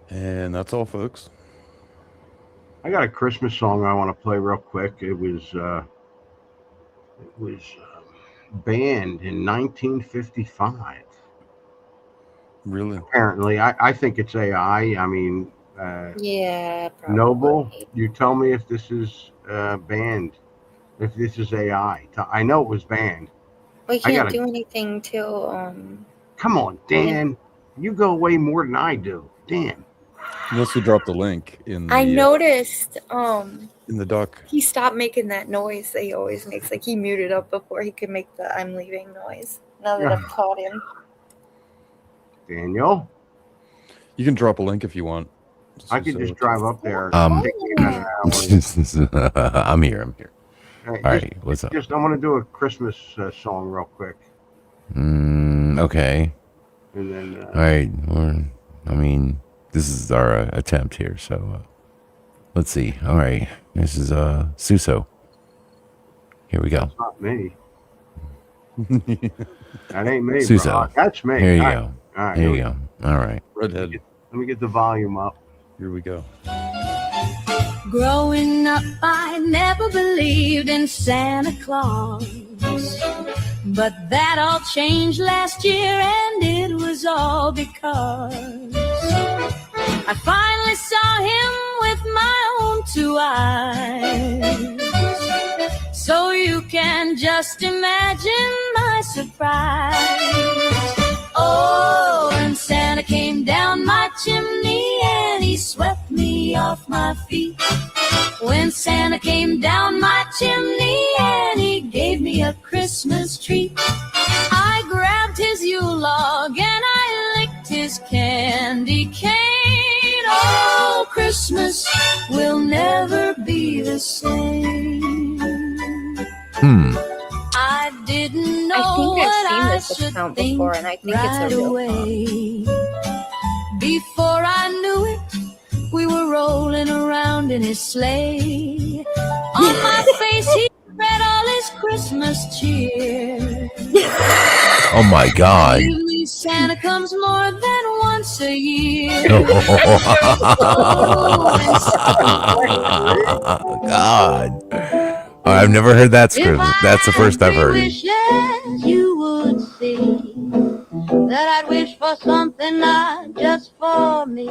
And that's all, folks. I got a Christmas song I want to play real quick. It was banned in 1955. Really? Apparently, I think it's AI. I mean, Yeah, probably. Noble, you tell me if this is banned, if this is AI. I know it was banned. We I can't gotta- do anything till Come on, Dan. You go way more than I do. Damn. Unless we drop the link in the, I noticed in the doc. he stopped making that noise that he always makes. Like he muted up before he could make the I'm leaving noise. Now that I've caught him. Daniel, You can drop a link if you want. I could just drive up there. Um, Take me about an hour. I'm here. I'm here. Hey, All right, what's up? Just I want to do a Christmas song real quick, Okay. and then All right. I mean, this is our attempt here. So let's see. All right. This is Suso. Here we go. That's not me. That ain't me, Suso. bro. That's me. Here you All go. right. All right, Here here you we go. All right. Redhead. Let me get the volume up. Here we go. Growing up, I never believed in Santa Claus. But that all changed last year, and it was all because I finally saw him with my own two eyes. So you can just imagine my surprise. Oh, and Santa came down my chimney and he swept me off my feet. When Santa came down my chimney and he gave me a Christmas treat, I grabbed his Yule log and I licked his candy cane. Oh, Christmas will never be the same. I didn't know I think I've what seen I this should account think before, and I think right it's a real away. Before I knew it, we were rolling around in his sleigh. On my face, he spread all his Christmas cheer. Oh my God. Believe me, Santa comes more than once a year. God. Oh, I've never heard that script. That's the first I've heard. Wishes you would see that I'd wish for something not just for me.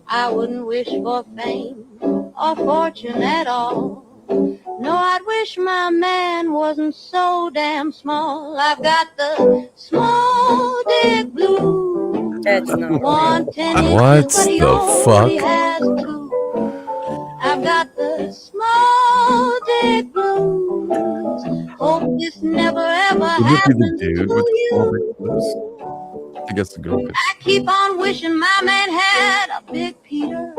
I wouldn't wish for fame or fortune at all. No, I'd wish my man wasn't so damn small. I've got the small dick blues. That's not One 10 What inches, but he the only fuck? has two. I've got the small dick blues. Hope this never ever Would this be the happens dude to with the you. small big blues? I guess the girl. I keep on wishing my man had a big Peter.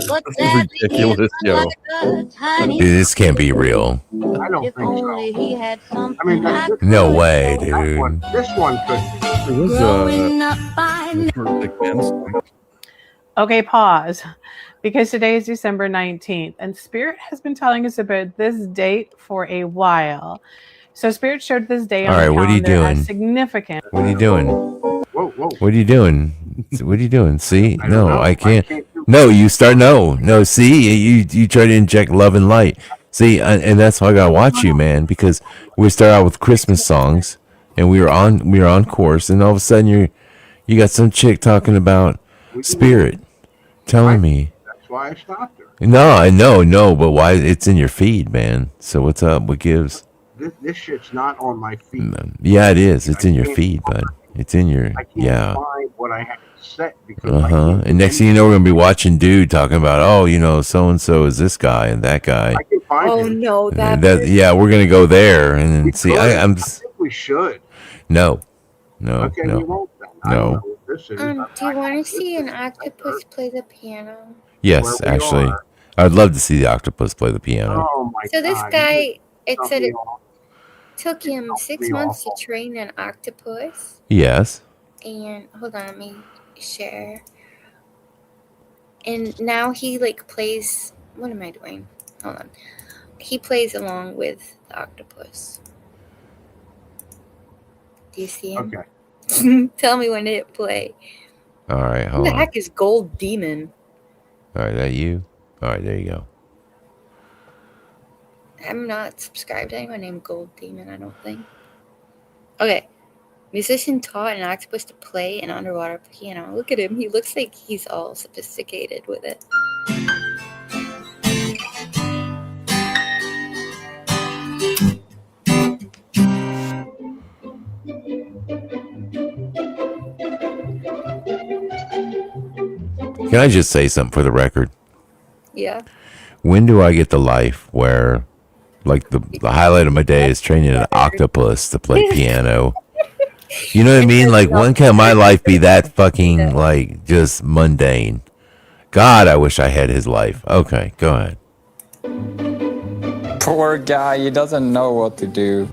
But This is that ridiculous, yo. like a tiny. This can't be real. I don't If think so. only he had something I mean, I No way, dude. This one could. It was growing up I Perfect Man song. Okay, pause. Because today is December 19th, and Spirit has been telling us about this date for a while. So Spirit showed this day on All right, the what are you calendar as doing? significant. What are you doing? Whoa, whoa. What are you doing? What are you doing? See? I don't No, know. I can't. do- No, you start. No. See, you try to inject love and light. See, and that's why I gotta watch you, man, because we start out with Christmas songs, and we were on course, and all of a sudden You got some chick talking about Spirit, telling me. That's why I stopped her. No, but why? It's in your feed, man. So what's up? What gives? This shit's not on my feed. Yeah, it is. It's in your feed, bud. It's in your I can't yeah. find what I had set because And next thing you know, we're gonna be watching dude talking about, oh, you know, so and so is this guy and that guy. I can find Oh him. no, that. Yeah, we're gonna go there and then see. I'm I think we should. no. Okay, we won't then. I don't No. know what this is. Do you want to see an octopus play the piano? Yes, Where we actually, are. I'd love to see the octopus play the piano. Oh my So this God, guy, it you said it awful. took him 6 be months to awful. train an octopus. Yes. And hold on, let me share. And now he like plays. What am I doing? Hold on. He plays along with the octopus. Do you see him? Okay. Tell me when to hit play. All right, Who hold the on. heck is Gold Demon? All right, that you. All right, there you go. I'm not subscribed to anyone named Gold Demon, I don't think. Okay. Musician taught an octopus to play an underwater piano. Look at him. He looks like he's all sophisticated with it. Can I just say something for the record? Yeah. When do I get the life where, like, the highlight of my day is training an octopus to play piano? You know what I mean? Like, when can my life be that fucking, like, just mundane? God, I wish I had his life. Okay, go ahead. Poor guy, he doesn't know what to do.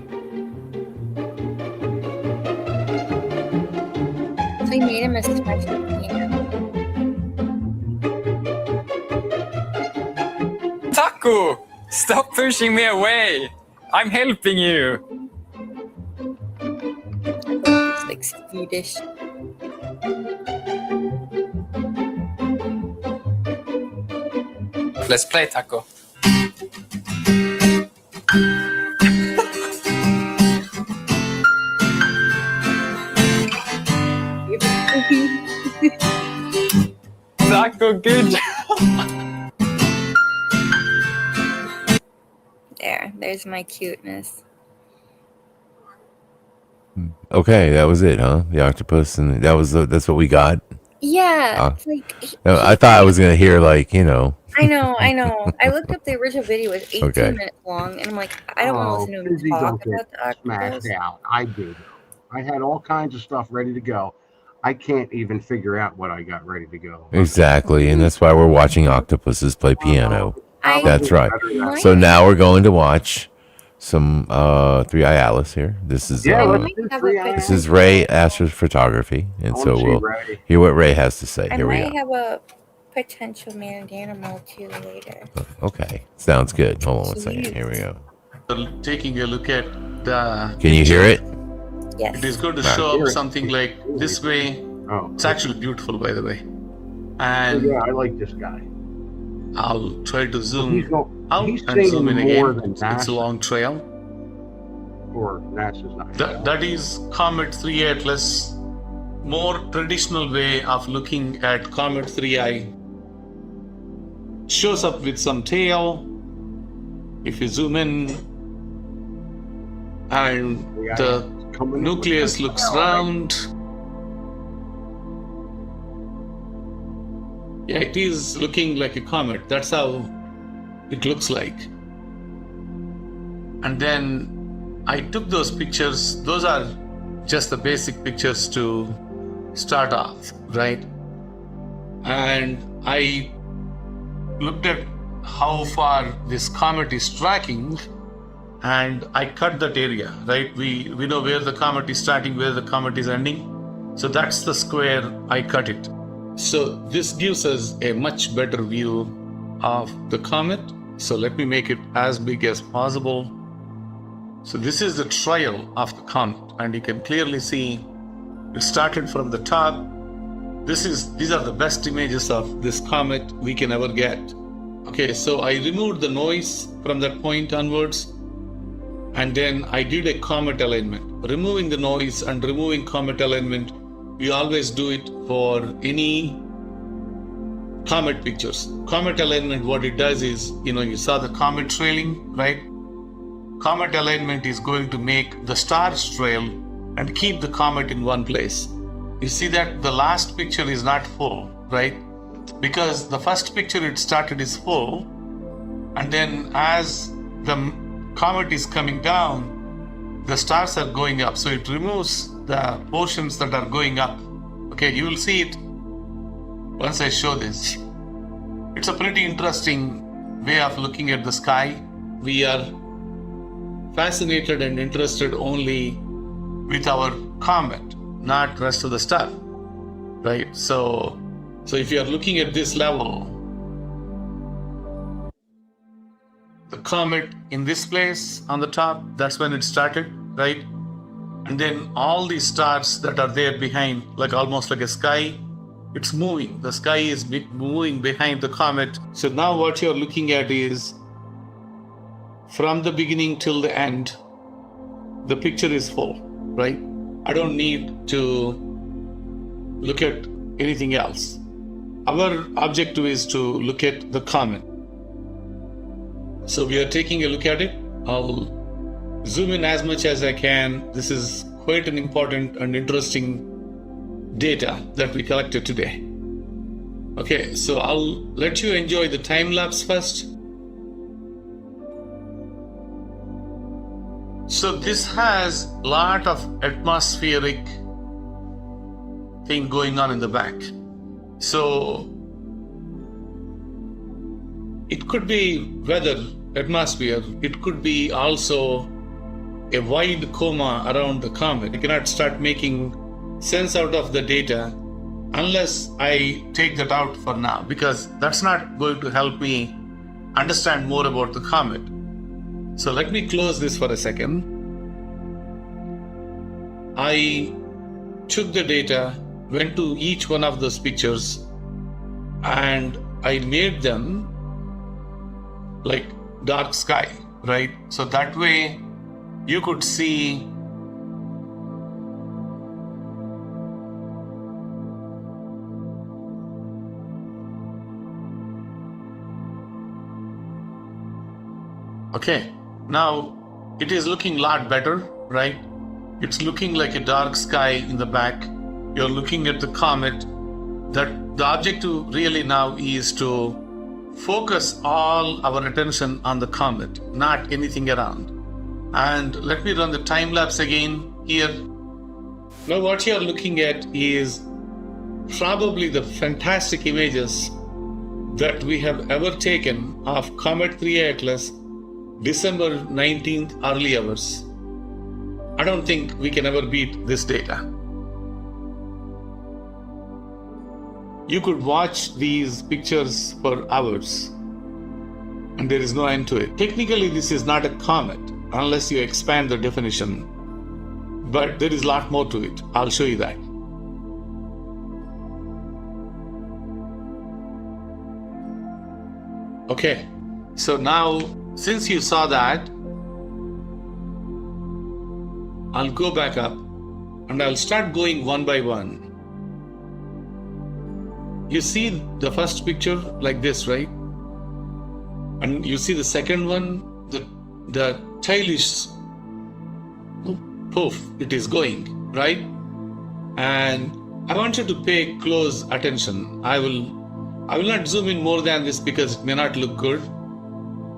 So we made him a special piano. Taco! Stop pushing me away! I'm helping you! It's like Swedish. Let's play, Taco. Taco, good job! There's my cuteness. Okay, that was it, huh? The octopus, and that's what we got. Yeah, it's like I thought I was gonna hear, like, you know. I know. I looked up the original video. It was 18 Okay. minutes long, and I'm like, I don't want to listen to him Busy talk don't get about the octopus. smashed out. I do. I had all kinds of stuff ready to go. I can't even figure out what I got ready to go. Exactly, and that's why we're watching octopuses play piano. I- That's right. So now we're going to watch some Three-Eye Alice here. This is Yeah, let's do Three-Eye this is Ray Astrophotography, and I so wanna see we'll Ray. hear what Ray has to say. I Here we might go. have a potential maned animal too later. Okay, sounds good. Hold on one second. Here we go. Taking a look at the. Can you hear it? Yes. It is going to Right. show up something like this way. Oh, it's actually beautiful, by the way. So, And yeah, I like this guy. I'll try to zoom He's out he's and zoom in singing more again. than It's a NASA. long trail. Or NASA's not. That is Comet 3i Atlas. More traditional way of looking at Comet 3i. Shows up with some tail. If you zoom in, and the nucleus looks round. Yeah, it is looking like a comet. That's how it looks like. And then I took those pictures. Those are just the basic pictures to start off, right? And I looked at how far this comet is tracking, and I cut that area, right? We know where the comet is starting, where the comet is ending. So that's the square, I cut it. So this gives us a much better view of the comet. So let me make it as big as possible. So this is the trail of the comet, and you can clearly see it started from the top. These are the best images of this comet we can ever get. Okay, so I removed the noise from that point onwards, and then I did a comet alignment. Removing the noise and removing comet alignment we always do it for any comet pictures. Comet alignment, what it does is, you saw the comet trailing, right? Comet alignment is going to make the stars trail and keep the comet in one place. You see that the last picture is not full, right? Because the first picture it started is full, and then as the comet is coming down, the stars are going up. So it removes the portions that are going up. Okay, you will see it once I show this. It's a pretty interesting way of looking at the sky. We are fascinated and interested only with our comet, not rest of the stuff, right? So if you are looking at this level, the comet in this place on the top, that's when it started, right? And then all these stars that are there behind, like almost like a sky, it's moving. The sky is moving behind the comet. So now what you're looking at is from the beginning till the end, the picture is full, right? I don't need to look at anything else. Our objective is to look at the comet. So we are taking a look at it. I'll zoom in as much as I can. This is quite an important and interesting data that we collected today. Okay, so I'll let you enjoy the time lapse first. So this has a lot of atmospheric thing going on in the back. So it could be weather, atmosphere. It could be also a wide coma around the comet. You cannot start making sense out of the data unless I take that out for now, because that's not going to help me understand more about the comet. So let me close this for a second. I took the data, went to each one of those pictures, and I made them like dark sky, right? So that way you could see okay, now it is looking a lot better, right? It's looking like a dark sky in the back. You're looking at the comet. That the objective really now is to focus all our attention on the comet, not anything around. And let me run the time lapse again here. Now what you're looking at is probably the fantastic images that we have ever taken of Comet 3A Atlas, December 19th, early hours. I don't think we can ever beat this data. You could watch these pictures for hours and there is no end to it. Technically, this is not a comet unless you expand the definition, but there is a lot more to it. I'll show you that. Okay, so now since you saw that, I'll go back up and I'll start going one by one. You see the first picture like this, right? And you see the second one, the tail is poof, it is going, right? And I want you to pay close attention. I will not zoom in more than this because it may not look good.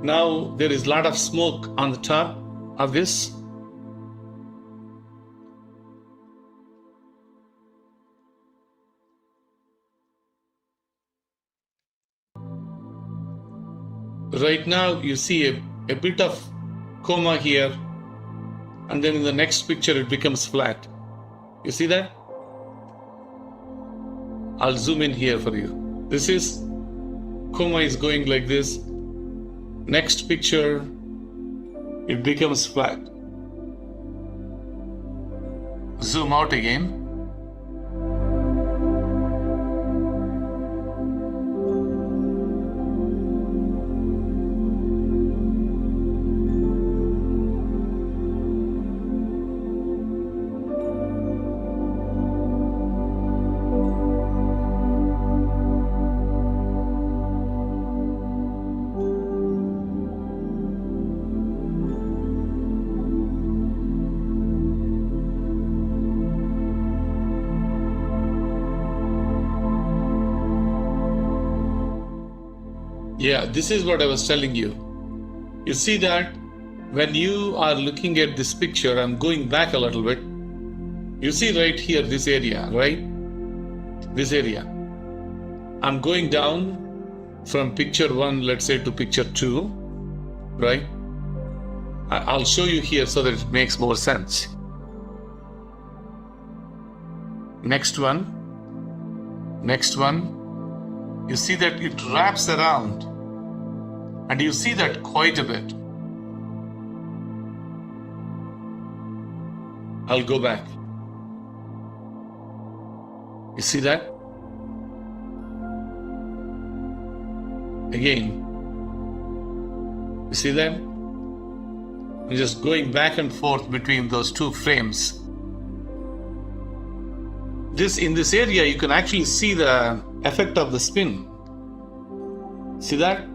Now there is a lot of smoke on the top of this. Right now you see a bit of coma here, and then in the next picture it becomes flat. You see that? I'll zoom in here for you. This is coma is going like this. Next picture, it becomes flat. Zoom out again. Yeah, this is what I was telling you. You see that when you are looking at this picture, I'm going back a little bit. You see right here, this area, right? This area. I'm going down from picture 1, let's say, to picture 2, right? I'll show you here so that it makes more sense. Next one. Next one. You see that it wraps around. And you see that quite a bit. I'll go back. You see that? Again. You see that? I'm just going back and forth between those two frames. In this area, you can actually see the effect of the spin. See that?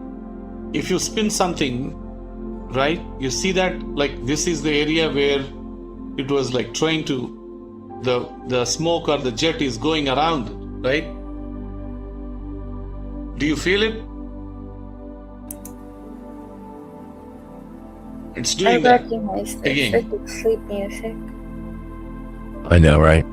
If you spin something, right, you see that, like, this is the area where it was like trying to, the smoke or the jet is going around it, right? Do you feel it? It's I doing that recognize this. again. This is sleep music. I know, right?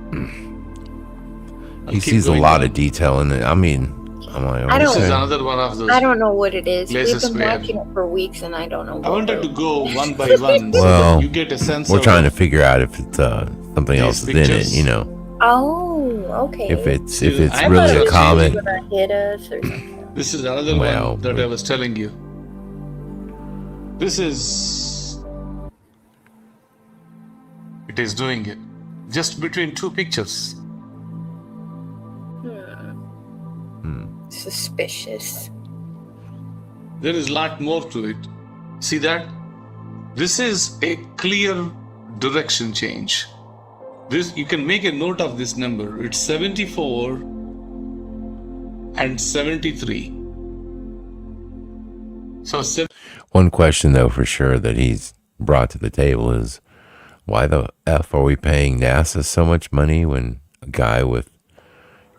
He keep sees a going lot down. of detail in it. I mean, I'm like, I don't- This is okay. another one of those I don't know what it is. We've places been where watching it for weeks and I don't know I what wanted to it go one by one so Well, that you get a sense we're of trying to figure out if it's something else is in it, pictures. you know. Oh, okay. If it's I really thought a it was comet. Gonna hit us or something. This is another Well, one that I was telling you. This is... It is doing it. Just between two pictures. Suspicious. There is a lot more to it. See that? This is a clear direction change. This, you can make a note of this number. It's 74 and 73. So One question, though, for sure that he's brought to the table is, why the F are we paying NASA so much money when a guy with,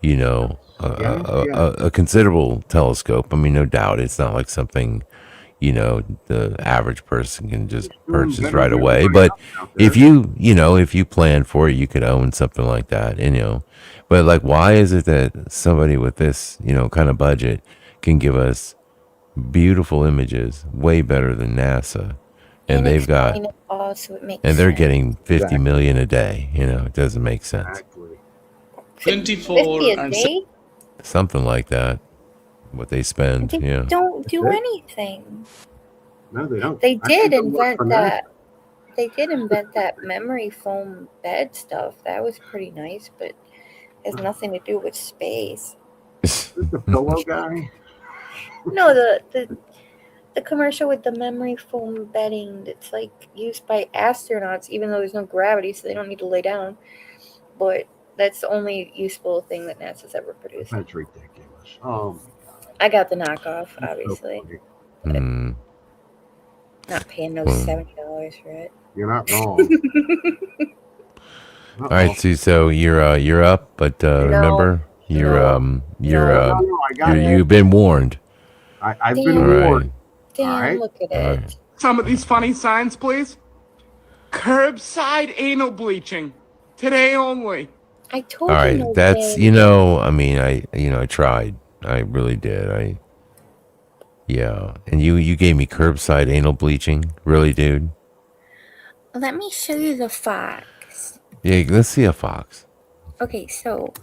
you know, a considerable telescope, I mean, no doubt it's not like something, you know, the average person can just purchase right away. But if you plan for it, you could own something like that, you know. But like, why is it that somebody with this, you know, kind of budget can give us beautiful images way better than NASA? And they've got, explain it all so it makes and they're sense. getting 50 million a day, you know, it doesn't make sense. 24 50 a and day? Something like that, what they spend, They yeah. don't do anything. No, they don't. They I did think they work invent for that. They did invent that memory foam bed stuff. That was pretty nice, but has nothing to do with space. The pillow guy? No, the commercial with the memory foam bedding that's like used by astronauts, even though there's no gravity, so they don't need to lay down. But that's the only useful thing that NASA's ever produced. That's ridiculous. Oh, I got the knockoff, obviously. Hmm. Not paying no Well. $70 for it. you're not wrong. All right, Sue, so you're up, but remember, you've been warned. I've Damn. been All right. warned. Damn, Alright. look at All it. right. Some of these funny signs, please. Curbside anal bleaching. Today only. I told All you right, no that's, way. you know, I mean, I tried. I really did. Yeah. And you gave me curbside anal bleaching? Really, dude? Let me show you the fox. Yeah, let's see a fox. Okay, so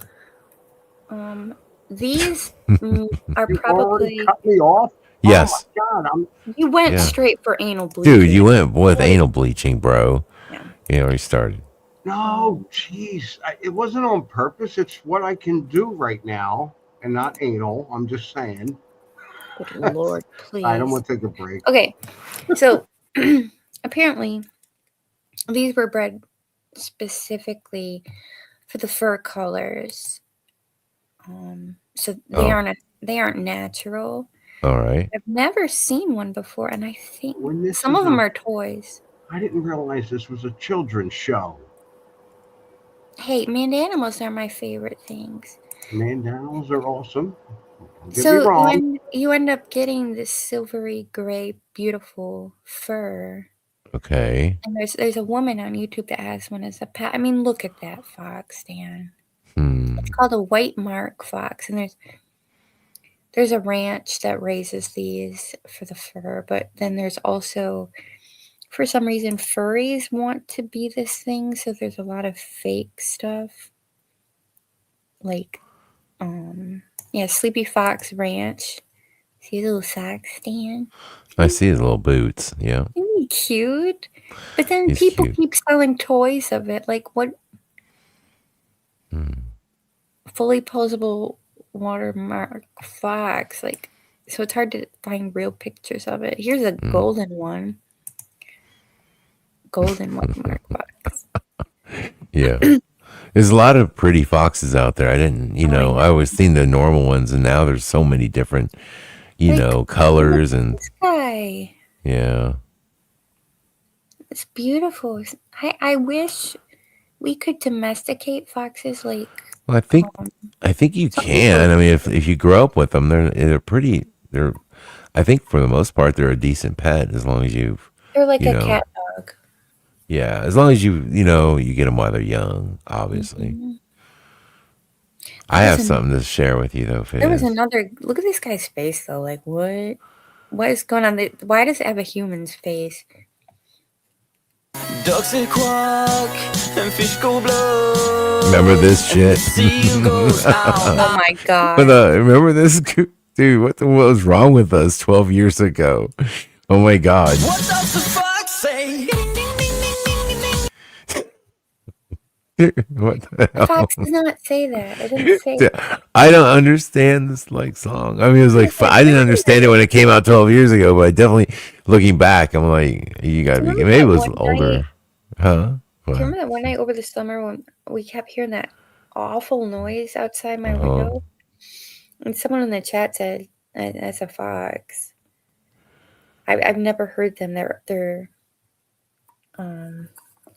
these are You already probably cut me off? Yes. Oh my God, you went Yeah. straight for anal bleaching. Dude, you went with anal bleaching, bro. Yeah. You already started. No, jeez. It wasn't on purpose. It's what I can do right now and not anal. I'm just saying. Good Lord, please. I don't want to take a break. Okay, so apparently these were bred specifically for the fur colors. So Oh. they aren't natural. All right. I've never seen one before, and I think When this some is of them a- are toys. I didn't realize this was a children's show. Hey, maned animals are my favorite things. Mandanos are awesome. Get So me wrong. when you end up getting this silvery gray, beautiful fur, Okay. and there's a woman on YouTube that has one as a pet. I mean, look at that fox, Dan. Hmm. It's called a white mark fox, and there's a ranch that raises these for the fur, but then there's also, for some reason, furries want to be this thing, so there's a lot of fake stuff. Like, yeah, Sleepy Fox Ranch. See the little socks, Dan? I see his little boots. Yeah. Isn't he cute? But then He's people cute. keep selling toys of it. Like, what? Fully posable watermark fox. Like, so it's hard to find real pictures of it. Here's a golden one. Golden watermark fox. Yeah. There's a lot of pretty foxes out there. I didn't, I always seen the normal ones, and now there's so many different, colors and This guy. yeah. It's beautiful. I wish we could domesticate foxes like. Well, I think you can. I mean, if you grow up with them, they're pretty. I think for the most part, they're a decent pet as long as you've. They're like a cat dog. Yeah, as long as you get them while they're young. Obviously, I have something to share with you though. There was another. Look at this guy's face though. Like what? What is going on? Why does it have a human's face? Ducks and quack and fish go blow. Remember this shit? Oh my god! Remember this, dude? What was wrong with us 12 years ago? Oh my god! What does the fox say? What the hell? Fox does not say that. It didn't say that. I don't understand this song. I mean, it was like I didn't understand it when it came out 12 years ago, but I definitely, looking back, I'm like, you gotta be. Maybe it was older, huh? Do you remember that one night over the summer when we kept hearing that awful noise outside my window? And someone in the chat said, "That's a fox." I've never heard them. They're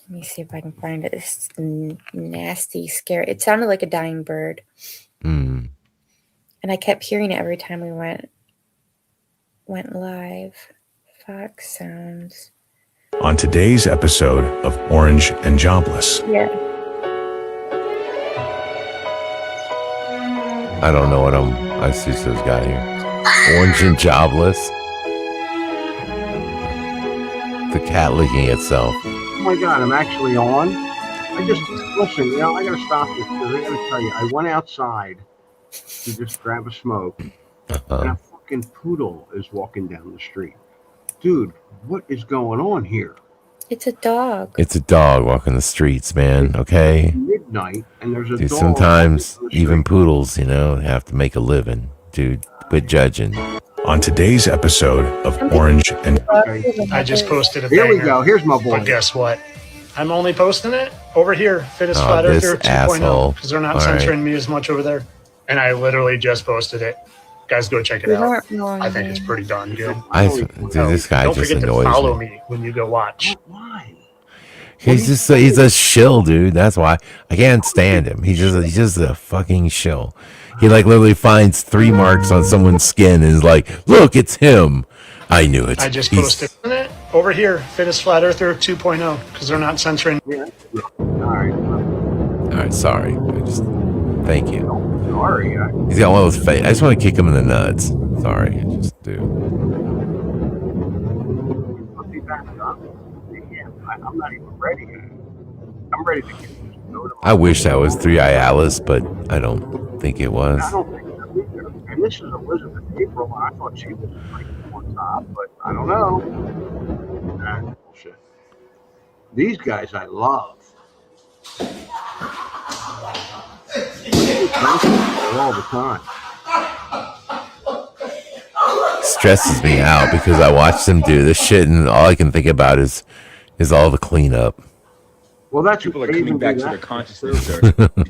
let me see if I can find it. It's nasty, scary. It sounded like a dying bird. And I kept hearing it every time we went live. Fox sounds. On today's episode of Orange and Jobless. Yeah. I don't know what I see this guy here. Orange and Jobless. The cat licking itself. Oh my God, I'm actually on. Listen, I gotta stop this because I gotta tell you, I went outside to just grab a smoke, and a fucking poodle is walking down the street. Dude, what is going on here? It's a dog. It's a dog walking the streets, man. Okay. Midnight, and there's a Dude, dog. sometimes even poodles, have to make a living. Dude, quit judging. On today's episode of Orange and I just posted a Here banger. we go. Here's my boy. But guess what? I'm only posting it over here, Fittest Flat this Earther 2.0, asshole. because they're not All censoring me as much over there. And I literally just posted it. Guys, go check it out. I think it's pretty darn good. Dude, this guy Don't just forget to annoys follow me. me when you go watch. He's a shill, dude. That's why I can't stand him. He's just a fucking shill. He literally finds 3 marks on someone's skin and is like, "Look, it's him." I knew it. I just posted it over here, Fittest Flat Earther 2.0, because they're not censoring. All right, sorry. Thank you. Sorry. He's got one of those face. I just want to kick him in the nuts. Sorry, I just do. I'm not even ready. I'm ready to get this. I wish that was 3-Eye Alice, but I don't think it was. I don't think so either. And this is Elizabeth April. I thought she was on top, but I don't know. Nah, bullshit. These guys I love. All the time. Stresses me out because I watch them do this shit, and all I can think about is all the cleanup. Well, that's people are coming back to their consciousness, sir.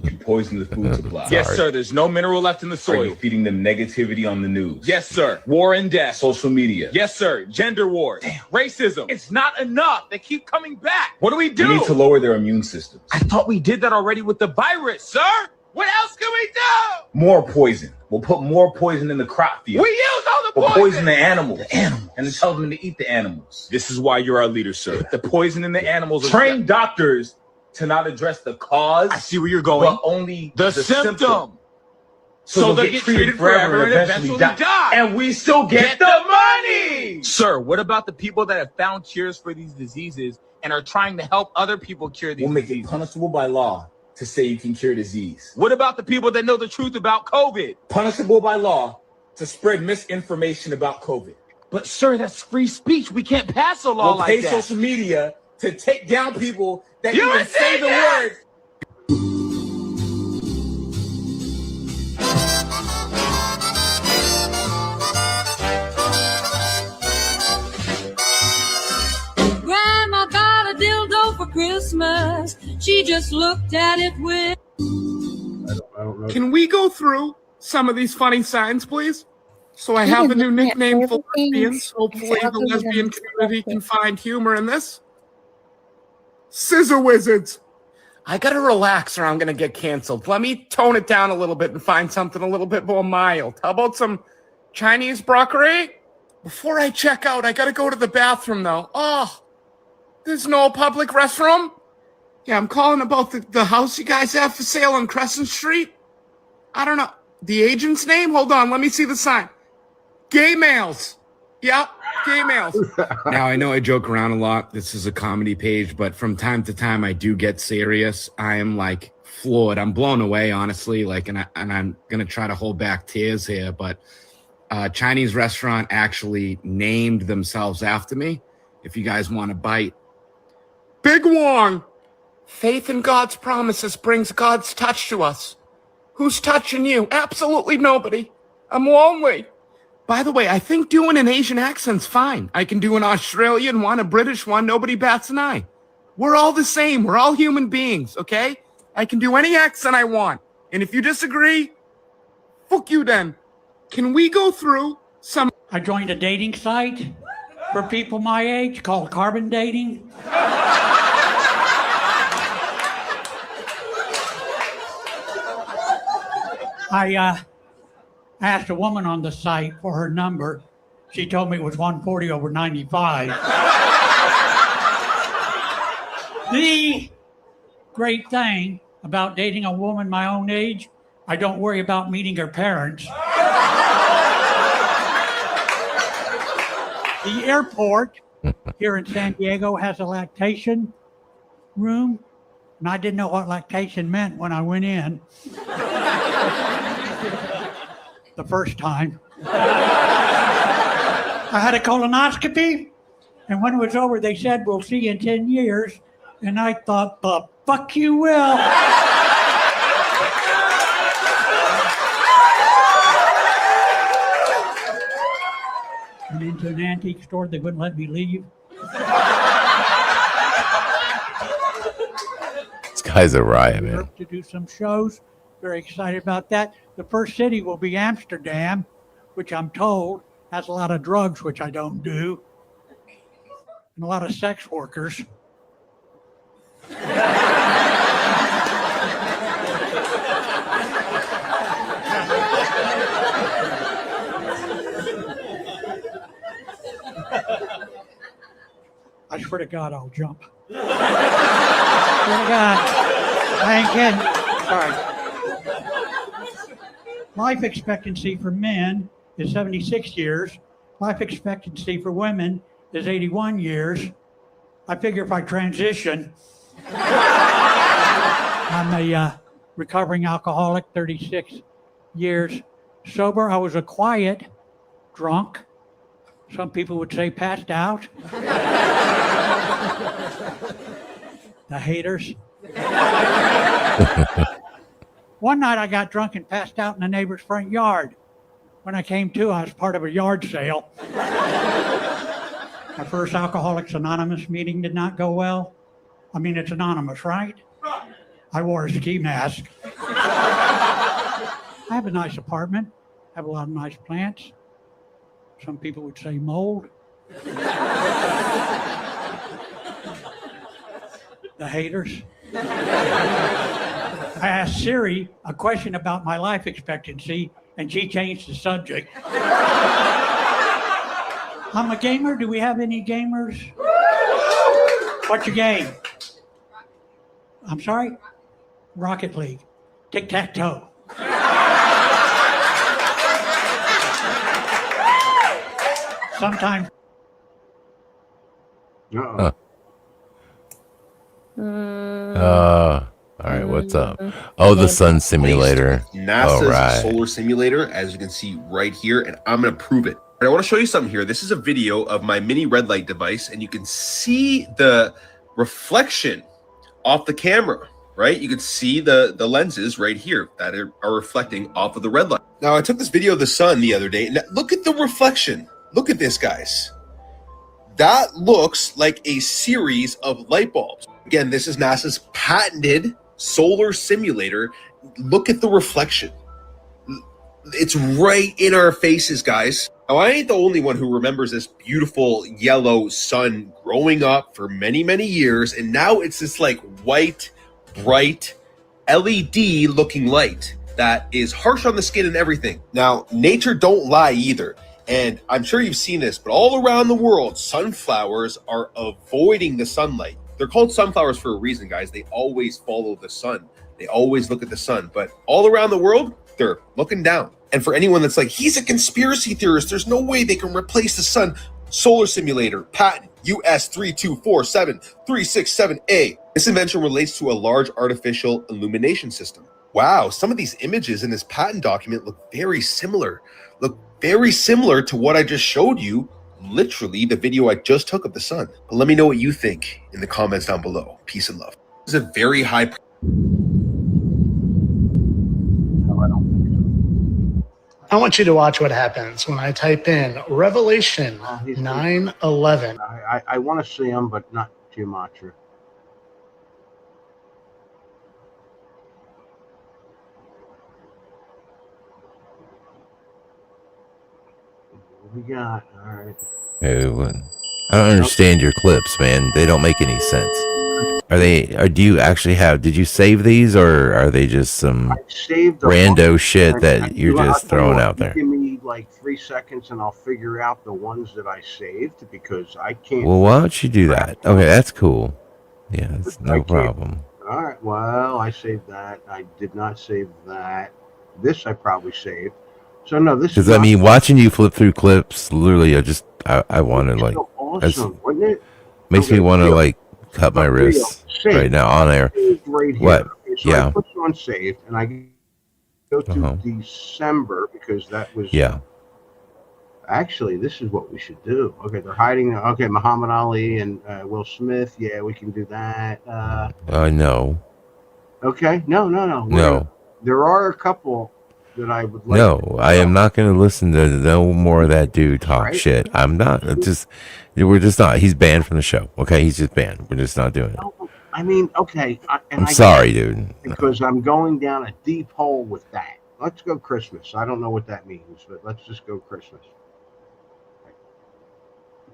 You poison the food supply. Yes, sir. There's no mineral left in the Are soil. you feeding them negativity on the news? Yes, sir. War and death. Social media. Yes, sir. Gender wars. Racism. It's not enough. They keep coming back. What do we do? We need to lower their immune systems. I thought we did that already with the virus, sir. What else can we do? More poison. We'll put more poison in the crop field. We use all the We'll poison. poison the animals. And then tell them to eat the animals. This is why you're our leader, sir. The poison in the animals. Train doctors to not address the cause. I see where you're going. But only the symptom. So they'll get treated forever and eventually die. And we still get the money. Sir, what about the people that have found cures for these diseases and are trying to help other people cure these We'll make diseases? it punishable by law to say you can cure disease. What about the people that know the truth about COVID? Punishable by law to spread misinformation about COVID. But sir, that's free speech. We can't pass a law We'll like pay that. social media to take down people that You even say the word. Grandma got a dildo for Christmas. She just looked at it with. I don't know. Can we go through some of these funny signs, please? So I have a new nickname for lesbians. Hopefully the lesbian community can find humor in this. Scissor wizards. I gotta relax or I'm gonna get canceled. Let me tone it down a little bit and find something a little bit more mild. How about some Chinese broccoli? Before I check out, I gotta go to the bathroom though. Oh, there's no public restroom? Yeah, I'm calling about the house you guys have for sale on Crescent Street. I don't know. The agent's name? Hold on, let me see the sign. Gay males. Yep, gay males. Now, I know I joke around a lot. This is a comedy page, but from time to time I do get serious. I am like floored. I'm blown away, honestly. Like, and I'm gonna try to hold back tears here, but Chinese restaurant actually named themselves after me. If you guys want a bite. Big Wong. Faith in God's promises brings God's touch to us. Who's touching you? Absolutely nobody. I'm lonely. By the way, I think doing an Asian accent's fine. I can do an Australian one, a British one. Nobody bats an eye. We're all the same. We're all human beings, okay? I can do any accent I want. And if you disagree, fuck you then. Can we go through some... I joined a dating site for people my age called Carbon Dating. I asked a woman on the site for her number. She told me it was 140 over 95. The great thing about dating a woman my own age, I don't worry about meeting her parents. The airport here in San Diego has a lactation room, and I didn't know what lactation meant when I went in the first time. I had a colonoscopy, and when it was over, they said, "We'll see you in 10 years." And I thought, the fuck you will. Went into an antique store, they wouldn't let me leave. This guy's a riot, man. To do some shows. Very excited about that. The first city will be Amsterdam, which I'm told has a lot of drugs, which I don't do, and a lot of sex workers. I swear to God, I'll jump. Swear to God. I ain't kidding. Sorry. Life expectancy for men is 76 years. Life expectancy for women is 81 years. I figure if I transition, I'm a recovering alcoholic, 36 years sober. I was a quiet drunk. Some people would say passed out. The haters. One night I got drunk and passed out in the neighbor's front yard. When I came to, I was part of a yard sale. My first Alcoholics Anonymous meeting did not go well. I mean, it's anonymous, right? I wore a ski mask. I have a nice apartment. I have a lot of nice plants. Some people would say mold. The haters. I asked Siri a question about my life expectancy, and she changed the subject. I'm a gamer. Do we have any gamers? What's your game? I'm sorry? Rocket League. Tic-tac-toe. Sometimes. All right, what's up? Oh, the sun simulator. NASA's All right. solar simulator, as you can see right here, and I'm going to prove it. And I want to show you something here. This is a video of my mini red light device, and you can see the reflection off the camera, right? You can see the lenses right here that are reflecting off of the red light. Now, I took this video of the sun the other day, and look at the reflection. Look at this, guys. That looks like a series of light bulbs. Again, this is NASA's patented solar simulator. Look at the reflection. It's right in our faces, guys. Now, I ain't the only one who remembers this beautiful yellow sun growing up for many, many years, and now it's this like white, bright, LED looking light that is harsh on the skin and everything. Now, nature don't lie either. And I'm sure you've seen this, but all around the world, sunflowers are avoiding the sunlight. They're called sunflowers for a reason, guys. They always follow the sun. They always look at the sun. But all around the world, they're looking down. And for anyone that's like, he's a conspiracy theorist, there's no way they can replace the sun. Solar simulator, patent, US 3247367A. This invention relates to a large artificial illumination system. Wow, some of these images in this patent document look very similar. Look very similar to what I just showed you, literally the video I just took of the sun. But let me know what you think in the comments down below. Peace and love. This is a very high... No, I don't think so. I want you to watch what happens when I type in Revelation 9:11. I want to see him, but not too much. We got all right. I don't understand your clips, man. They don't make any sense. Do you actually have? Did you save these, or are they just some rando shit that you're just throwing out there? Give me like 3 seconds, and I'll figure out the ones that I saved because I can't. Well, why don't you do that? Okay, that's cool. Yeah, that's no problem. All right. Well, I saved that. I did not save that. This I probably saved. So no, this is. Because I mean, watching you flip through clips, literally, I want to like. So awesome, wasn't it? Makes me want to like cut my wrists right now on air. Right here. What? Okay, so Yeah. I put it on saved, and I go to December because that was. Yeah. Actually, this is what we should do. Okay, they're hiding. Okay, Muhammad Ali and Will Smith. Yeah, we can do that. No. Okay. No. No. There are a couple that I would like. No, I am not going to listen to no more of that dude talk Right. shit. I'm not. We're just not. He's banned from the show. Okay, he's just banned. We're just not doing it. I mean, okay. I'm sorry, dude. Because I'm going down a deep hole with that. Let's go Christmas. I don't know what that means, but let's just go Christmas.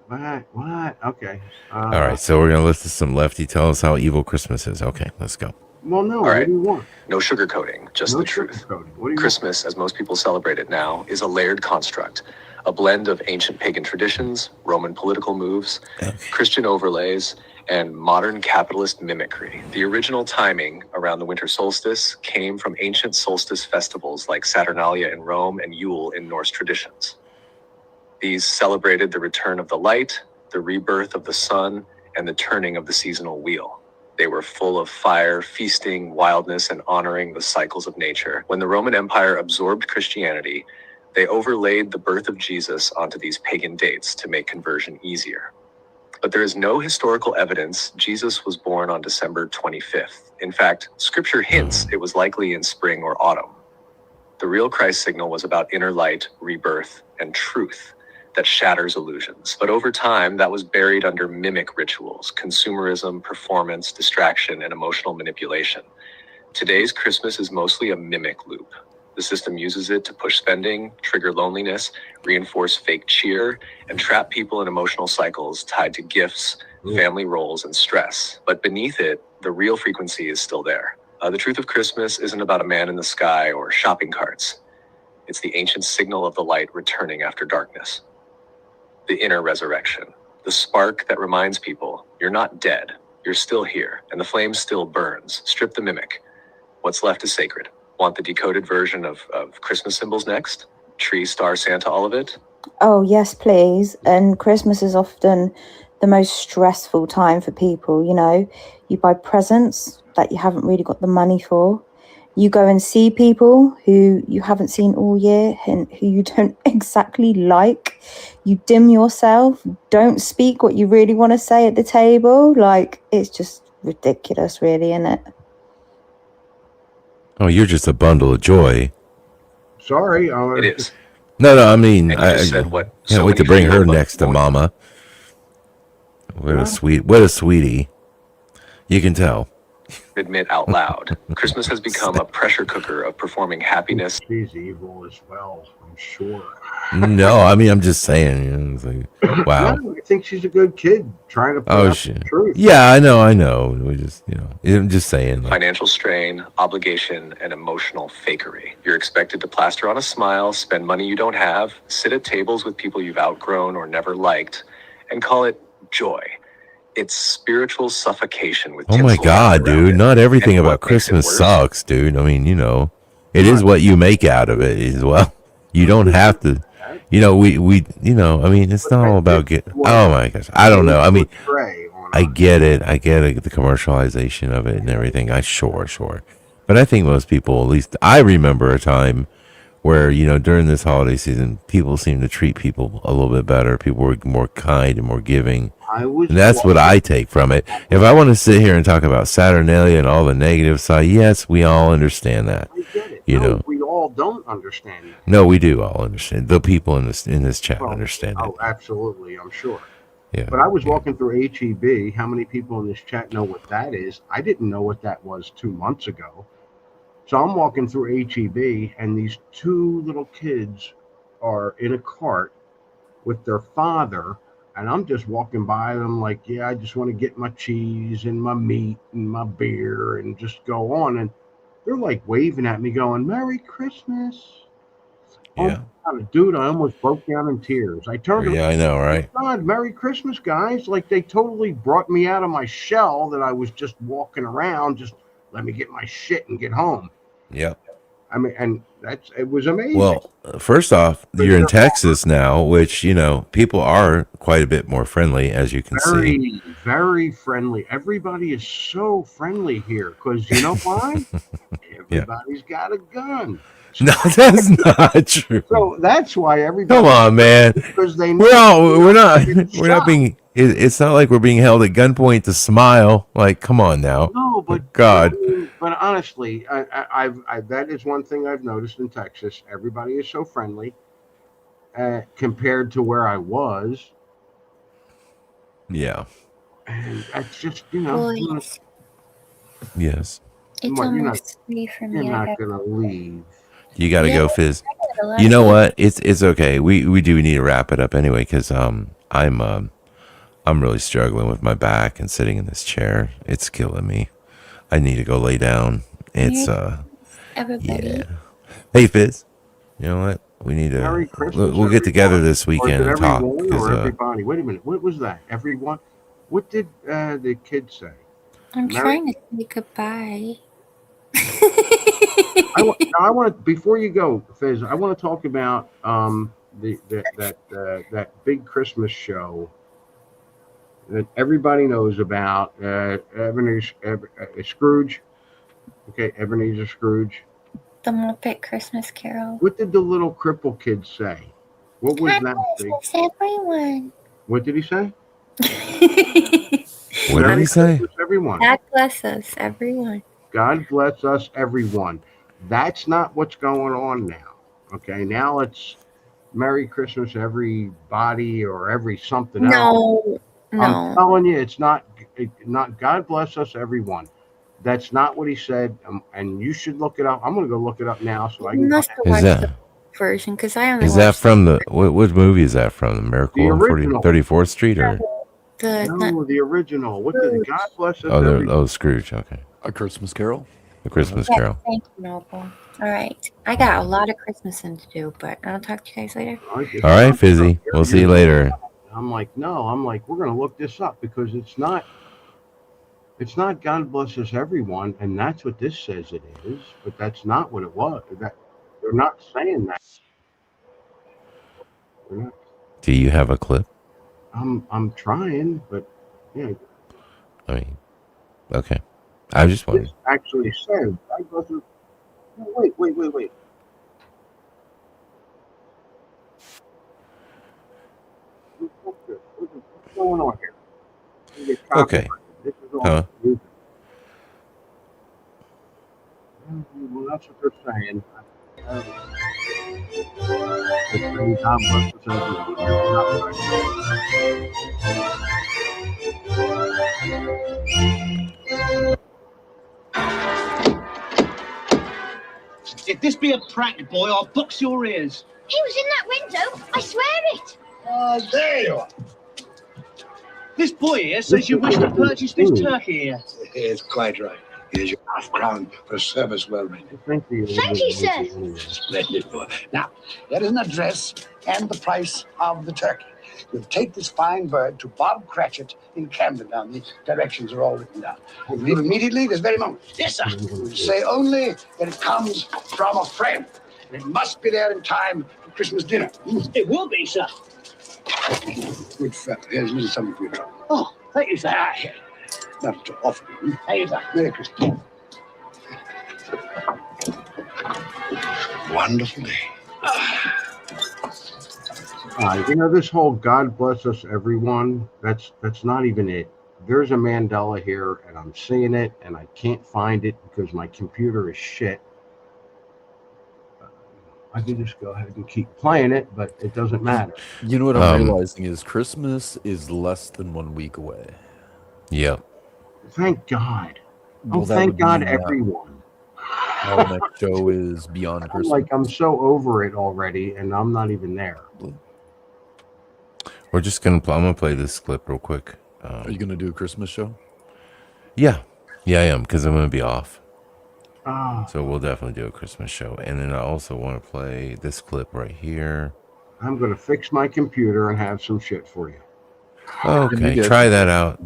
What? Okay. All right, so we're gonna listen to some Lefty tell us how evil Christmas is. Okay, let's go. Well, no. All right. What do you want? No sugarcoating, just the truth. Christmas, as most people celebrate it now, is a layered construct, a blend of ancient pagan traditions, Roman political moves, Christian overlays, and modern capitalist mimicry. The original timing around the winter solstice came from ancient solstice festivals like Saturnalia in Rome and Yule in Norse traditions. These celebrated the return of the light, the rebirth of the sun, and the turning of the seasonal wheel. They were full of fire, feasting, wildness, and honoring the cycles of nature. When the Roman Empire absorbed Christianity, they overlaid the birth of Jesus onto these pagan dates to make conversion easier. But there is no historical evidence Jesus was born on December 25th. In fact, scripture hints it was likely in spring or autumn. The real Christ signal was about inner light, rebirth, and truth that shatters illusions. But over time, that was buried under mimic rituals, consumerism, performance, distraction, and emotional manipulation. Today's Christmas is mostly a mimic loop. The system uses it to push spending, trigger loneliness, reinforce fake cheer, and trap people in emotional cycles tied to gifts, family roles, and stress. But beneath it, the real frequency is still there. The truth of Christmas isn't about a man in the sky or shopping carts. It's the ancient signal of the light returning after darkness. The inner resurrection, the spark that reminds people you're not dead, you're still here, and the flame still burns. Strip the mimic. What's left is sacred. Want the decoded version of Christmas symbols next? Tree, star, Santa, all of it? Oh, yes, please. And Christmas is often the most stressful time for people, you know. You buy presents that you haven't really got the money for. You go and see people who you haven't seen all year and who you don't exactly like. You dim yourself, don't speak what you really want to say at the table. Like, it's just ridiculous, really, isn't it? Oh, you're just a bundle of joy. Sorry. It is. No, I mean, And you I just said what can't so wait to many bring feel, her but next to more- Mama. What a sweetie. You can tell. Admit out loud. Christmas has become a pressure cooker of performing happiness. She's evil as well, I'm sure. No, I mean, I'm just saying. You know, it's like, wow. No, I think she's a good kid trying to put Oh out shit. the truth. Yeah, I know. We just, I'm just saying. Like, Financial strain, obligation, and emotional fakery. You're expected to plaster on a smile, spend money you don't have, sit at tables with people you've outgrown or never liked, and call it joy. It's spiritual suffocation with oh my tinsel God, wrapped around dude! it. Not everything And about what makes it Christmas worse? sucks, dude. I mean, it is what you make out of it as well. You don't have to. We I mean, it's not all about oh my gosh, I don't know. I mean, I get it, the commercialization of it and everything. Sure. But I think most people, at least I remember a time where, during this holiday season, people seem to treat people a little bit better. People were more kind and more giving. And that's what I take from it. If I want to sit here and talk about Saturnalia and all the negative side, yes, we all understand that. We all don't understand it. No, we do all understand. The people in this chat understand it. Oh, absolutely, I'm sure. Yeah. But I was walking through HEB. How many people in this chat know what that is? I didn't know what that was 2 months ago. So I'm walking through HEB, and these two little kids are in a cart with their father, and I'm just walking by them like, yeah, I just want to get my cheese and my meat and my beer and just go on. And they're like waving at me going, "Merry Christmas." Yeah. Oh, dude, I almost broke down in tears. I turned Yeah, I know, right? God, Merry Christmas, guys. Like, they totally brought me out of my shell that I was just walking around, just let me get my shit and get home. Yep. I mean, and it was amazing. Well, first off, you're in Texas now, which, people are quite a bit more friendly, as you can see. Very, very friendly. Everybody is so friendly here because you know why? Everybody's got a gun. No, that's not true. So that's why everybody. Come on, man. Because they we're not being. It's not like we're being held at gunpoint to smile. Like, come on now. No, but God. But honestly, I've that is one thing I've noticed in Texas. Everybody is so friendly compared to where I was. Yeah. And that's just Boys, Yes. it's What, you're almost 3 for me. You're I not gotta gonna leave. You got to Yeah, go, Fizz. I got a lot You of know fun. what? It's okay. We do need to wrap it up anyway because I'm really struggling with my back and sitting in this chair. It's killing me. I need to go lay down. It's Everybody. yeah. Hey, Fizz. You know what? We need to. Merry Christmas, We'll get together everyone. this Or is weekend it and talk. everyone 'Cause, or everybody? Wait a minute. What was that? Everyone? What did the kid say? I'm Merry- trying to say goodbye. I want to before you go, Fizz. I want to talk about that big Christmas show that everybody knows about. Scrooge. Okay, Ebenezer Scrooge. The Muppet Christmas Carol. What did the little cripple kid say? What was God that? Big? bless everyone. What did he say? What did he say? Everyone. God bless us, everyone. God bless us, everyone. That's not what's going on now. Okay, now it's Merry Christmas, everybody, or every something else. No. I'm telling you, it's not God bless us, everyone. That's not what he said, and you should look it up. I'm going to go look it up now so I You can. must have Is watched that- the version because I only Is that watched from the what movie is that from? The Miracle The on original. 34th Street or No, the original. What did God bless us, oh, everyone? Scrooge? Okay, A Christmas Carol. The Christmas Yeah, Carol. thank you, Noble. All right. I got a lot of Christmasing to do, but I'll talk to you guys later. All right, Fizzy. We'll see you later. I'm like, no. I'm like, we're gonna look this up because it's not God bless us everyone, and that's what this says it is, but that's not what it was. That they're not saying that. They're not. Do you have a clip? I'm trying, but yeah. I mean, okay. I just wondering. This actually says God bless us. No, wait. What's going on here? Okay. This is all music. Well, that's what they're saying. It's saying God bless us everyone. If this be a prank, boy, I'll box your ears. He was in that window. I swear it. There you are. This boy here says you wish to purchase this turkey here. It's quite right. Here's your half-crown for service well rendered. Thank you, sir. Splendid, boy. Now, here is an address and the price of the turkey. You'll take this fine bird to Bob Cratchit in Camden Town. The directions are all written down. You leave immediately this very moment. Yes, sir. Say only that it comes from a friend. And it must be there in time for Christmas dinner. It will be, sir. Good fellow. Here's a little something for you. Oh, thank you, sir. Not to offer you. How you, sir? Merry Christmas. Wonderful day. This whole God bless us everyone, that's not even it. There's a Mandela here, and I'm seeing it, and I can't find it because my computer is shit. I can just go ahead and keep playing it, but it doesn't matter. You know what I'm realizing is Christmas is less than 1 week away. Yep. Thank God. Well, thank God, everyone. Our next show is Beyond Christmas. I'm so over it already, and I'm not even there. We're just I'm gonna play this clip real quick. Are you gonna do a Christmas show? Yeah, I am because I'm gonna be off. Ah. So we'll definitely do a Christmas show, and then I also want to play this clip right here. I'm gonna fix my computer and have some shit for you. Okay, try that out.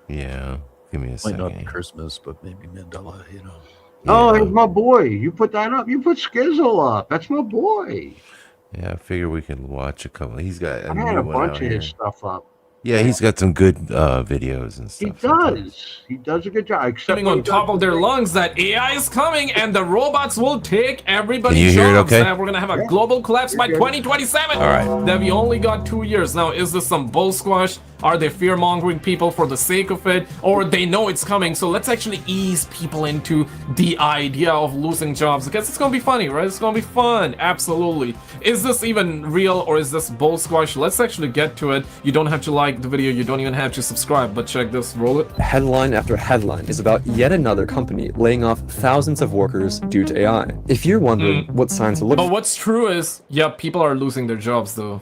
Yeah, give me a Might second. not be Christmas, but maybe Mandela. Oh, there's my boy. You put that up. You put Skizzle up. That's my boy. Yeah, I figure we can watch a couple. He's got a I new had a one bunch out of here. his stuff up. Yeah, he's got some good videos and He stuff. does. He does a good job. Except Sitting when on he top does of their lungs that AI is coming and the robots will take everybody's Can you hear it jobs. okay? And we're gonna have a global collapse by 2027. All right. That we only got 2 years. Now, is this some bull squash? Are they fear-mongering people for the sake of it? Or they know it's coming? So let's actually ease people into the idea of losing jobs. Because it's gonna be funny, right? It's gonna be fun. Absolutely. Is this even real or is this bull squash? Let's actually get to it. You don't have to like the video. You don't even have to subscribe. But check this. Roll it. Headline after headline is about yet another company laying off thousands of workers due to AI. If you're wondering what signs to look But what's true is, yeah, people are losing their jobs though.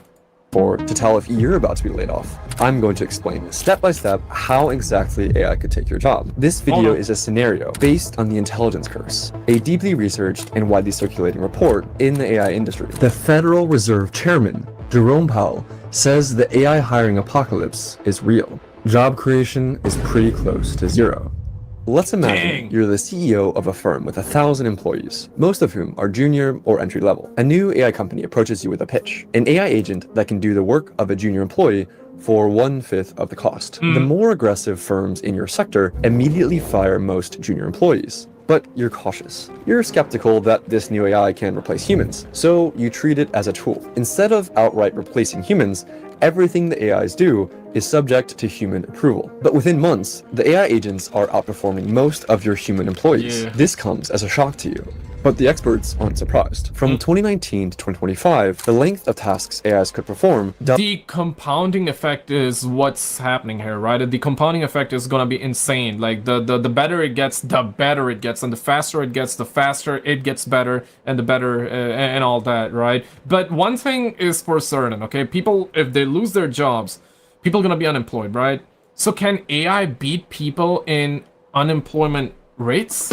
for to tell if you're about to be laid off, I'm going to explain step by step how exactly AI could take your job. This video is a scenario based on the intelligence curse, a deeply researched and widely circulating report in the AI industry. The Federal Reserve Chairman, Jerome Powell, says the AI hiring apocalypse is real. Job creation is pretty close to zero. Let's imagine you're the CEO of a firm with 1,000 employees, most of whom are junior or entry level. A new AI company approaches you with a pitch, an AI agent that can do the work of a junior employee for 1/5 of the cost. The more aggressive firms in your sector immediately fire most junior employees. But you're cautious. You're skeptical that this new AI can replace humans, so you treat it as a tool. Instead of outright replacing humans, everything the AIs do is subject to human approval. But within months, the AI agents are outperforming most of your human employees. Yeah. This comes as a shock to you. But the experts aren't surprised. From 2019 to 2025, the length of tasks AIs could perform The compounding effect is what's happening here, right? The compounding effect is gonna be insane. Like the better it gets, the better it gets, and the faster it gets, the faster it gets better, and the better and all that, right? But one thing is for certain, okay? People, if they lose their jobs, people are gonna be unemployed, right? So can AI beat people in unemployment rates?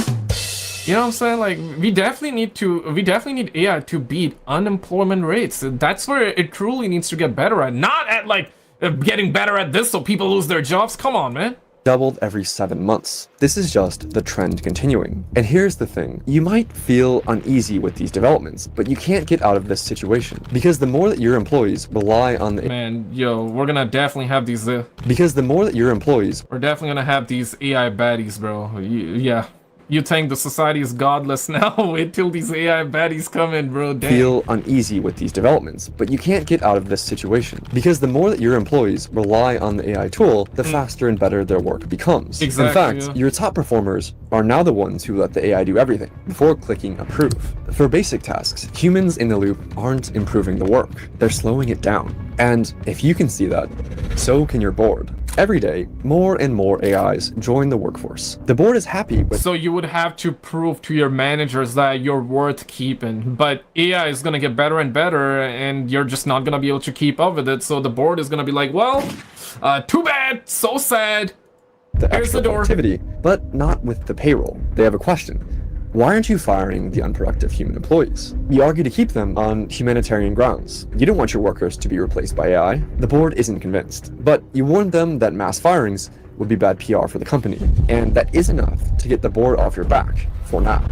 You know what I'm saying? Like, we definitely need AI to beat unemployment rates. That's where it truly needs to get better at. Not at, like, getting better at this so people lose their jobs. Come on, man. Doubled every 7 months. This is just the trend continuing. And here's the thing. You might feel uneasy with these developments, but you can't get out of this situation. Because the more that your employees rely on the... Man, yo, we're gonna definitely have these... Because the more that your employees... We're definitely gonna have these AI baddies, bro. Yeah. You think the society is godless now? Wait till these AI baddies come in, bro. Damn. Feel uneasy with these developments, but you can't get out of this situation. Because the more that your employees rely on the AI tool, the faster and better their work becomes. Exactly, in fact, yeah. your top performers are now the ones who let the AI do everything before clicking approve. For basic tasks, humans in the loop aren't improving the work. They're slowing it down. And if you can see that, so can your board. Every day, more and more AIs join the workforce. The board is happy with... So you would have to prove to your managers that you're worth keeping, but AI is gonna get better and better, and you're just not gonna be able to keep up with it, so the board is gonna be like, well, too bad, so sad. The Here's extra the door. productivity, but not with the payroll. They have a question. Why aren't you firing the unproductive human employees? You argue to keep them on humanitarian grounds. You don't want your workers to be replaced by AI. The board isn't convinced, but you warned them that mass firings would be bad PR for the company, and that is enough to get the board off your back, for now.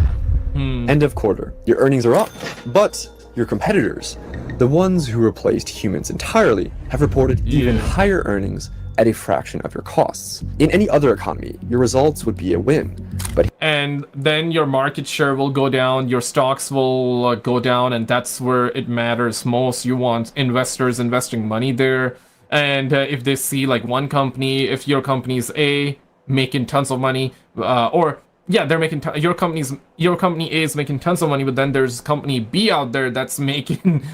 End of quarter. Your earnings are up, but your competitors, the ones who replaced humans entirely, have reported even higher earnings at a fraction of your costs. In any other economy, your results would be a win, but... And then your market share will go down, your stocks will go down, and that's where it matters most. You want investors investing money there, and if they see like one company, if your company's A making tons of money, they're making your company A is making tons of money, but then there's company B out there that's making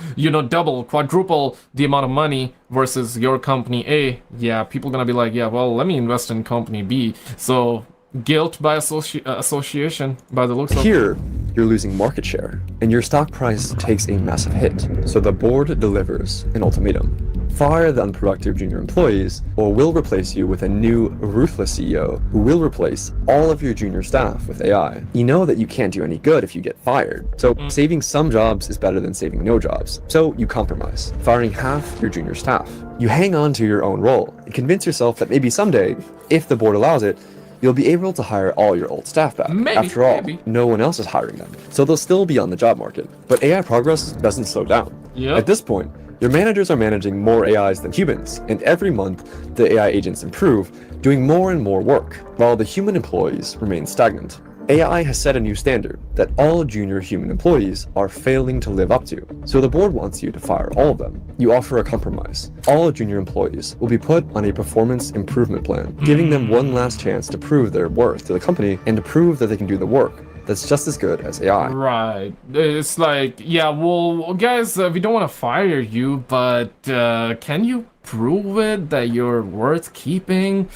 double, quadruple the amount of money versus your company A. Yeah, people gonna be like, yeah, well, let me invest in company B. So guilt by association, by the looks of it. Here, you're losing market share, and your stock price takes a massive hit. So the board delivers an ultimatum. Fire the unproductive junior employees, or we'll replace you with a new, ruthless CEO who will replace all of your junior staff with AI. You know that you can't do any good if you get fired, so saving some jobs is better than saving no jobs. So you compromise, firing half your junior staff. You hang on to your own role and convince yourself that maybe someday, if the board allows it, you'll be able to hire all your old staff back. After all, no one else is hiring them, so they'll still be on the job market. But AI progress doesn't slow down. At this point, your managers are managing more AIs than humans, and every month, the AI agents improve, doing more and more work, while the human employees remain stagnant. AI has set a new standard that all junior human employees are failing to live up to, so the board wants you to fire all of them. You offer a compromise. All junior employees will be put on a performance improvement plan, giving them one last chance to prove their worth to the company and to prove that they can do the work that's just as good as AI. Right. It's like, yeah, well, guys, we don't want to fire you, but can you prove it that you're worth keeping?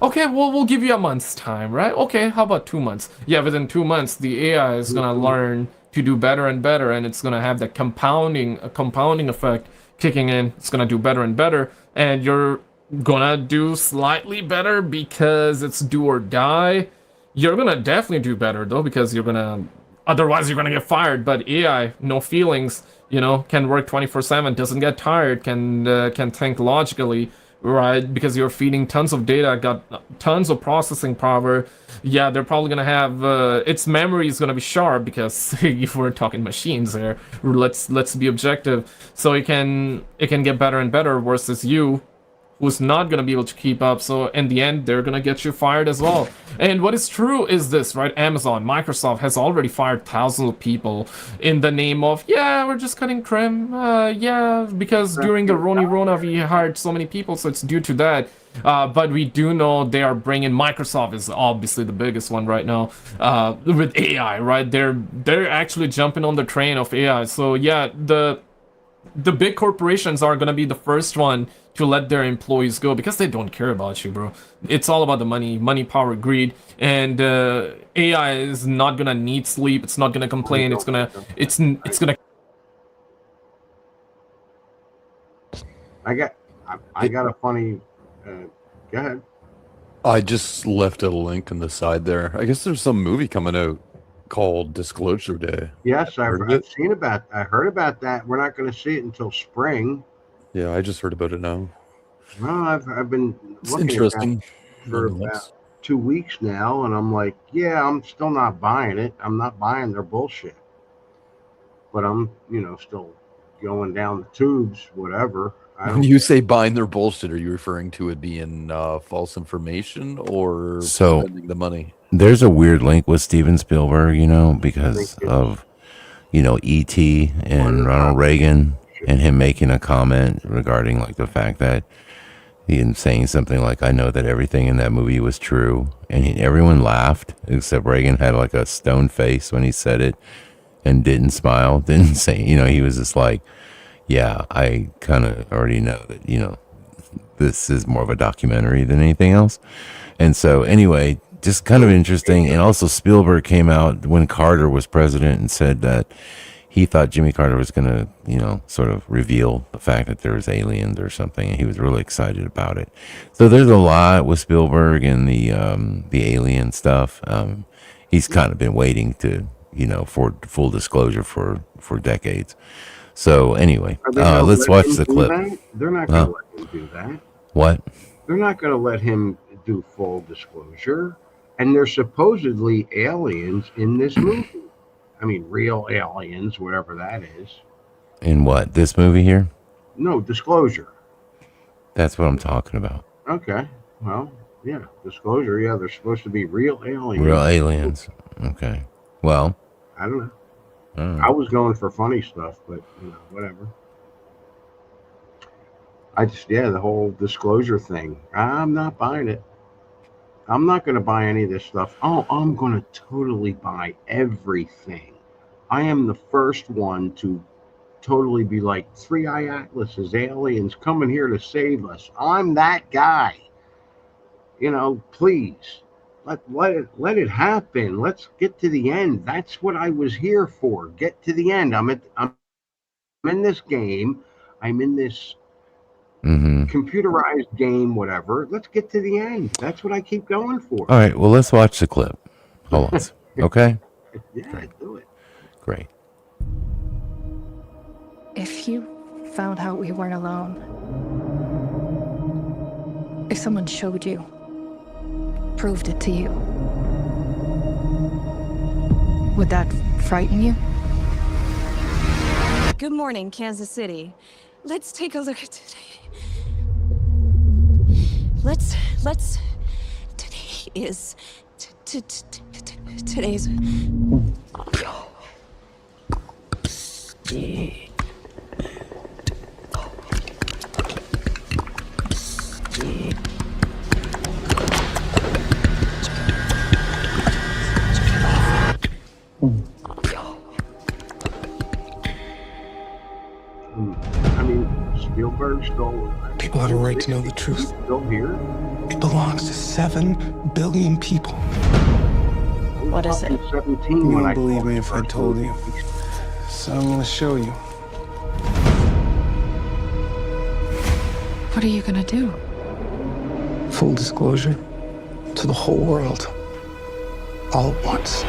Okay, well, we'll give you a month's time, right? Okay, how about 2 months? Yeah, within 2 months, the AI is gonna learn to do better and better, and it's gonna have that compounding effect kicking in. It's gonna do better and better, and you're gonna do slightly better because it's do or die. You're gonna definitely do better though, because otherwise you're gonna get fired. But AI, no feelings, can work 24/7, doesn't get tired, can think logically, right? Because you're feeding tons of data, got tons of processing power. Yeah, they're probably gonna have its memory is gonna be sharp, because if we're talking machines there, let's be objective. So it can get better and better versus you, who's not going to be able to keep up. So in the end, they're going to get you fired as well. And what is true is this, right? Amazon, Microsoft has already fired thousands of people in the name of, yeah, we're just cutting trim. Yeah, because during the Rona, we hired so many people, so it's due to that. But we do know they are bringing, Microsoft is obviously the biggest one right now, with AI, right? They're actually jumping on the train of AI. So yeah, the big corporations are going to be the first one to let their employees go, because they don't care about you, bro. It's all about the money, power, greed, and AI is not going to need sleep. It's not going to complain. It's going to I got a funny go ahead. I just left a link in the side there. I guess there's some movie coming out called Disclosure Day. Yes, I've Heard of it? seen about. I heard about that. We're not going to see it until spring. Yeah, I just heard about it now. Well, I've been It's looking interesting. at that for about 2 weeks now, and I'm like, yeah, I'm still not buying it. I'm not buying their bullshit. But I'm, still going down the tubes, whatever. When you say buying their bullshit, are you referring to it being false information or So spending the money? there's a weird link with Steven Spielberg, because of, E.T. and Ronald Reagan and him making a comment regarding like the fact that he saying something like, I know that everything in that movie was true. And everyone laughed, except Reagan had like a stone face when he said it and didn't smile, didn't say, he was just like, yeah, I kind of already know that, this is more of a documentary than anything else. And so anyway, just kind of interesting. And also Spielberg came out when Carter was president and said that he thought Jimmy Carter was going to, sort of reveal the fact that there was aliens or something. And he was really excited about it. So there's a lot with Spielberg and the alien stuff. He's kind of been waiting to, for full disclosure for decades. So anyway, let's watch the clip. They're not going to let him do that. What? They're not going to let him do full disclosure. And there's supposedly aliens in this movie. I mean, real aliens, whatever that is. In what? This movie here? No, Disclosure. That's what I'm talking about. Okay. Well, yeah, Disclosure. Yeah, they're supposed to be real aliens. Real aliens. Okay. Well, I don't know. all right. I was going for funny stuff, but whatever. The whole disclosure thing. I'm not buying it. I'm not going to buy any of this stuff. Oh, I'm going to totally buy everything. I am the first one to totally be like, Three-Eye Atlas is aliens coming here to save us. I'm that guy. Please. Let it happen. Let's get to the end. That's what I was here for. Get to the end. I'm in this game. I'm in this computerized game, whatever. Let's get to the end. That's what I keep going for. All right. Well, let's watch the clip. Hold on. Okay. Yeah, do it. Great. If you found out we weren't alone, if someone showed you, proved it to you, would that frighten you? Good morning, Kansas City. Let's take a look at today. Let's today is today's I mean, Spielberg stole. People have a right to know the truth. Still here? It belongs to 7 billion people. What is it? 17 You when wouldn't I believe me if I told you. So I'm gonna show you. What are you gonna do? Full disclosure to the whole world. All at once.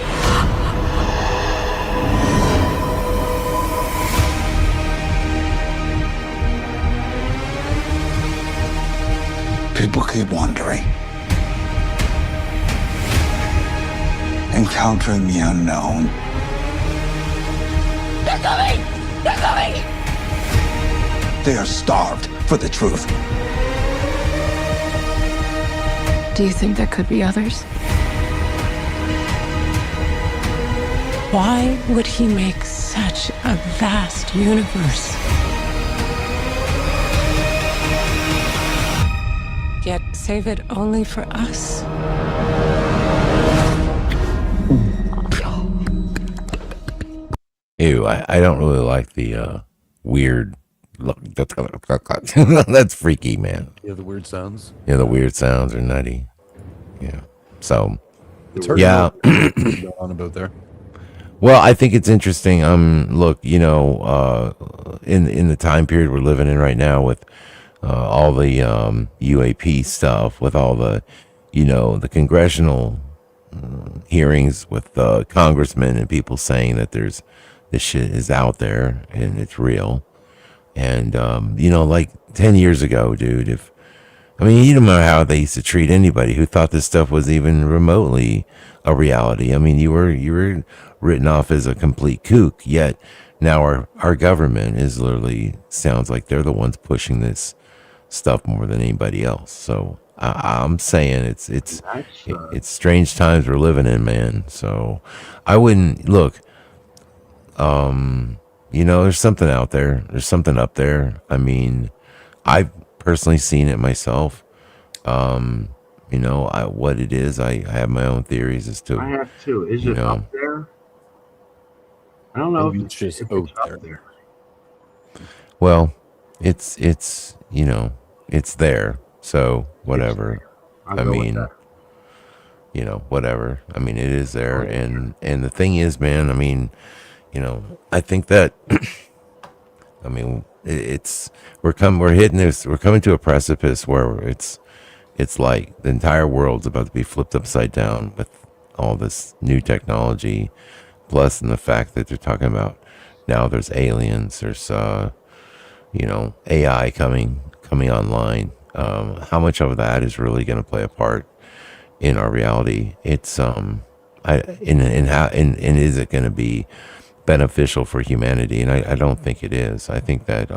People keep wondering. Encountering the unknown. They're coming! They're coming! They are starved for the truth. Do you think there could be others? Why would he make such a vast universe? Yet save it only for us? Ew, I don't really like the weird look. That's freaky, man. Yeah, the weird sounds. Yeah, the weird sounds are nutty. Yeah. So, It's hard yeah. to know what's going on about there. Well, I think it's interesting. Look, in the time period we're living in right now with all the UAP stuff, with all the, the congressional hearings with congressmen and people saying that this shit is out there and it's real. And like 10 years ago, dude, you don't know how they used to treat anybody who thought this stuff was even remotely a reality. I mean, you were written off as a complete kook, yet now our government is literally sounds like they're the ones pushing this stuff more than anybody else. So I'm saying it's strange times we're living in, man. So I wouldn't look. There's something out there. There's something up there. I mean, I've personally seen it myself. What it is. I have my own theories as to. I have too. Is it up there? I don't know. It's just out there. Well, it's there. So whatever. Whatever. I mean, it is there, and the thing is, man. I mean, I think that. We're coming to a precipice where it's like the entire world's about to be flipped upside down with all this new technology, plus in the fact that they're talking about now there's aliens, there's AI coming online. How much of that is really going to play a part in our reality? It's and is it going to be beneficial for humanity? And I don't think it is. I think that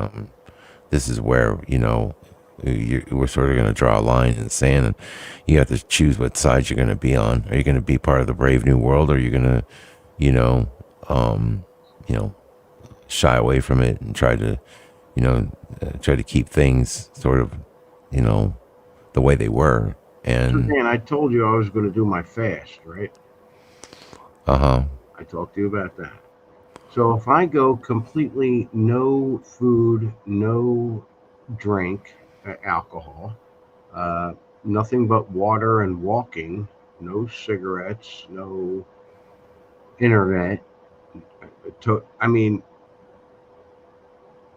this is where we're sort of going to draw a line in the sand, and you have to choose what side you're going to be on. Are you going to be part of the brave new world, or are you going to shy away from it and try to keep things sort of the way they were? And I told you I was going to do my fast, right? I talked to you about that. So if I go completely no food, no drink, alcohol, nothing but water and walking, no cigarettes, no internet,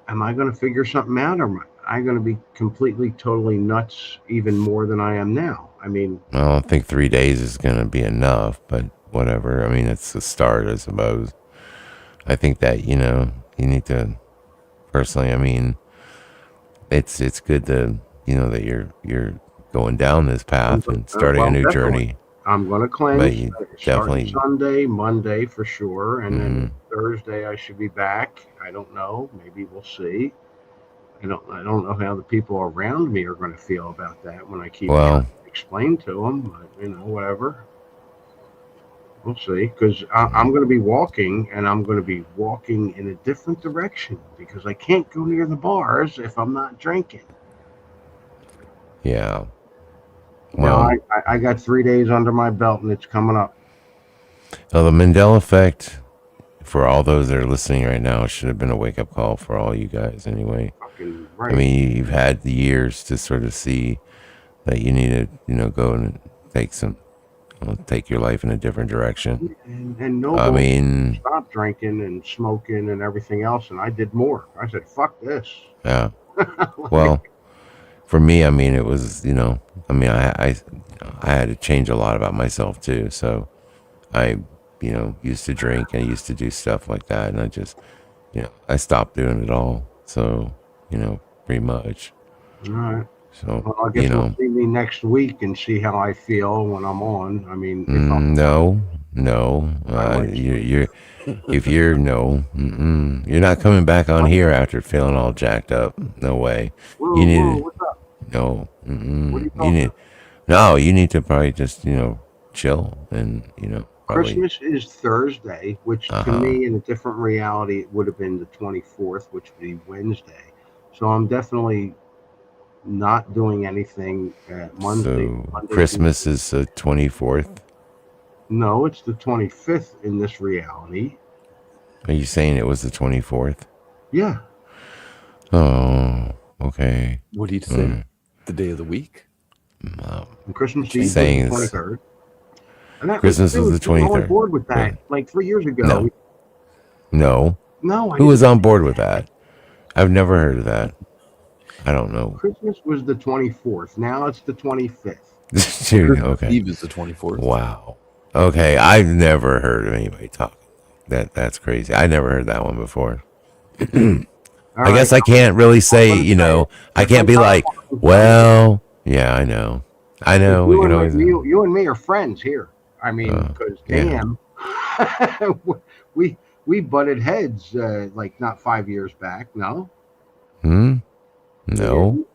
am I going to figure something out, or am I going to be completely, totally nuts even more than I am now? I don't think 3 days is going to be enough, but whatever. I mean, it's a start, I suppose. I think that, you need to, personally, it's good to, that you're going down this path and starting a new journey. I'm going to cleanse. But you definitely Sunday, Monday for sure, and then Thursday I should be back. I don't know. Maybe we'll see. I don't know how the people around me are going to feel about that when I keep trying to explain to them. But, whatever. We'll see, because I'm going to be walking, and I'm going to be walking in a different direction because I can't go near the bars if I'm not drinking. Yeah. Well, I got 3 days under my belt, and it's coming up. Now, the Mandela effect, for all those that are listening right now, should have been a wake-up call for all you guys anyway. Right. I mean, you've had the years to sort of see that you need to, go and take your life in a different direction. And no, stop drinking and smoking and everything else, and I did more. I said, "Fuck this." Yeah. Well, for me, it was, I had to change a lot about myself too. So, I, used to drink. I used to do stuff like that, and I just, I stopped doing it all. So, pretty much. All right. So, well, I guess you'll see me next week and see how I feel when I'm on. You're not coming back on here after feeling all jacked up. No way. What's up? You need to probably just, chill and, probably. Christmas is Thursday, which to me in a different reality, it would have been the 24th, which would be Wednesday. So I'm definitely not doing anything Monday. So Christmas is the 24th? No, it's the 25th in this reality. Are you saying it was the 24th? Yeah. Oh, okay. What do you say? The day of the week? And Christmas Eve is the 23rd. And Christmas is the 23rd. On board with that, like 3 years ago. No. No. Who was on board with that? I've never heard of that. I don't know. Christmas was the 24th. Now it's the 25th. Dude, okay. Eve is the 24th. Wow. Okay, I've never heard of anybody talk. That's crazy. I never heard that one before. I guess I can't really say, you know, I can't be like, well, yeah, I know. We can always. You and me are friends here. I mean, because damn, we butted heads like not 5 years back. No. No.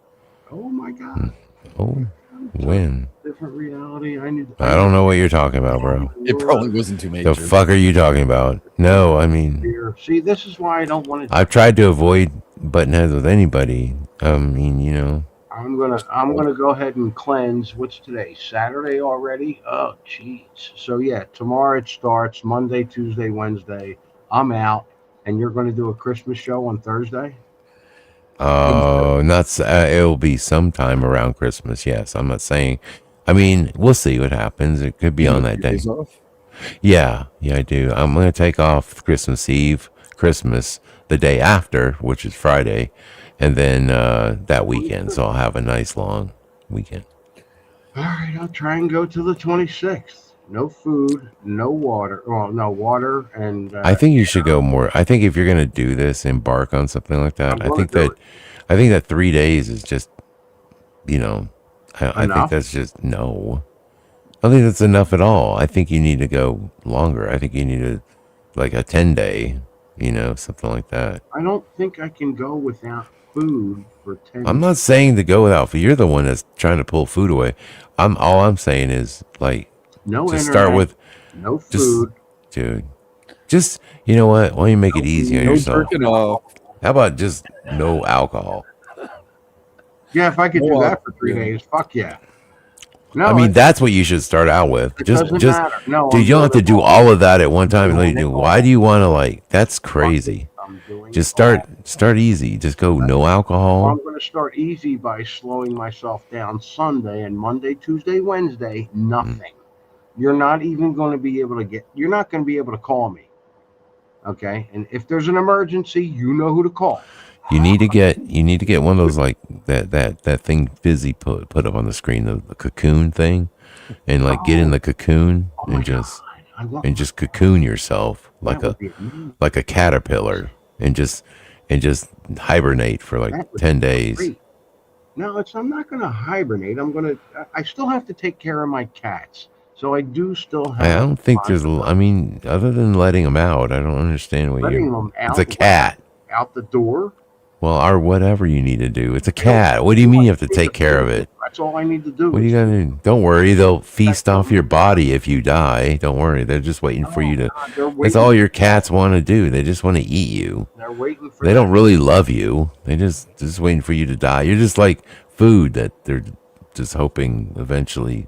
Oh my God. Oh, when? Different reality. I don't know what you're talking about, bro. It probably wasn't too major. The fuck are you talking about? No, I mean, See, this is why I don't want to. I've tried to avoid butting heads with anybody. I mean, you know. I'm gonna go ahead and cleanse. What's today? Saturday already? Oh, jeez. So yeah, tomorrow it starts. Monday, Tuesday, Wednesday. I'm out, and you're gonna do a Christmas show on Thursday. It'll be sometime around Christmas. Yes, I'm not saying. I mean, we'll see what happens. It could be on that day. Yeah, I do. I'm gonna take off Christmas Eve, Christmas, the day after, which is Friday, and then that weekend. So I'll have a nice long weekend. All right, I'll try and go to the 26th. No food, no water. Well, no water, and I think you should go more. I think if you're gonna do this, embark on something like that. I think that 3 days is just, you know, I think that's just no. I don't think that's enough at all. I think you need to go longer. I think you need like a 10-day, you know, something like that. I don't think I can go without food for 10. I'm not saying to go without food. You're the one that's trying to pull food away. All I'm saying is like. No just internet, start with no food. Dude. Just, you know what? Why don't you make it easy on yourself? How about just no alcohol? Yeah, if I could do that for 3 days, fuck yeah. No, I mean, that's what you should start out with. Just matter. No, dude, you don't have to do all of that at one time. And let you do. Why do you want to like? That's crazy. Just start easy. Just go no alcohol. I'm going to start easy by slowing myself down Sunday and Monday, Tuesday, Wednesday. Nothing. You're not even going to be able to you're not going to be able to call me. Okay. And if there's an emergency, you know who to call. You need to get one of those like that thing Fizzy put up on the screen, the cocoon thing, and like get in the cocoon and just cocoon yourself like a caterpillar and just hibernate for like 10 days. Great. No, I'm not going to hibernate. I still have to take care of my cats. So I do still have. I don't think there's. I mean, other than letting them out, I don't understand what you're. It's a cat. Out the door. Well, or whatever you need to do. It's a cat. What do you mean you have to take care of it? That's all I need to do. What are you gonna do? Don't worry, they'll feast off your body if you die. Don't worry, they're just waiting for you to. That's all your cats want to do. They just want to eat you. They're waiting for. They don't really love you. They just waiting for you to die. You're just like food that they're just hoping eventually.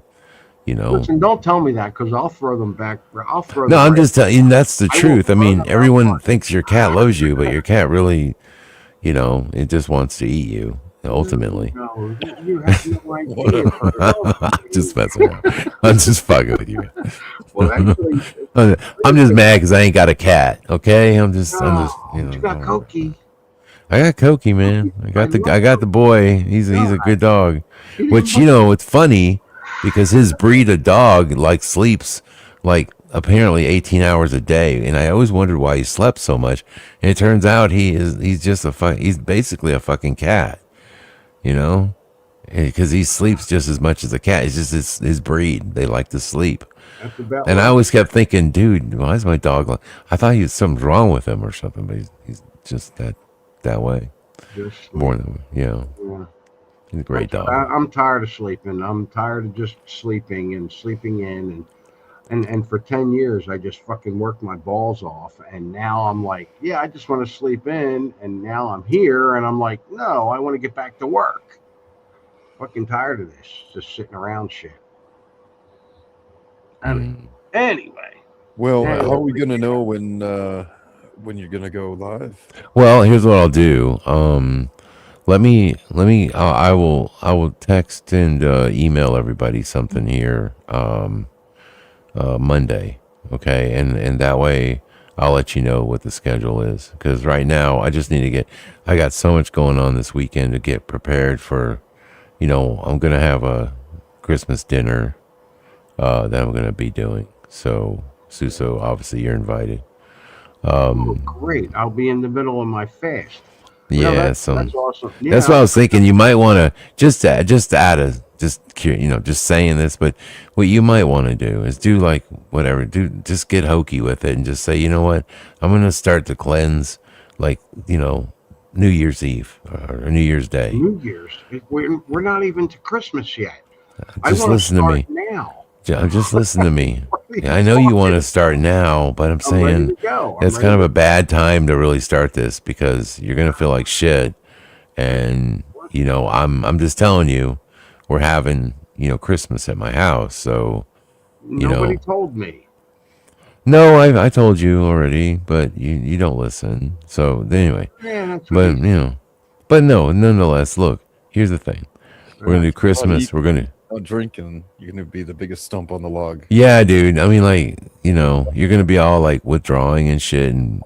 You know. Listen, don't tell me that because I'll throw them back. No, I'm just telling you. That's the truth. I mean, everyone thinks your cat loves you, but your cat really, you know, it just wants to eat you. Ultimately. No, you have no idea. I'm just messing around. I'm just fucking with you. Well, actually, I'm just mad because I ain't got a cat. Okay, I'm just. You know. You got Cokie. I got Cokie, man. I got the boy. He's a good dog. Which you know, it's funny. Because his breed of dog like sleeps like apparently 18 hours a day, and I always wondered why he slept so much. And it turns out he's basically a fucking cat, you know, because he sleeps just as much as a cat. It's just his breed. They like to sleep. And I always kept thinking, dude, why is my dog like? I thought something's wrong with him or something, but he's just that way. More than yeah. He's a great dog. I'm tired of sleeping. I'm tired of just sleeping and sleeping in and for 10 years I just fucking worked my balls off, and now I'm like, yeah, I just want to sleep in, and now I'm here and I'm like, no, I want to get back to work. Fucking tired of this, just sitting around shit. Anyway. Well, how are we gonna know when you're gonna go live? Well, here's what I'll do. I will text and email everybody something here Monday, okay, and that way I'll let you know what the schedule is, because right now I just need to I got so much going on this weekend to get prepared for, you know, I'm gonna have a Christmas dinner that I'm gonna be doing, So, Suso, obviously you're invited. Great. I'll be in the middle of my fast. Yeah, that's awesome. Yeah, that's what I was thinking. You might want to just add a just saying this, but what you might want to do is do like whatever, just get hokey with it and just say, you know what, I'm gonna start to cleanse, like New Year's Eve or New Year's Day. New Year's. We're not even to Christmas yet. Just listen to me. Now. Just listen to me. Yeah, I know you want to start now, but I'm saying it's kind of a bad time to really start this because you're gonna feel like shit. And I'm just telling you, we're having Christmas at my house, so nobody told me. No, I told you already, but you don't listen. So anyway, but no, nonetheless, look, here's the thing: we're gonna do Christmas. We're gonna. Drinking, you're gonna be the biggest stump on the log. Yeah, dude. I mean, you're gonna be all like withdrawing and shit, and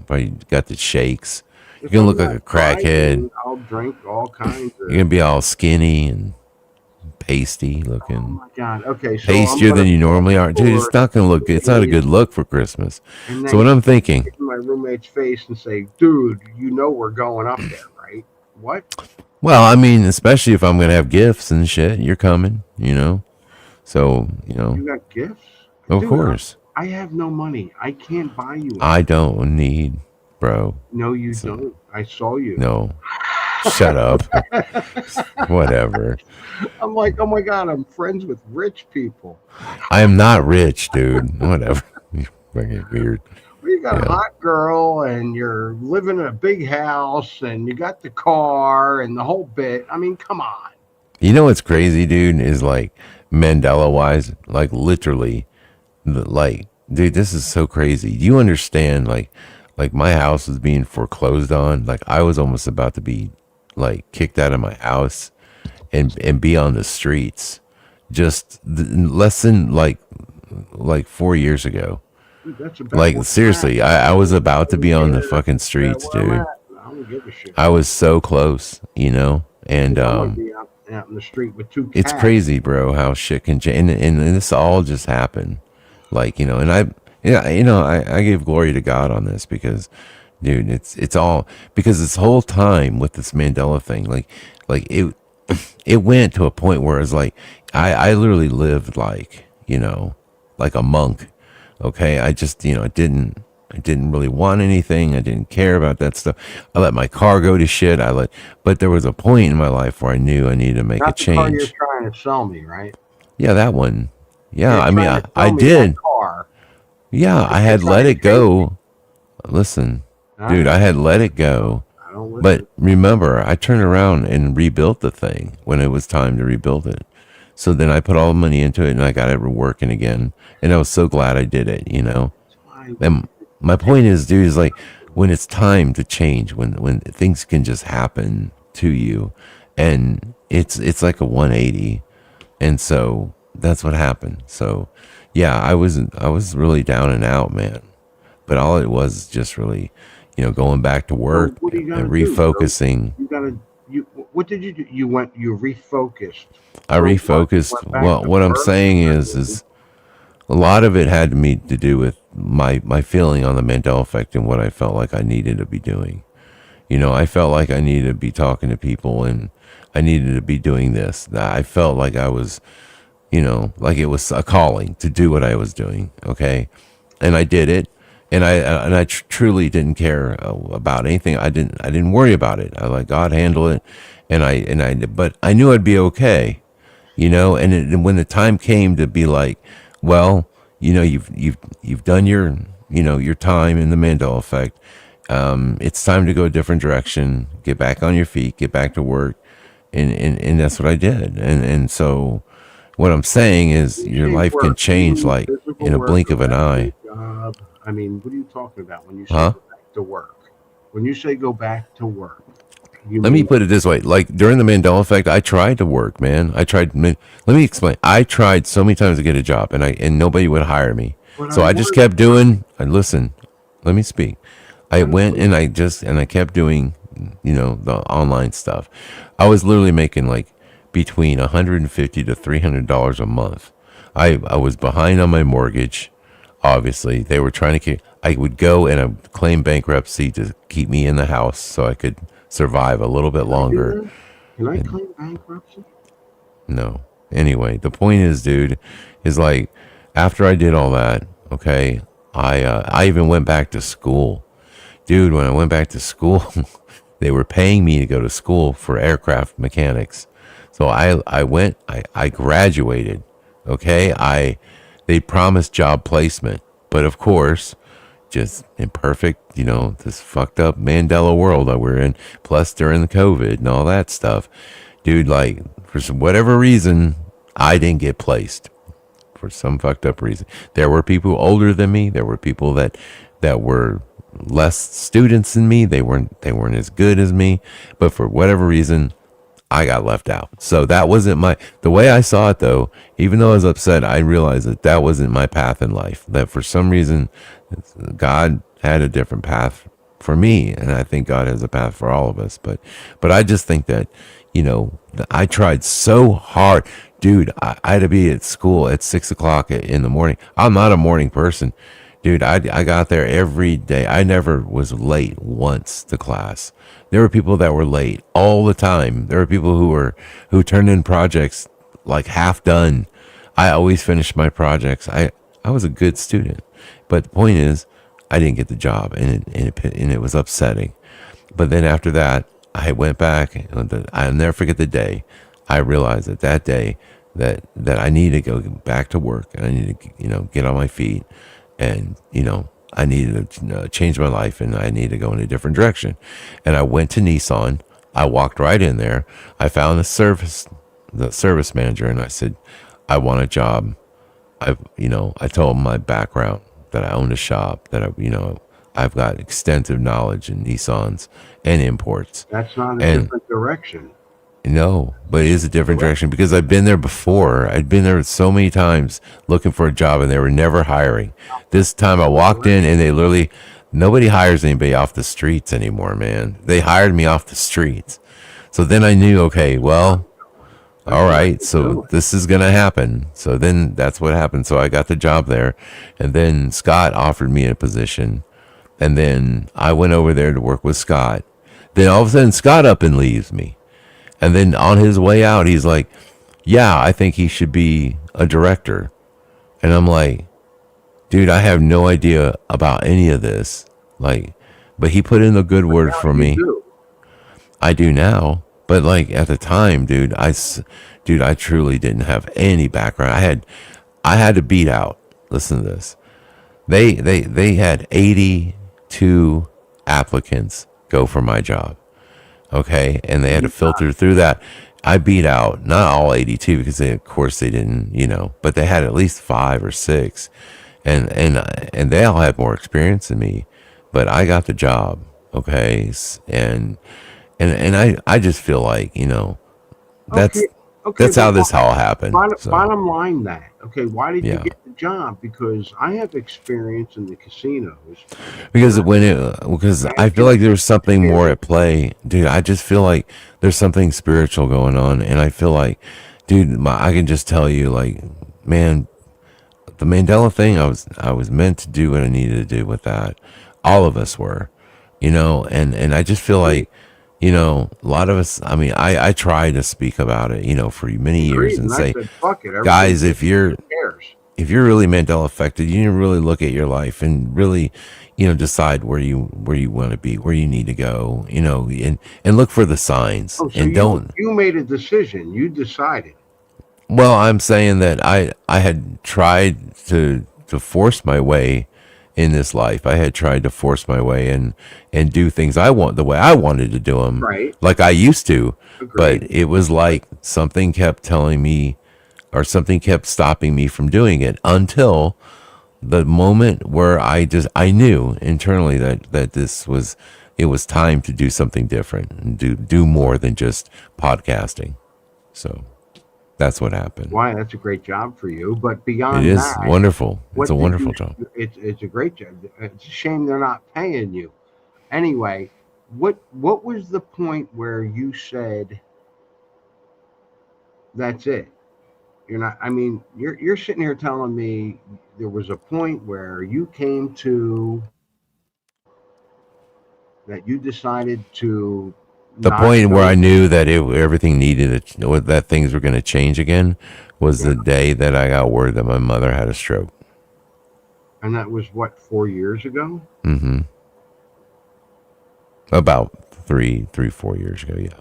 probably got the shakes. You're gonna look like a crackhead. I'll drink all kinds of. You're gonna be all skinny and pasty looking. Oh my god. Okay. So pastier than you normally are, dude. It's not gonna look good. It's not a good look for Christmas. So what I'm thinking. Look in my roommate's face and say, "Dude, we're going up there, right? What?" Well, I mean, especially if I'm gonna have gifts and shit, you're coming, So, You got gifts? Of Dude, course. I have no money. I can't buy you anything. I don't need, bro. No, you don't. I saw you. No. Shut up. Whatever. I'm like, oh my god, I'm friends with rich people. I am not rich, dude. Whatever. You're fucking weird. You got a hot girl and you're living in a big house and you got the car and the whole bit. I mean, come on. You know what's crazy, dude, is like Mandela wise, like literally, like, dude, this is so crazy. Do you understand? Like my house was being foreclosed on. Like I was almost about to be like kicked out of my house and be on the streets just less than like 4 years ago. Dude, like seriously, I was about to be on the fucking streets, dude. I don't give a shit. I was so close, and Be out in the street with two cats. it's crazy, bro, how shit can change, and this all just happened, like and I give glory to God on this because, dude, it's all because this whole time with this Mandela thing, like it went to a point where it's like I literally lived like like a monk. Okay, I just I didn't really want anything. I didn't care about that stuff. I let my car go to shit. But there was a point in my life where I knew I needed to make a change. Car you're trying to sell me, right? Yeah, that one. Yeah, I mean, I did. Yeah, I had let it go. Listen, dude, I had let it go. But remember, I turned around and rebuilt the thing when it was time to rebuild it. So then I put all the money into it and I got it working again. And I was so glad I did it, And my point is, dude, is like when it's time to change, when things can just happen to you and it's like a 180. And so that's what happened. So yeah, I was really down and out, man. But all it was just really, going back to work and refocusing. What did you do? You refocused. I refocused. Well, what I'm saying is a lot of it had to do with my feeling on the Mandela effect and what I felt like I needed to be doing. I felt like I needed to be talking to people and I needed to be doing this. I felt like I was, like it was a calling to do what I was doing. Okay. And I did it. And I truly didn't care about anything. I didn't worry about it. I let God handle it. But I knew I'd be okay, and when the time came to be like, well, you've done your, your time in the Mandela effect. It's time to go a different direction, get back on your feet, get back to work. And that's what I did. And so what I'm saying is your life can change like in a blink of an eye. I mean, what are you talking about when you say go back to work? When you say go back to work, let me put it this way. Like during the Mandela effect, I tried to work, man. Let me explain. I tried so many times to get a job and nobody would hire me. So I just kept doing, listen, let me speak. I went and I kept doing, the online stuff. I was literally making like between $150 to $300 a month. I was behind on my mortgage. Obviously, they were trying to I would go and I would claim bankruptcy to keep me in the house so I could survive a little bit longer. Can I claim bankruptcy? No. Anyway, the point is, dude, is like after I did all that, okay, I even went back to school. Dude, when I went back to school, they were paying me to go to school for aircraft mechanics. So I graduated. Okay, they promised job placement, but of course, just imperfect, this fucked up Mandela world that we're in, plus during the COVID and all that stuff. Dude, like, for whatever reason, I didn't get placed for some fucked up reason. There were people older than me. There were people that were less students than me. They weren't as good as me, but for whatever reason, I got left out. So that wasn't the way I saw it though. Even though I was upset, I realized that wasn't my path in life. That for some reason, God had a different path for me. And I think God has a path for all of us. But I just think that, I tried so hard, dude. I had to be at school at 6 o'clock in the morning. I'm not a morning person. Dude, I got there every day. I never was late once to class. There were people that were late all the time. There were people who turned in projects like half done. I always finished my projects. I was a good student. But the point is, I didn't get the job, and it was upsetting. But then after that, I went back, and I'll never forget the day. I realized that day that I needed to go back to work, and I needed to get on my feet. And, I needed to change my life, and I needed to go in a different direction. And I went to Nissan. I walked right in there. I found the service manager, and I said, I want a job. I told him my background, that I owned a shop, that I've got extensive knowledge in Nissans and imports. That's not a different direction. No, but it is a different direction because I've been there before. I'd been there so many times looking for a job, and they were never hiring. This time I walked in, and nobody hires anybody off the streets anymore, man. They hired me off the streets. So then I knew, okay, well, all right, so this is going to happen. So then that's what happened. So I got the job there, and then Scott offered me a position, and then I went over there to work with Scott. Then all of a sudden Scott up and leaves me. And then on his way out, he's like, yeah, I think he should be a director. And I'm like, dude, I have no idea about any of this. But he put in a good word for me. I do now. But at the time, dude, I truly didn't have any background. I had to beat out. Listen to this. They had 82 applicants go for my job. Okay, and they had to filter through that. I beat out not all 82 because of course they didn't, but they had at least 5 or 6, and they all had more experience than me, but I got the job. Okay, and I just feel like that's how this all happened. Bottom line that. Okay, why did you get the job? Because I have experience in the casinos. Because I feel like there's something more at play, dude. I just feel like there's something spiritual going on, and I feel like, dude, I can just tell you, man, the Mandela thing. I was meant to do what I needed to do with that. All of us were, and I just feel like. A lot of us, I try to speak about it, for many years and say, guys, if you're really Mandela affected, you need to really look at your life and really, decide where you want to be, where you need to go, and look for the signs you made a decision. You decided. Well, I'm saying that I had tried to force my way in this life. I had tried to force my way and do things the way I wanted to do them, right, like I used to. Agreed. But it was like something kept telling me, or something kept stopping me from doing it until the moment where I knew internally that it was time to do something different and do more than just podcasting. So that's what happened. Why? That's a great job for you. But beyond it is that, wonderful. It's a wonderful job. It's a great job. It's a shame they're not paying you. Anyway, what was the point where you said, that's it? You're not. I mean, you're sitting here telling me there was a point where you came to that you decided to. The point where I knew that everything needed that things were going to change again was the day that I got word that my mother had a stroke. And that was what, 4 years ago? Mm-hmm. About 4 years ago, yeah.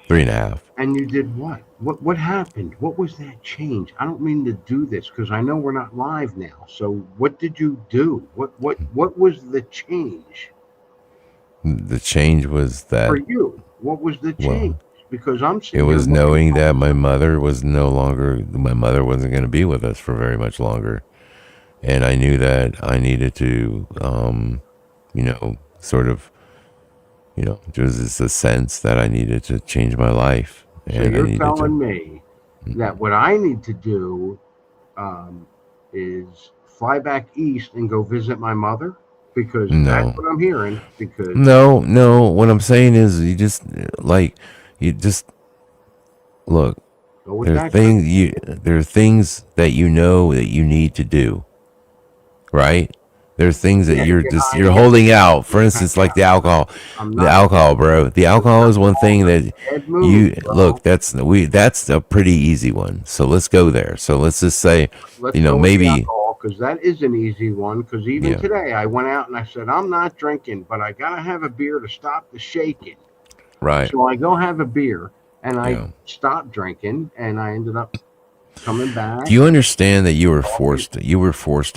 3.5. And you did what? What happened? What was that change? I don't mean to do this because I know we're not live now. So what did you do? What was the change? The change was that for you. What was the change? Because it was knowing that my mother was my mother wasn't going to be with us for very much longer. And I knew that I needed to, sort of, just a sense that I needed to change my life. So you're telling me that what I need to do is fly back east and go visit my mother? Because that's what I'm hearing. Because no. What I'm saying is, you just look. There are things that you know that you need to do, right? There's things that you're holding out. For instance, like the alcohol. The alcohol, bro. The alcohol is one thing that look. That's a pretty easy one. So let's go there. So let's just say, maybe. Because that is an easy one. Because even today, I went out and I said, I'm not drinking, but I got to have a beer to stop the shaking. Right. So I go have a beer, and I stopped drinking, and I ended up coming back. Do you understand that you were forced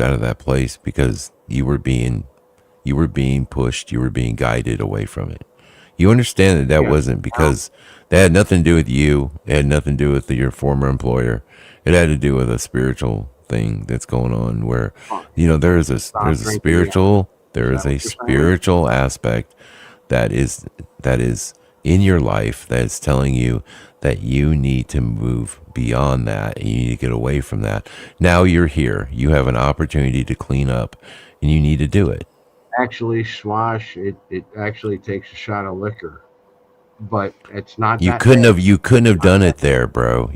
out of that place because you were being pushed, you were being guided away from it? You understand that wasn't because that had nothing to do with you. It had nothing to do with your former employer. It had to do with a spiritual thing that's going on where there's a spiritual aspect that is in your life that is telling you that you need to move beyond that and you need to get away from that. Now you're here, you have an opportunity to clean up and you need to do it. Actually, Swash, it actually takes a shot of liquor, but it's not. You couldn't have done it there, bro.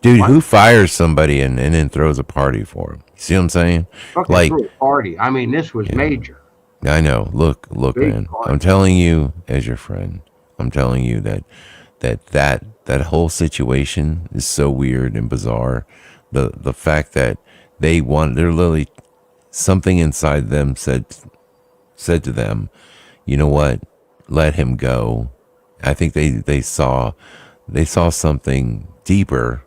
Who fires somebody and then throws a party for him? See what I'm saying? Okay, like a party. I mean, this was major. I know. Look, man. Party. I'm telling you, as your friend, I'm telling you that whole situation is so weird and bizarre. The fact that they're literally something inside them said to them, you know what, let him go. I think they saw something deeper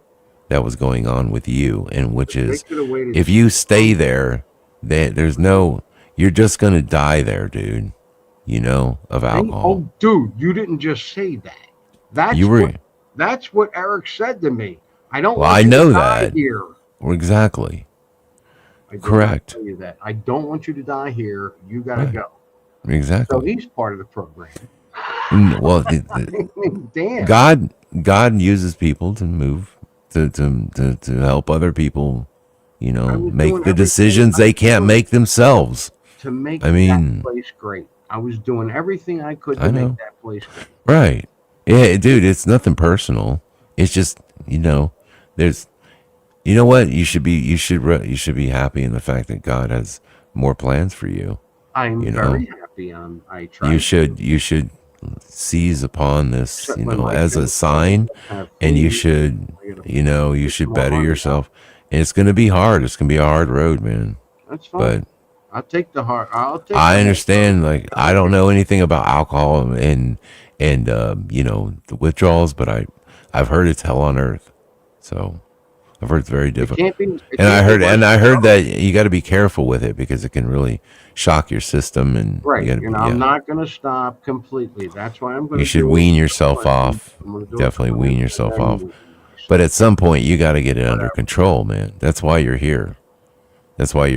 that was going on with you, and which is if you stay there, you're just gonna die there, dude. Of alcohol. Oh, dude, you didn't just say that. That's what Eric said to me. I don't. Well, want I you know to die that. Here. Exactly. Correct. Tell you that. I don't want you to die here. You gotta go. Exactly. So he's part of the program. Well, damn. God uses people to move to help other people, make the decisions they can't make themselves. To make that place great. I was doing everything I could to make that place great. Right. Yeah, dude, it's nothing personal. It's just, there's what? You should be happy in the fact that God has more plans for you. I'm very happy. I try. You should seize upon this, as a sign, and you should better yourself. And it's going to be hard. It's going to be a hard road, man. That's fine. But I'll take the hard. I understand. Like, I don't know anything about alcohol and the withdrawals, but I've heard it's hell on earth. So I've heard it's very difficult. And I heard that you got to be careful with it because it can really shock your system. And right. I'm not going to stop completely. That's why I'm going to. You should wean yourself off. Definitely wean yourself off. But at some point, you got to get it under control, man. That's why you're here. That's why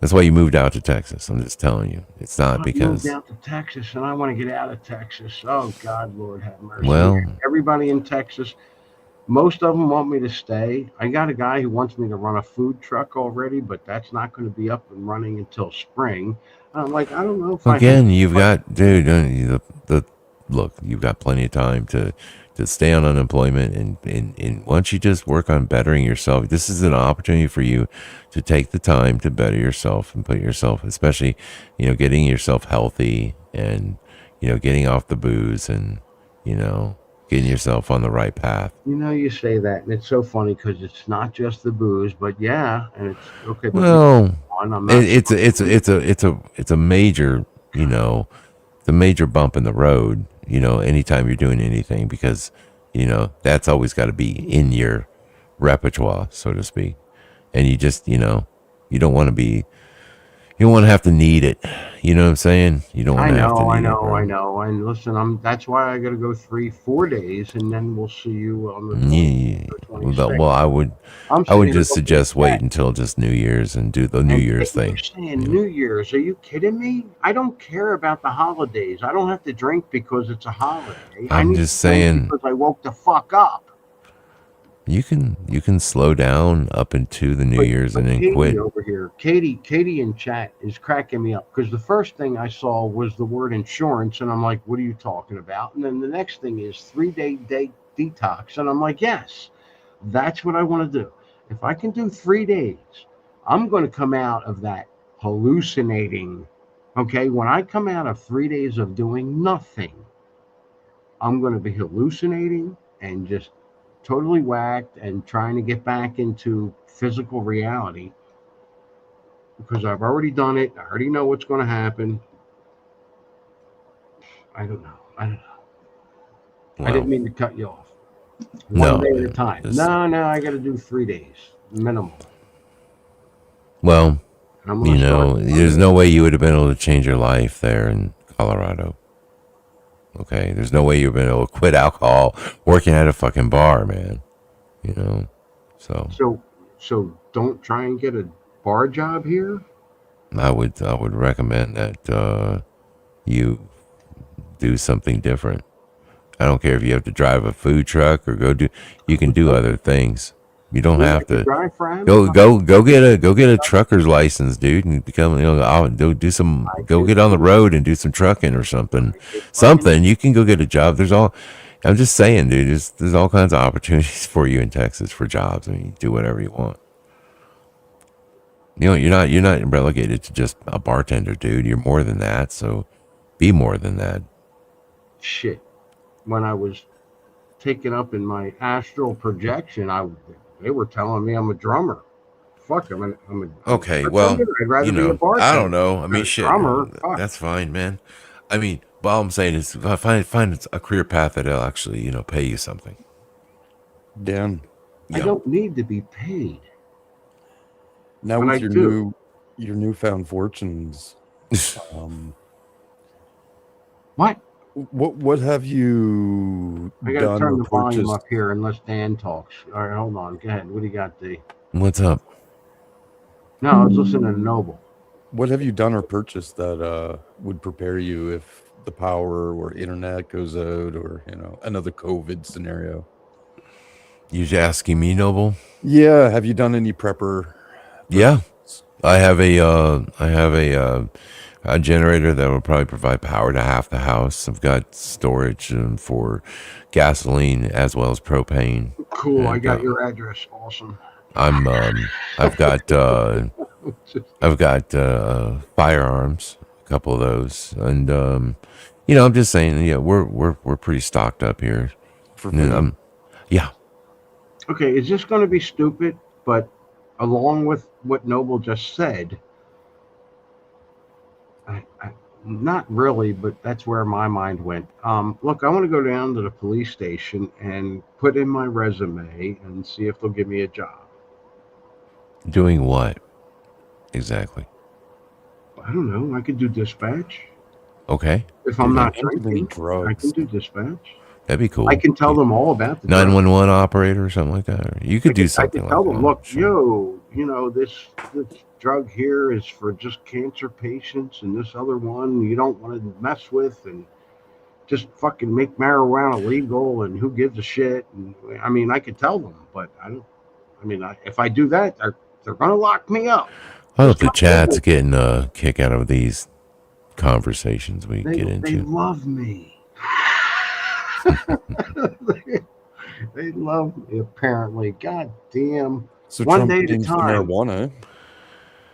that's why you moved out to Texas. I'm just telling you. It's not because I moved out to Texas and I want to get out of Texas. Oh God, Lord have mercy. Well, everybody in Texas, most of them want me to stay. I got a guy who wants me to run a food truck already, but that's not going to be up and running until spring. I'm like, I don't know if you've got, dude, the look, you've got plenty of time to stay on unemployment, and once you just work on bettering yourself, this is an opportunity for you to take the time to better yourself and put yourself, especially, getting yourself healthy and, getting off the booze and, getting yourself on the right path. You say that, and it's so funny because it's not just the booze, but yeah, and it's okay. But Well, it's a major, it's a major bump in the road, anytime you're doing anything, because, that's always got to be in your repertoire, so to speak. And you just, you don't want to be, you don't want to have to need it. You know what I'm saying? You don't want to have to need it. I know. And listen, that's why I got to go 3-4 days, and then we'll see you on the 26th. Well, I would just suggest wait until just New Year's and do the New Year's thing. Saying New Year's? Are you kidding me? I don't care about the holidays. I don't have to drink because it's a holiday. I'm just saying, because I woke the fuck up. You can slow down up into the New Year's and then Katie quit. Over here, Katie in chat is cracking me up because the first thing I saw was the word insurance, and I'm like, "What are you talking about?" And then the next thing is 3-day detox, and I'm like, "Yes, that's what I want to do. If I can do 3 days, I'm going to come out of that hallucinating. Okay, when I come out of 3 days of doing nothing, I'm going to be hallucinating and just totally whacked and trying to get back into physical reality because I've already done it. I already know what's going to happen. I don't know. Wow. I didn't mean to cut you off. No, One day at a time. No, I got to do 3 days minimum. Well, there's no way you would have been able to change your life there in Colorado. Okay, there's no way you've been able to quit alcohol working at a fucking bar, man. So don't try and get a bar job here. I would recommend that you do something different. I don't care if you have to drive a food truck or you can do other things. You don't have to go get a trucker's license, dude, and become go get on the road and do some trucking or something. You can go get a job. I'm just saying, dude. There's all kinds of opportunities for you in Texas for jobs. I mean, you do whatever you want. You're not relegated to just a bartender, dude. You're more than that. So be more than that. Shit. When I was taken up in my astral projection, they were telling me I'm a drummer. Fuck, I'm a okay. Well, I'd rather be a bartender. I don't know. I mean, shit. Drummer, that's fine, man. I mean, all I'm saying is find a career path that'll actually, pay you something. Dan, I don't need to be paid. Now with your newfound fortunes, what have you I gotta done turn or the volume purchased? up here unless Dan talks. All right, hold on. Go ahead. What do you got, D? What's up? No, I was listening to Noble. What have you done or purchased that would prepare you if the power or internet goes out or another COVID scenario? You're asking me, Noble? Yeah. Have you done any prepper? Yeah, I have a generator that will probably provide power to half the house. I've got storage for gasoline as well as propane. Cool. I got your address. Awesome. I've got firearms, a couple of those, and I'm just saying, yeah, we're pretty stocked up here. Yeah. Okay, is this going to be stupid? But along with what Noble just said, I not really, but that's where my mind went. Look, I want to go down to the police station and put in my resume and see if they'll give me a job. Doing what exactly? I don't know. I could do dispatch. Okay. If I'm not drinking, I can do dispatch. That'd be cool. I can tell them all about the 911 operator or something like that. Or you could do something I can tell like them, that. look, this drug here is for just cancer patients, and this other one you don't want to mess with, and just fucking make marijuana legal, and who gives a shit? And I mean, I could tell them, but I don't. I mean, if I do that, they're gonna lock me up. I hope the chat's getting a kick out of these conversations we get into. They love me. They love me, apparently. God damn. So One Trump day at a getting some time. marijuana.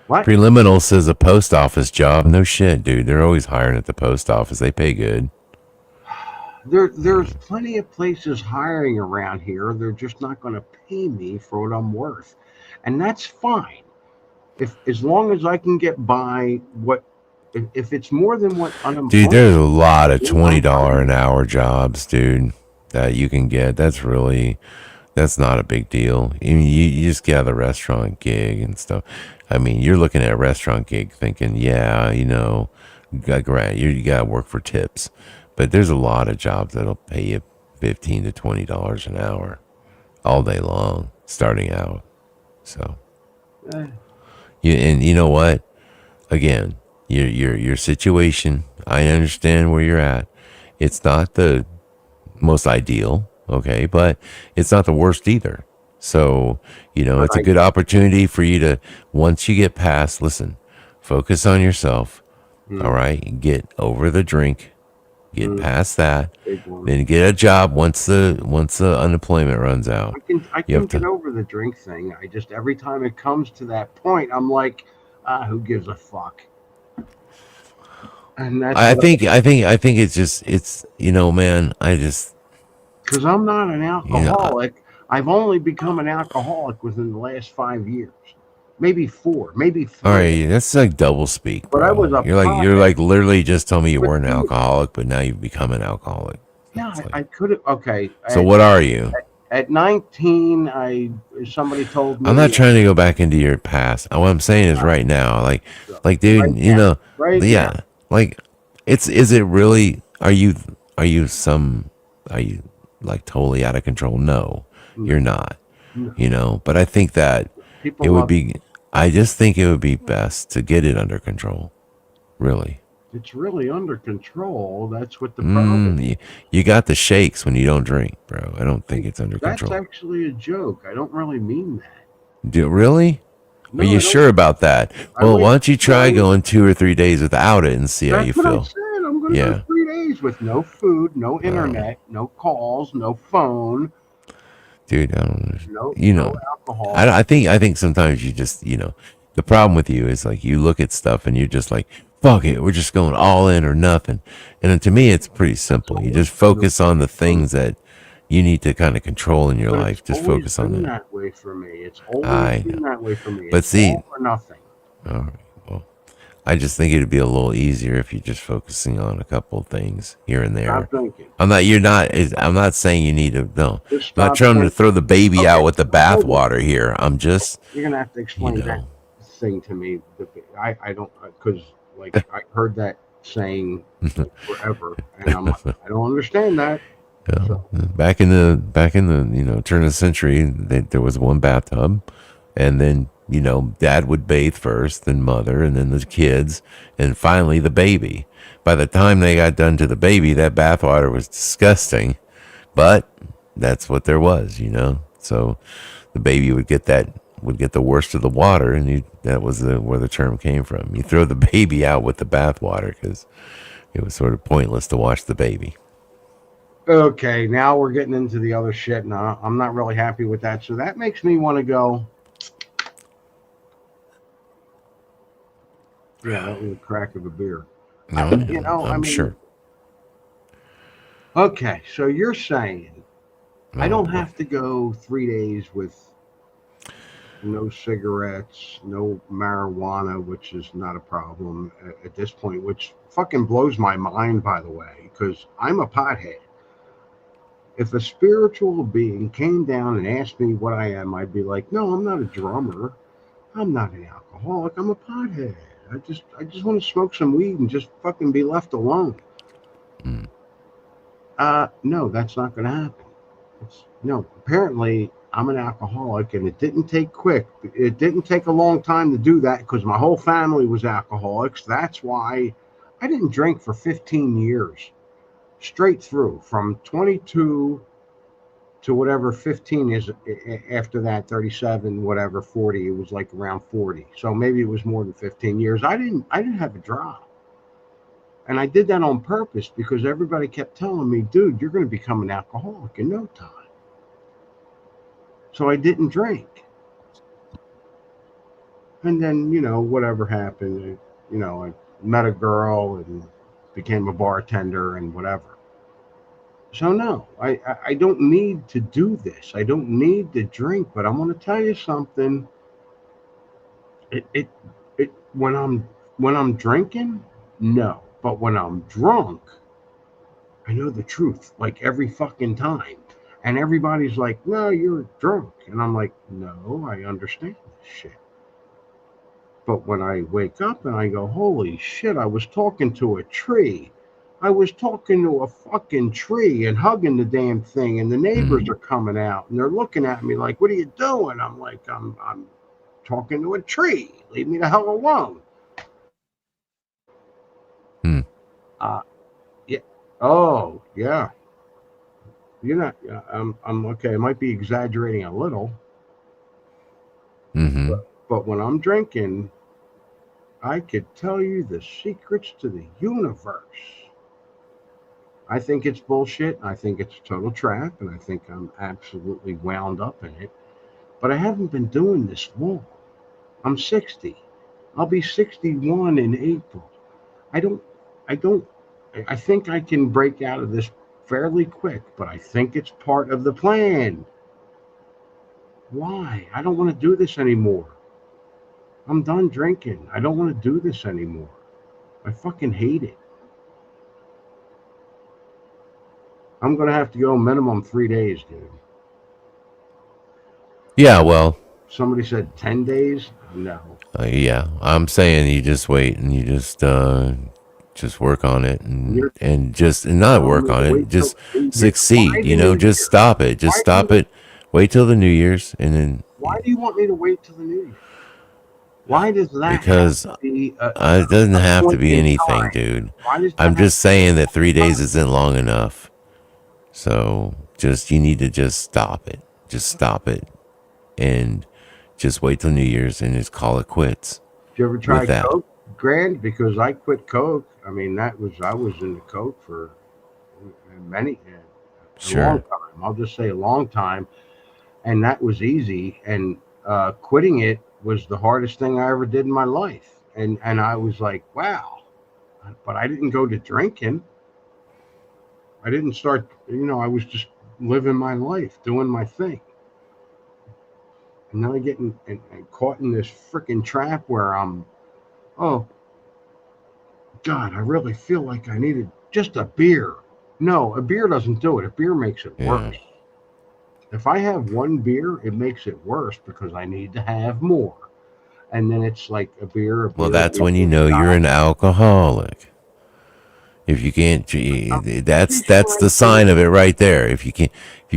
What? Preliminal says a post office job. No shit, dude. They're always hiring at the post office. They pay good. There's plenty of places hiring around here. They're just not going to pay me for what I'm worth, and that's fine. As long as I can get by what, if it's more than what unemployment. Dude, there's a lot of $20 an hour jobs, dude, that you can get. That's not a big deal. I mean, you just get the restaurant gig and stuff. I mean, you're looking at a restaurant gig thinking, yeah, you got to work for tips. But there's a lot of jobs that'll pay you $15 to $20 an hour all day long, starting out. So, and you know what? Again, your situation, I understand where you're at. It's not the most ideal, okay, but it's not the worst either. So, it's a good opportunity for you to, once you get past, focus on yourself, all right? Get over the drink, get past that, then get a job once the unemployment runs out. I can get over the drink thing. I just, every time it comes to that point, I'm like, who gives a fuck? And that's I think it's just, man, because I'm not an alcoholic. I've only become an alcoholic within the last 5 years, maybe 4, maybe 3. all right, that's like double speak, bro. But I was a you're like literally just telling me you weren't an alcoholic, but now you've become an alcoholic. Yeah, I could have. Okay. So what are you? At 19, somebody told me. I'm not trying to go back into your past. What I'm saying is right now, like dude, right yeah, now. like is it really? Are you like totally out of control? No, you're not. But I think that it would be. I just think it would be best to get it under control. Really. It's really under control. That's what the problem is. You got the shakes when you don't drink, bro. I don't think it's under control. That's actually a joke. I don't really mean that. Really? No, Are you sure about that? Well, why don't you try going 2 or 3 days without it and see how you That's what I feel? said. I'm going to go 3 days with no food, no internet, no calls, no phone. Dude, I don't No, know. no alcohol. I think sometimes you just, the problem with you is like you look at stuff and you're just like, fuck it, we're just going all in or nothing. And then to me, it's pretty simple. You just focus on the things that you need to kind of control in your But life. it's Just always focus on been that. that way for me. It's always I been know. that way for me. But It's see, all or nothing. all right, well, I just think it'd be a little easier if you're just focusing on a couple of things here and there. Stop drinking. I'm not saying you need to, no. Just I'm not stop trying to drinking. throw the baby Okay, out with the hold on. bathwater here. I'm just, You're gonna have to explain that thing to me. I don't, because like I heard that saying forever, and I'm like, I don't understand that. back in the turn of the century, there was one bathtub, and then dad would bathe first, then mother, and then the kids, and finally the baby. By the time they got done to the baby, that bathwater was disgusting, but that's what there was, So the baby would get the worst of the water, and that was where the term came from. You throw the baby out with the bathwater because it was sort of pointless to watch the baby. Okay, now we're getting into the other shit, and I'm not really happy with that. So that makes me want to go. Yeah, that was a crack of a beer. I'm sure. Okay, so you're saying I don't have to go 3 days with no cigarettes, no marijuana, which is not a problem at this point, which fucking blows my mind, by the way, because I'm a pothead. If a spiritual being came down and asked me what I am, I'd be like, no, I'm not a drummer. I'm not an alcoholic. I'm a pothead. I just want to smoke some weed and just fucking be left alone. No, that's not going to happen. Apparently I'm an alcoholic, and it didn't take It didn't take a long time to do that because my whole family was alcoholics. That's why I didn't drink for 15 years. Straight through from 22 to whatever 15 is after that, 37, whatever, 40. It was like around 40. So maybe it was more than 15 years. I didn't have a drop. And I did that on purpose because everybody kept telling me, dude, you're going to become an alcoholic in no time. So I didn't drink. And then, you know, whatever happened, you know, I met a girl and became a bartender and whatever. So no, I don't need to do this. I don't need to drink, but I'm going to tell you something. When I'm drinking, no. But when I'm drunk, I know the truth, like every fucking time. And everybody's like, no, you're drunk. And I'm like, no, I understand this shit. But when I wake up and I go, holy shit, I was talking to a tree. I was talking to a fucking tree and hugging the damn thing. And the neighbors are coming out and they're looking at me like, what are you doing? I'm like, I'm talking to a tree. Leave me the hell alone. Yeah. Oh, yeah. You're not. I'm okay. I might be exaggerating a little. But when I'm drinking, I could tell you the secrets to the universe. I think it's bullshit. I think it's a total trap, and I think I'm absolutely wound up in it. But I haven't been doing this long. I'm 60. I'll be 61 in April. I think I can break out of this fairly quick, but I think it's part of the plan. Why? I don't want to do this anymore. I'm done drinking. I don't want to do this anymore. I fucking hate it. I'm going to have to go minimum 3 days, dude. Yeah, well. Somebody said 10 days? No. Yeah, I'm saying you just wait and you just work on it and not work on it, just succeed, you know, just stop it. Just stop it. Wait till the New Year's and then. Why do you want me to wait till the New Year? Why does that because have to be it doesn't have to be anything, dude. I'm just saying that 3 days isn't long enough. So you need to just stop it. Just stop it. And just wait till New Year's and just call it quits. Did you ever try Coke, Grand? Because I quit Coke. I mean, I was into Coke for a long time. I'll just say a long time. And that was easy. And quitting it was the hardest thing I ever did in my life. And I was like, wow. But I didn't go to drinking. I didn't start, I was just living my life, doing my thing. And then I get caught in this freaking trap where oh, God, I really feel like I needed just a beer. No, a beer doesn't do it. A beer makes it worse. If I have one beer, it makes it worse because I need to have more. And then it's like a beer. Well, that's when you know you're an alcoholic. If you can't, that's the sign of it right there. If you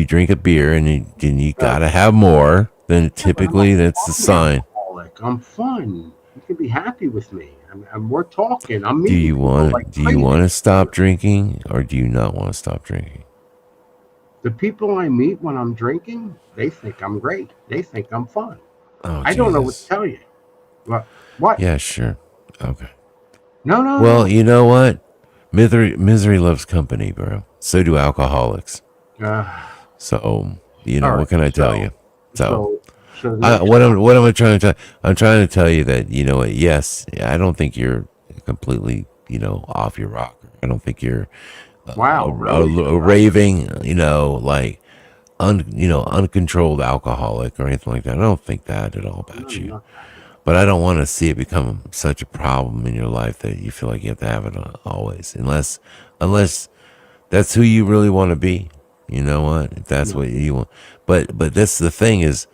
drink a beer and you gotta have more, then typically that's the sign. I'm fun. You can be happy with me. We're talking. Do you want to stop drinking or do you not want to stop drinking? The people I meet when I'm drinking, they think I'm great. They think I'm fun. Oh, I don't know what to tell you. What? Yeah, sure. Okay. No. Well, you know what? Misery loves company, bro. So do alcoholics. So, what can I tell you? What am I trying to tell you? I'm trying to tell you that, yes, I don't think you're completely, off your rocker. I don't think you're a raving, uncontrolled alcoholic or anything like that. I don't think that at all about you. But I don't want to see it become such a problem in your life that you feel like you have to have it always, unless that's who you really want to be. You know what? If that's what you want. But that's the thing is,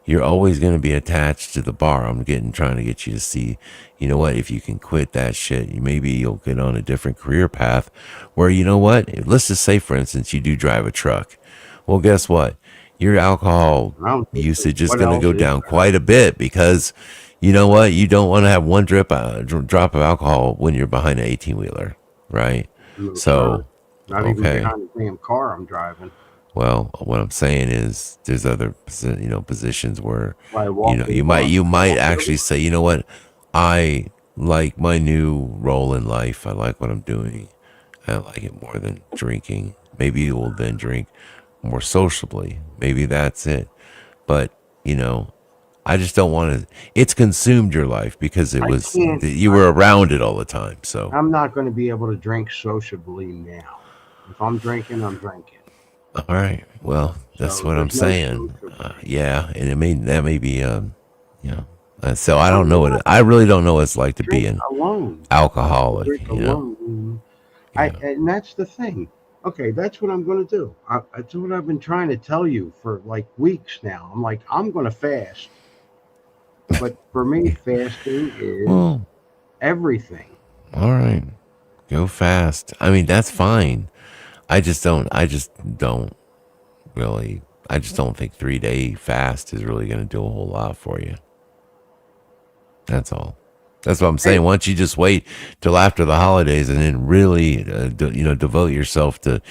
you're always going to be attached to the bar. I'm trying to get you to see, you know what? If you can quit that shit, maybe you'll get on a different career path where, you know what? Let's just say, for instance, you do drive a truck. Well, guess what? Your alcohol usage is going to go down quite a bit because, you know what? You don't want to have one drop of alcohol when you're behind an 18-wheeler, right? So, not even behind the damn car I'm driving. Well, what I'm saying is, there's other positions where you might actually say, you know what, I like my new role in life. I like what I'm doing. I like it more than drinking. Maybe you will then drink more sociably. Maybe that's it. But, you know, I just don't want to. It's consumed your life because you were around it all the time. So I'm not going to be able to drink sociably now. If I'm drinking, I'm drinking. all right. Well, that's what I'm saying. Yeah, and that may be so I don't know I really don't know what it's like to be an alone. alcoholic. Drink You know, alone. And that's the thing. Okay, that's what I'm going to do. That's what I've been trying to tell you for like weeks now. I'm like, I'm going to fast. But for me, fasting is everything. all right, go fast. I mean, that's fine. I just don't really. I just don't think 3-day fast is really going to do a whole lot for you. That's all. That's what I'm saying. Why don't you just wait till after the holidays and then really, devote yourself to,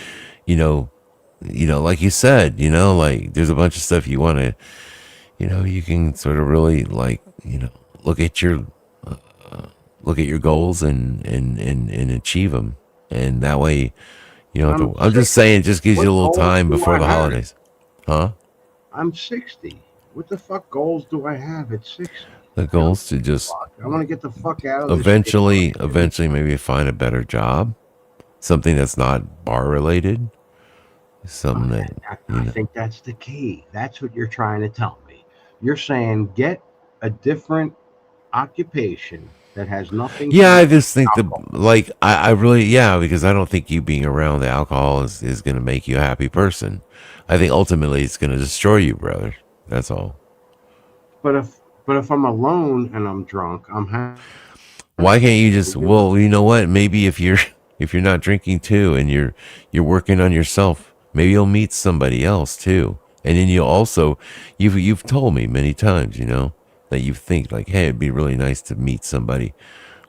like you said, like there's a bunch of stuff you want to, you can sort of really like, look at your goals and achieve them. And that way, I'm just saying, it just gives you a little time before the holidays. Huh? I'm 60. What the fuck goals do I have at 60? The goal's to just I want to get the fuck out of this eventually maybe find a better job, something that's not bar related, something that I think that's the key. That's what you're trying to tell me. You're saying get a different occupation that has nothing. Yeah, I just think I really, because I don't think you being around the alcohol is going to make you a happy person. I think ultimately it's going to destroy you, brother. That's all. But if I'm alone and I'm drunk, I'm happy. Why can't you just? Well, you know what? Maybe if you're not drinking too, and you're working on yourself, maybe you'll meet somebody else too, and then you'll also you've told me many times, that you think like, hey, it'd be really nice to meet somebody.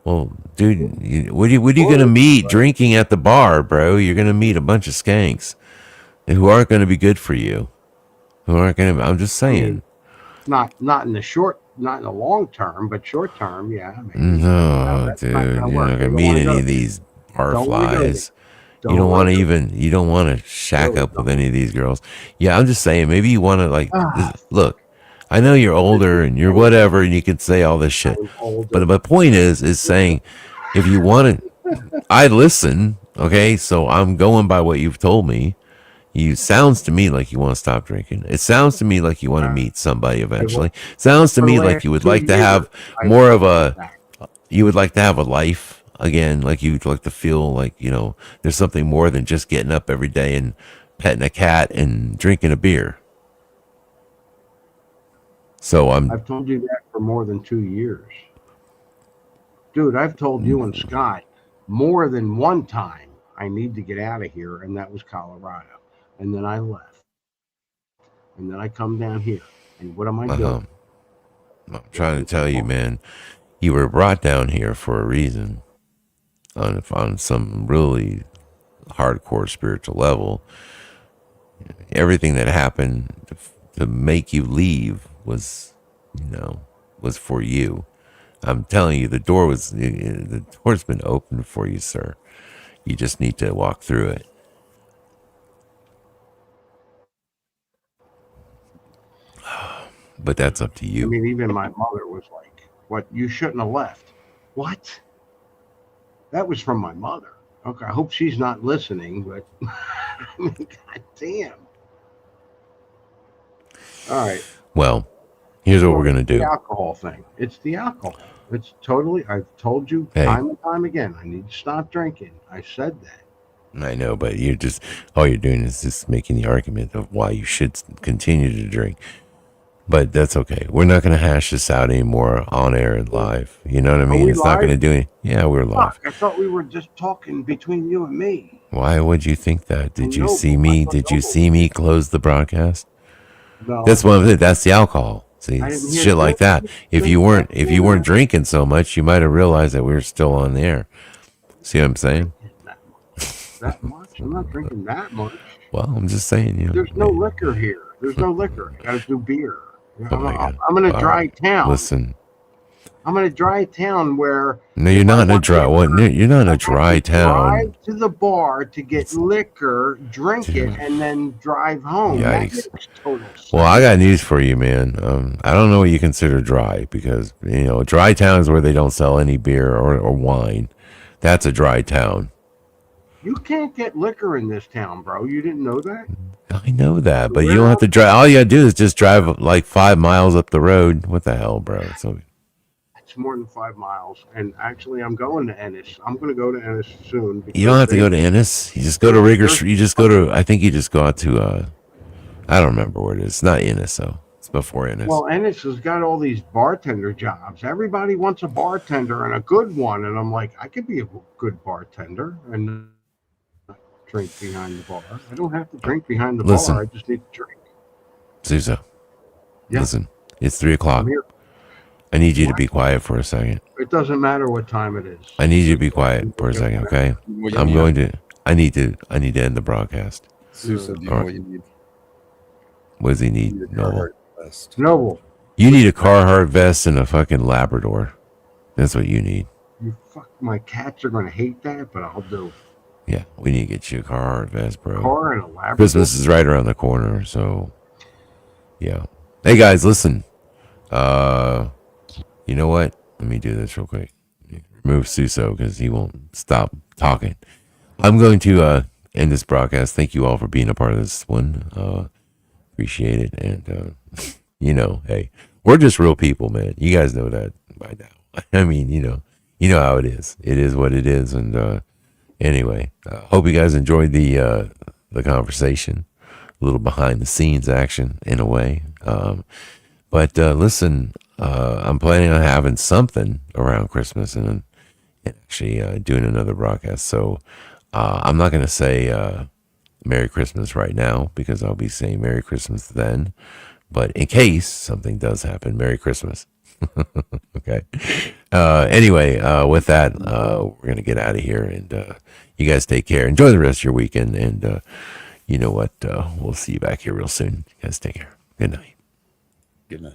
Well, dude, what are you gonna meet drinking at the bar, bro? You're gonna meet a bunch of skanks who aren't gonna be good for you. I'm just saying. Not in the long term, but short term, yeah. No, dude, you're not gonna meet any of these bar flies. You don't want to shack up with any of these girls. Yeah, I'm just saying, maybe you want to look. I know you're older and you're whatever, and you can say all this shit. But my point is saying, if you want to, I listen. Okay, so I'm going by what you've told me. Sounds to me like you want to stop drinking. It sounds to me like you want to meet somebody eventually. Sounds to me like you would like to have more of you would like to have a life again, like you'd like to feel like, there's something more than just getting up every day and petting a cat and drinking a beer. So I've told you that for more than 2 years. Dude, I've told you and Scott more than one time I need to get out of here, and that was Colorado. And then I left. And then I come down here. And what am I doing? I'm trying to tell you, man, you were brought down here for a reason on some really hardcore spiritual level. Everything that happened to make you leave was for you. I'm telling you, the door's been open for you, sir. You just need to walk through it. But that's up to you. I mean, even my mother was like, "What? You shouldn't have left." What? That was from my mother. Okay, I hope she's not listening, but I mean, god damn. All right. Well, here's what we're gonna do. The alcohol thing. It's the alcohol. It's totally. I've told you time and time again. I need to stop drinking. I said that. I know, but all you're doing is just making the argument of why you should continue to drink. But that's okay. We're not going to hash this out anymore on air and live. You know what I mean? It's not going to do anything. Yeah, we're live. I thought we were just talking between you and me. Why would you think that? Did you see me? Did you see me close the broadcast? No. That's one of it. That's the alcohol. See, shit like that. If you weren't drinking so much, you might have realized that we were still on the air. See what I'm saying? That much? I'm not drinking that much. Well, I'm just saying. There's no liquor here. There's no liquor. I got to do beer. I'm in a dry town. Listen, I'm in a dry town where No, you're not in a dry. What? You're not in a dry town. drive to the bar to get liquor, drink it, and then drive home. That Yikes. makes total sense. Well, I got news for you, man. I don't know what you consider dry because dry towns where they don't sell any beer or wine. That's a dry town. You can't get liquor in this town, bro. You didn't know that? I know that, but you don't have to drive. All you gotta do is just drive like 5 miles up the road. What the hell, bro? So It's more than 5 miles. And actually, I'm going to Ennis. I'm going to go to Ennis soon. you don't have to go to Ennis. You just go to Rigger Street. You just go to. I think you just go out to. I don't remember where it is. It's not Ennis though. It's before Ennis. Well, Ennis has got all these bartender jobs. Everybody wants a bartender and a good one. And I'm like, I could be a good bartender and not drink behind the bar. I don't have to drink behind the Listen. bar. I just need to drink. Suso. Yeah. Listen, it's 3 o'clock. I'm here. I need you to be quiet for a second. It doesn't matter what time it is. I need you to be quiet for a second, okay? I'm going to. I need to end the broadcast. Suso, do you All know right. what you need? What does he need? Noble. Noble. You need a Carhartt vest and a fucking Labrador. That's what you need. My cats are going to hate that, but I'll do. Yeah, we need to get you a Carhartt vest, bro. Car and a Labrador. Christmas is right around the corner, so yeah. Hey guys, listen. You know what? Let me do this real quick. Remove Suso because he won't stop talking. I'm going to end this broadcast. Thank you all for being a part of this one. Appreciate it. And hey, we're just real people, man. You guys know that by now. I mean, you know how it is. It is what it is. And anyway, hope you guys enjoyed the conversation. A little behind the scenes action in a way. But listen, I'm planning on having something around Christmas and actually doing another broadcast. So I'm not going to say Merry Christmas right now because I'll be saying Merry Christmas then. But in case something does happen, Merry Christmas. Okay. Anyway, with that, we're going to get out of here. And you guys take care. Enjoy the rest of your weekend. And you know what? We'll see you back here real soon. You guys take care. Good night. Good night.